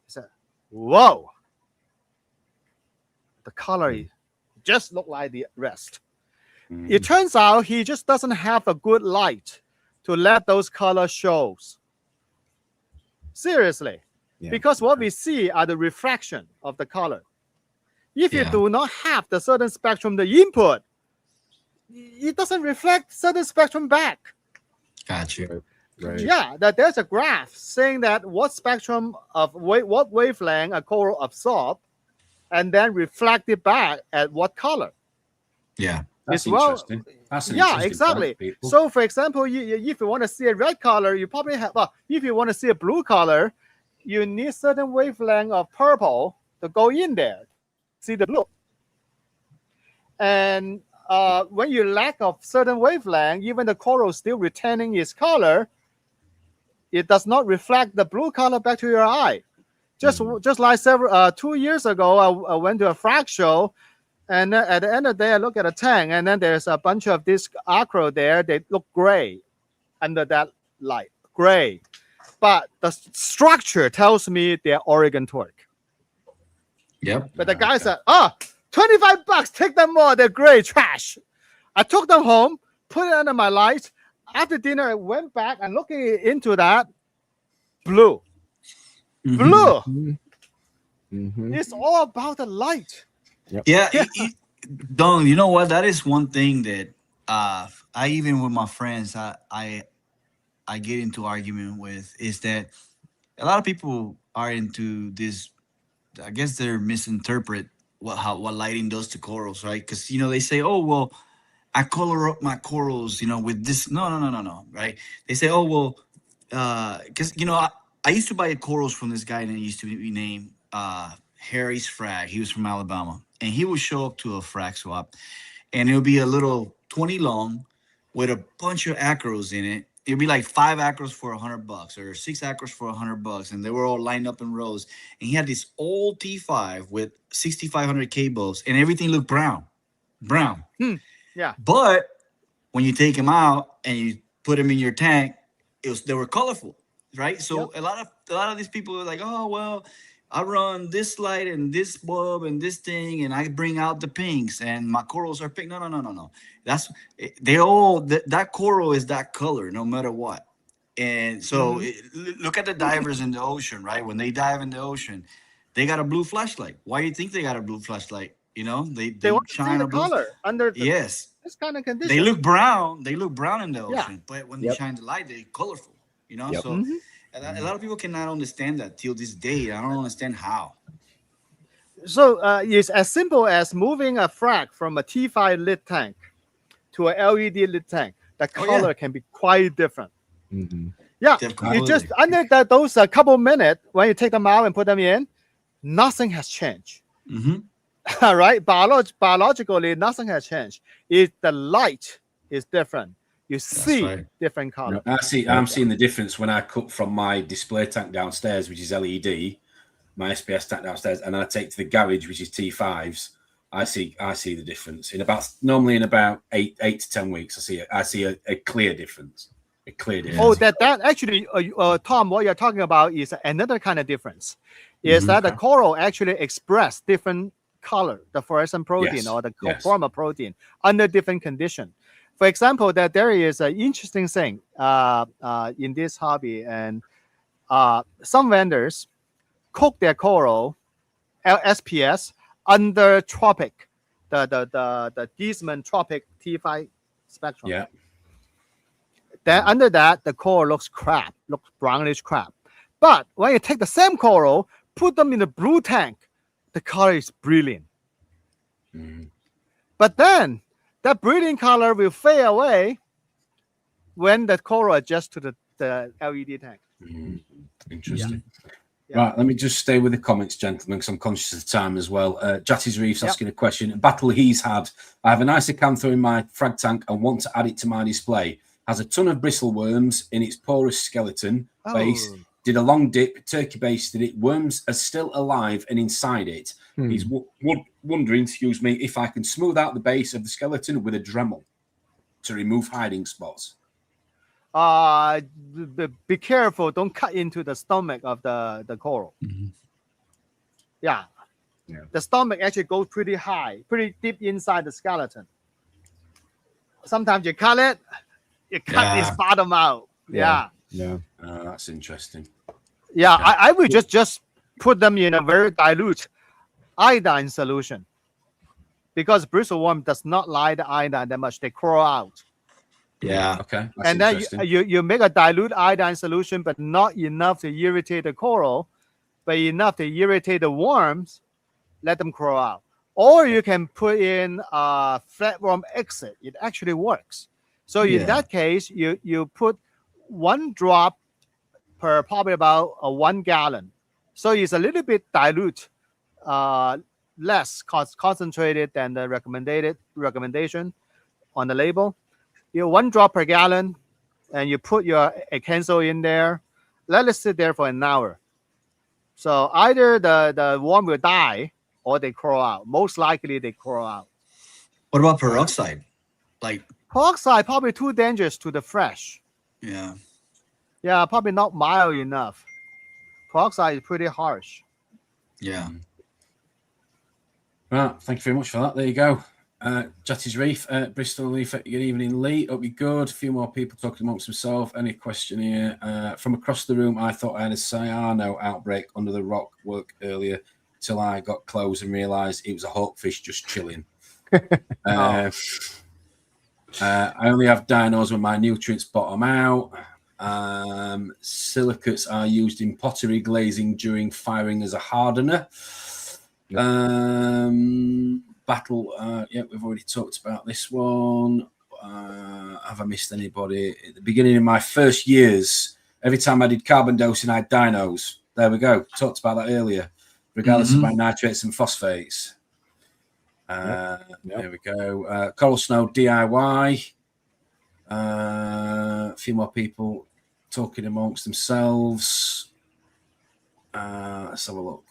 He said, whoa. The color just look like the rest. It turns out he just doesn't have a good light to let those colors show. Seriously. Yeah. Because what we see are the refraction of the color. If you do not have the certain spectrum, the input, it doesn't reflect certain spectrum back. Gotcha. Right. Yeah, that there's a graph saying that what spectrum of what wavelength a coral absorb, and then reflect it back at what color. Yeah, that's interesting. That's exactly. Point, so, for example, if you want to see a red color, you probably have. Well, if you want to see a blue color, you need certain wavelength of purple to go in there, see the blue. And when you lack of certain wavelength, even the coral still retaining its color, it does not reflect the blue color back to your eye. Just like 2 years ago, I went to a frag show, and at the end of the day, I look at a tank, and then there's a bunch of this acro there. They look gray under that light, gray. But the structure tells me they're Oregon torque. Yep. But the guy said, $25, take them all. They're gray, trash. I took them home, put it under my light. After dinner, I went back and looking into that, blue. Blue. It's all about the light. Yep. Yeah. Dong, you know what? That is one thing that I even with my friends, I get into argument with is that a lot of people are into this I guess they're misinterpret what lighting does to corals, right? Because they say, oh well, I color up my corals, with this. No, right? They say, oh well, because I used to buy corals from this guy, and he used to be named Harry's Frag. He was from Alabama, and he would show up to a frag swap, and it would be a little 20 long with a bunch of acros in it. It'd be like 5 acros for $100 or 6 acros for $100, and they were all lined up in rows. And he had this old T5 with 6,500 K bulbs, and everything looked brown. Yeah. But when you take them out and you put them in your tank, they were colorful, right? So a lot of these people are like, oh well, I run this light and this bulb and this thing, and I bring out the pinks, and my corals are pink. No. That coral is that color no matter what. And so look at the divers in the ocean, right? When they dive in the ocean, they got a blue flashlight. Why do you think they got a blue flashlight? They want to see shine the a blue color under yes. this kind of condition. They look brown. They look brown in the ocean, Yeah. but when they shine the light, they're colorful. So a lot of people cannot understand that till this day. I don't understand how. So it's as simple as moving a frag from a T5 lit tank to a LED lit tank. The color can be quite different. Yeah, you just under those couple minutes when you take them out and put them in, nothing has changed. All right, biologically, nothing has changed. The light is different. You see different color. I'm seeing the difference when I cut from my display tank downstairs, which is LED, my SPS tank downstairs, and I take to the garage, which is T5s. I see the difference normally in about 8 to 10 weeks. I see a clear difference. A clear difference. Oh, that actually, Tom, what you're talking about is another kind of difference. Is that the coral actually express different color, the fluorescent protein or the conformal protein under different conditions. For example, that there is an interesting thing in this hobby, and some vendors cook their coral SPS under tropic, the Giesman tropic T5 spectrum. Yeah. Then under that, the coral looks brownish crap. But when you take the same coral, put them in the blue tank, the color is brilliant. But then that brilliant color will fade away when the coral adjusts to the LED tank. Interesting. Right, let me just stay with the comments, gentlemen, because I'm conscious of time as well. Jatty's Reef's asking a question. Battle he's had. I have an isocanther in my frag tank and want to add it to my display. Has a ton of bristle worms in its porous skeleton base. Did a long dip, turkey basted it. Worms are still alive and inside it. He's wondering, if I can smooth out the base of the skeleton with a Dremel to remove hiding spots. Be careful, don't cut into the stomach of the coral. Yeah. The stomach actually goes pretty high, pretty deep inside the skeleton. Sometimes you cut it, its bottom out. That's interesting. I would just put them in a very dilute iodine solution, because bristle worm does not like the iodine that much. They crawl out. Okay. And then you make a dilute iodine solution, but not enough to irritate the coral, but enough to irritate the worms. Let them crawl out. Or you can put in a flatworm exit. It actually works. So in that case, you put 1 drop per probably about 1 gallon. So it's a little bit dilute, less concentrated than the recommendation on the label. 1 drop per gallon, and you put your Acanso in there. Let it sit there for an hour. So either the worm will die or they crawl out. Most likely they crawl out. What about peroxide? Peroxide probably too dangerous to the fresh. Yeah, probably not mild enough. Peroxide is pretty harsh. Right, thank you very much for that. There you go. Jatty's Reef, Bristol Reef. Good evening, Lee. Hope you're good. A few more people talking amongst themselves. Any question here? From across the room, I thought I had a cyano outbreak under the rock work earlier till I got close and realised it was a hawkfish just chilling. I only have dinos when my nutrients bottom out. Silicates are used in pottery glazing during firing as a hardener. Battle. Yeah, we've already talked about this one. Have I missed anybody? At the beginning of my first years, every time I did carbon dosing, I had dinos. There we go. Talked about that earlier. Regardless of my nitrates and phosphates. There we go. Coral Snow DIY. A few more people talking amongst themselves. Let's have a look.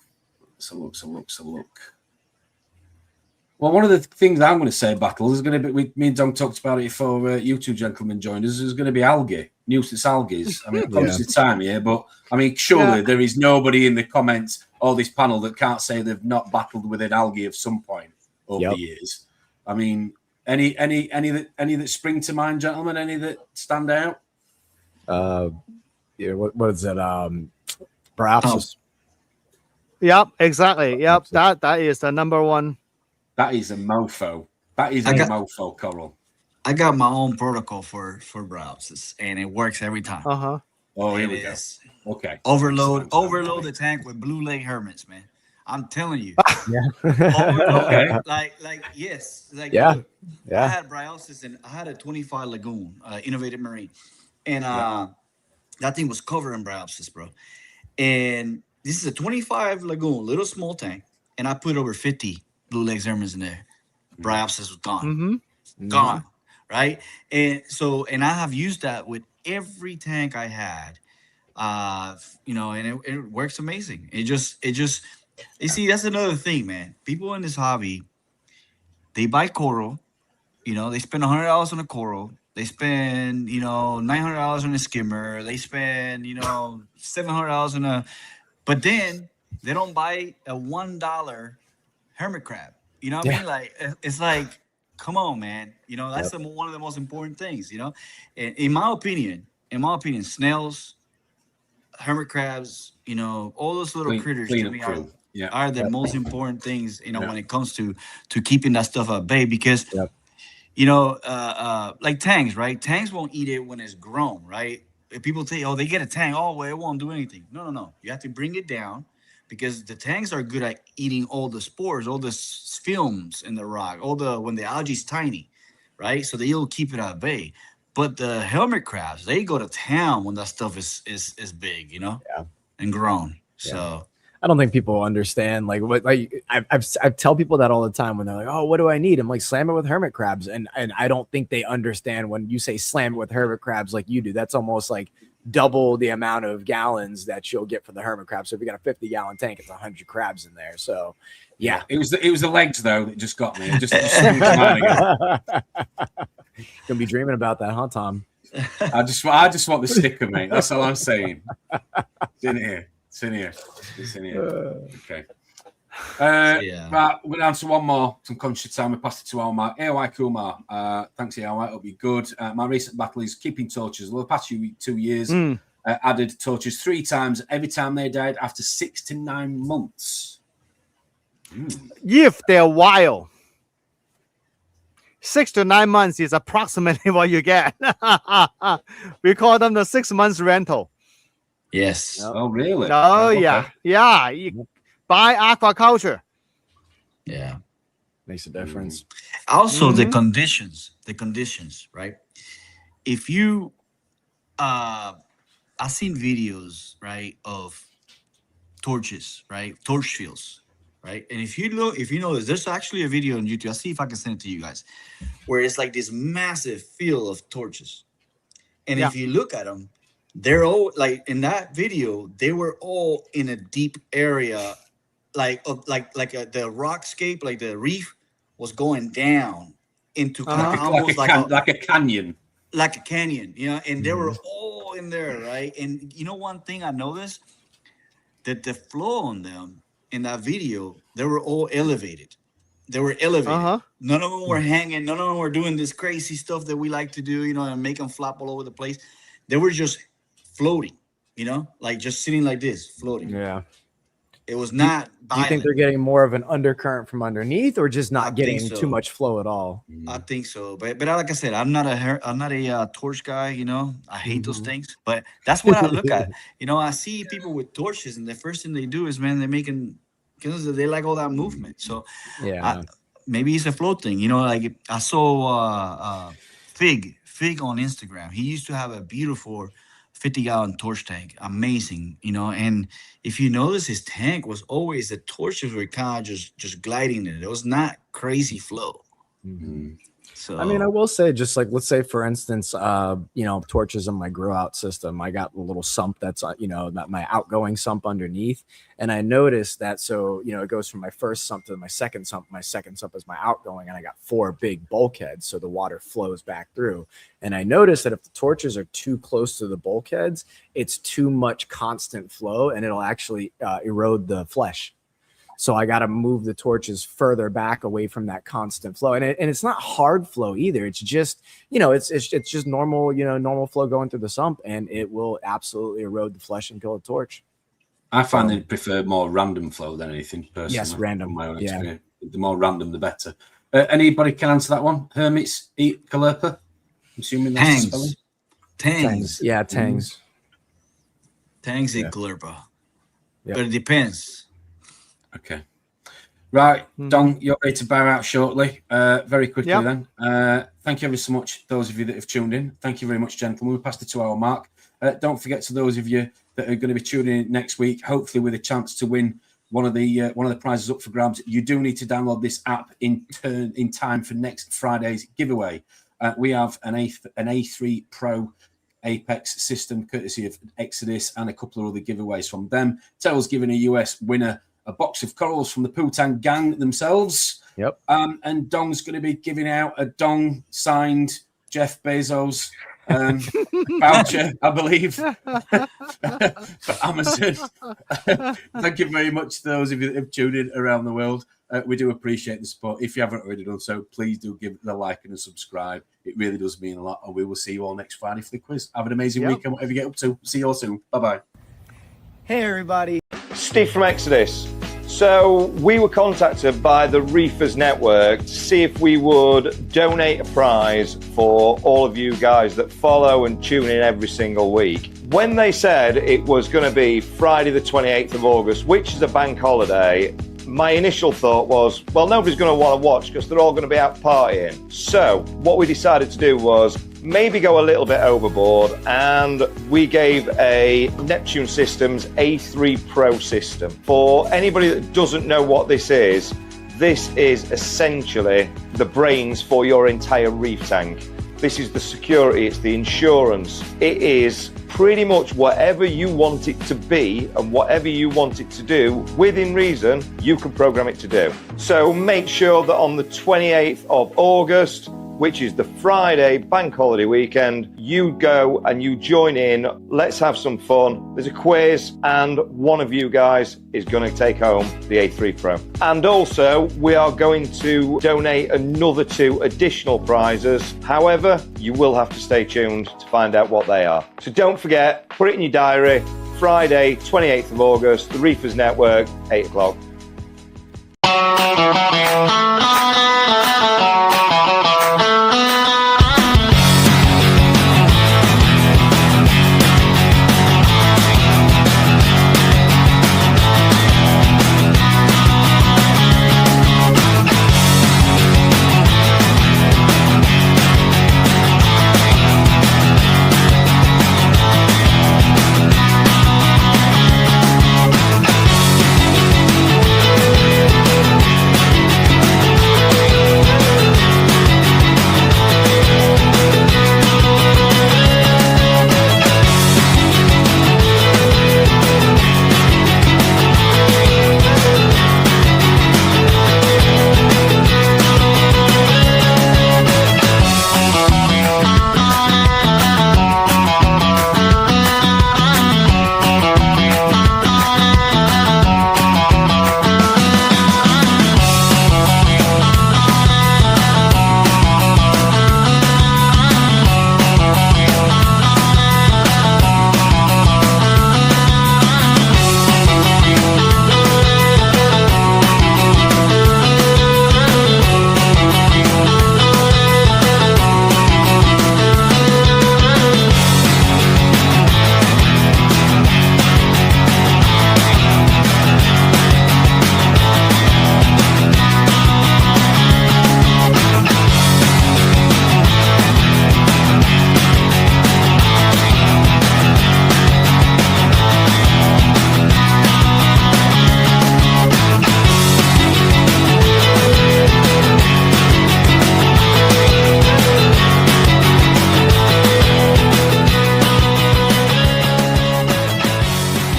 Well, one of the things I'm going to say, Battle, is going to be, me and Don talked about it before you two gentlemen joined us, is going to be algae, nuisance algae. I mean, obviously time here, but I mean, surely there is nobody in the comments or this panel that can't say they've not battled with an algae at some point over the years. I mean, any that spring to mind, gentlemen? Any that stand out? Yeah, what is it? Perhaps. Yep, exactly. Yep, that is the number one. That is a mofo. That is a mofo, Coral. I got my own protocol for browsers, and it works every time. Oh, here we go. Okay. Overload the tank with blue leg hermits, man. I'm telling you. Okay. Yes. I had bryosis and I had a 25 lagoon, innovative marine, and that thing was covered in bryosis, bro. And this is a 25 lagoon, little small tank, and I put over 50 blue legs hermits in there. Bryosis was gone. Gone. Right. And I have used that with every tank I had. And it works amazing. It just you see, that's another thing, man. People in this hobby, they buy coral, they spend $100 on a coral, they spend $900 on a skimmer, they spend $700 on a, but then they don't buy a $1 hermit crab. You know what I mean? Like, it's like, come on, man. That's one of the most important things. In my opinion, snails, hermit crabs, all those little critters to me are the most important things, when it comes to keeping that stuff at bay, because like tangs, right? Tangs won't eat it when it's grown, right? If people say, they get a tang, well, it won't do anything. No. You have to bring it down, because the tangs are good at eating all the spores, all the films in the rock, when the algae's tiny, right? So they'll keep it at bay. But the hermit crabs, they go to town when that stuff is big, and grown. So I don't think people understand I tell people that all the time when they're like, oh, what do I need? I'm like, slam it with hermit crabs. And I don't think they understand when you say slam it with hermit crabs like you do. That's almost like double the amount of gallons that you'll get for the hermit crab. So if you got a 50-gallon tank, it's 100 crabs in there. So yeah. It was the legs though that just got me. Just gonna be dreaming about that, huh, Tom? I just want the sticker, mate. That's all I'm saying. It's in here. Okay. Right, we're going to answer one more. I'm conscious time. We passed it to Omar. AOI Kumar. Thanks, AOI. It'll be good. My recent battle is keeping torches. Well, the past 2 years, added torches 3 times. Every time they died after 6 to 9 months. If they're wild, 6 to 9 months is approximately what you get. We call them the 6 months rental. Yes. Oh, really? Oh, okay. Yeah. You buy aquaculture. Yeah. Makes a difference. Also, the conditions, right? If you, I've seen videos, right, of torches, right? Torch fields, right? And if you notice, there's actually a video on YouTube. I'll see if I can send it to you guys, where it's like this massive field of torches. And if you look at them, they're all like in that video, they were all in a deep area, like the rockscape, like the reef was going down into almost like a canyon. Like a canyon, and they were all in there, right? And one thing I noticed, that the flow on them in that video, they were all elevated. They were elevated. None of them were hanging. None of them were doing this crazy stuff that we like to do, and make them flop all over the place. They were just floating, like just sitting like this, floating. Yeah. It was not. Do you think they're getting more of an undercurrent from underneath, or just not getting too much flow at all? I think so, but like I said, I'm not a torch guy. I hate those things, but that's what I look at. I see people with torches, and the first thing they do is, man, they're making because they like all that movement. So Yeah. maybe it's a float thing. You know, like I saw Fig on Instagram. He used to have a beautiful 50-gallon torch tank. Amazing, you know. And if you notice, his tank was always, the torches were kind of just gliding in it. It was not crazy flow. So I mean, I will say, just like, let's say for instance, torches in my grow out system, I got a little sump that's my outgoing sump underneath, and I noticed that. So it goes from my first sump to my second sump. My second sump is my outgoing, and I got 4 big bulkheads, so the water flows back through. And I noticed that if the torches are too close to the bulkheads, it's too much constant flow, and it'll actually erode the flesh. So I got to move the torches further back away from that constant flow. And it's not hard flow either. It's just, it's just normal, normal flow going through the sump, and it will absolutely erode the flesh and kill a torch. I find they prefer more random flow than anything, personally. Yes, random. My own Yeah. experience. The more random, the better. Anybody can answer that one? Hermits eat calliope? I'm assuming that's the spelling. Tangs. Yeah, tangs. Tangs eat calliope. But it depends. Okay. Right, Dong, you're ready to bow out shortly. Very quickly then. Thank you ever so much, those of you that have tuned in. Thank you very much, gentlemen. We passed the 2-hour mark. Don't forget, to those of you that are going to be tuning in next week, hopefully with a chance to win one of the prizes up for grabs, you do need to download this app in time for next Friday's giveaway. We have an A3 Pro Apex system, courtesy of Exodus, and a couple of other giveaways from them. Tel's giving a US winner a box of corals from the Pootan gang themselves. Yep. And Dong's going to be giving out a Dong signed Jeff Bezos voucher, I believe, for Amazon. Thank you very much to those of you that have tuned in around the world. We do appreciate the support. If you haven't already done so, please do give the like and a subscribe. It really does mean a lot. And we will see you all next Friday for the quiz. Have an amazing weekend, whatever you get up to. See you all soon. Bye-bye. Hey, everybody. Steve from Exodus. So we were contacted by the Reefers Network to see if we would donate a prize for all of you guys that follow and tune in every single week. When they said it was going to be Friday the 28th of August, which is a bank holiday, my initial thought was, well, nobody's going to want to watch because they're all going to be out partying. So what we decided to do was maybe go a little bit overboard, and we gave a Neptune Systems A3 Pro system. For anybody that doesn't know what this is essentially the brains for your entire reef tank. This is the security, it's the insurance. It is pretty much whatever you want it to be and whatever you want it to do, within reason, you can program it to do. So make sure that on the 28th of August, which is the Friday bank holiday weekend, you go and you join in. Let's have some fun. There's a quiz, and one of you guys is going to take home the A3 Pro. And also, we are going to donate another 2 additional prizes. However, you will have to stay tuned to find out what they are. So don't forget, put it in your diary. Friday, 28th of August, the Reefers Network, 8 o'clock.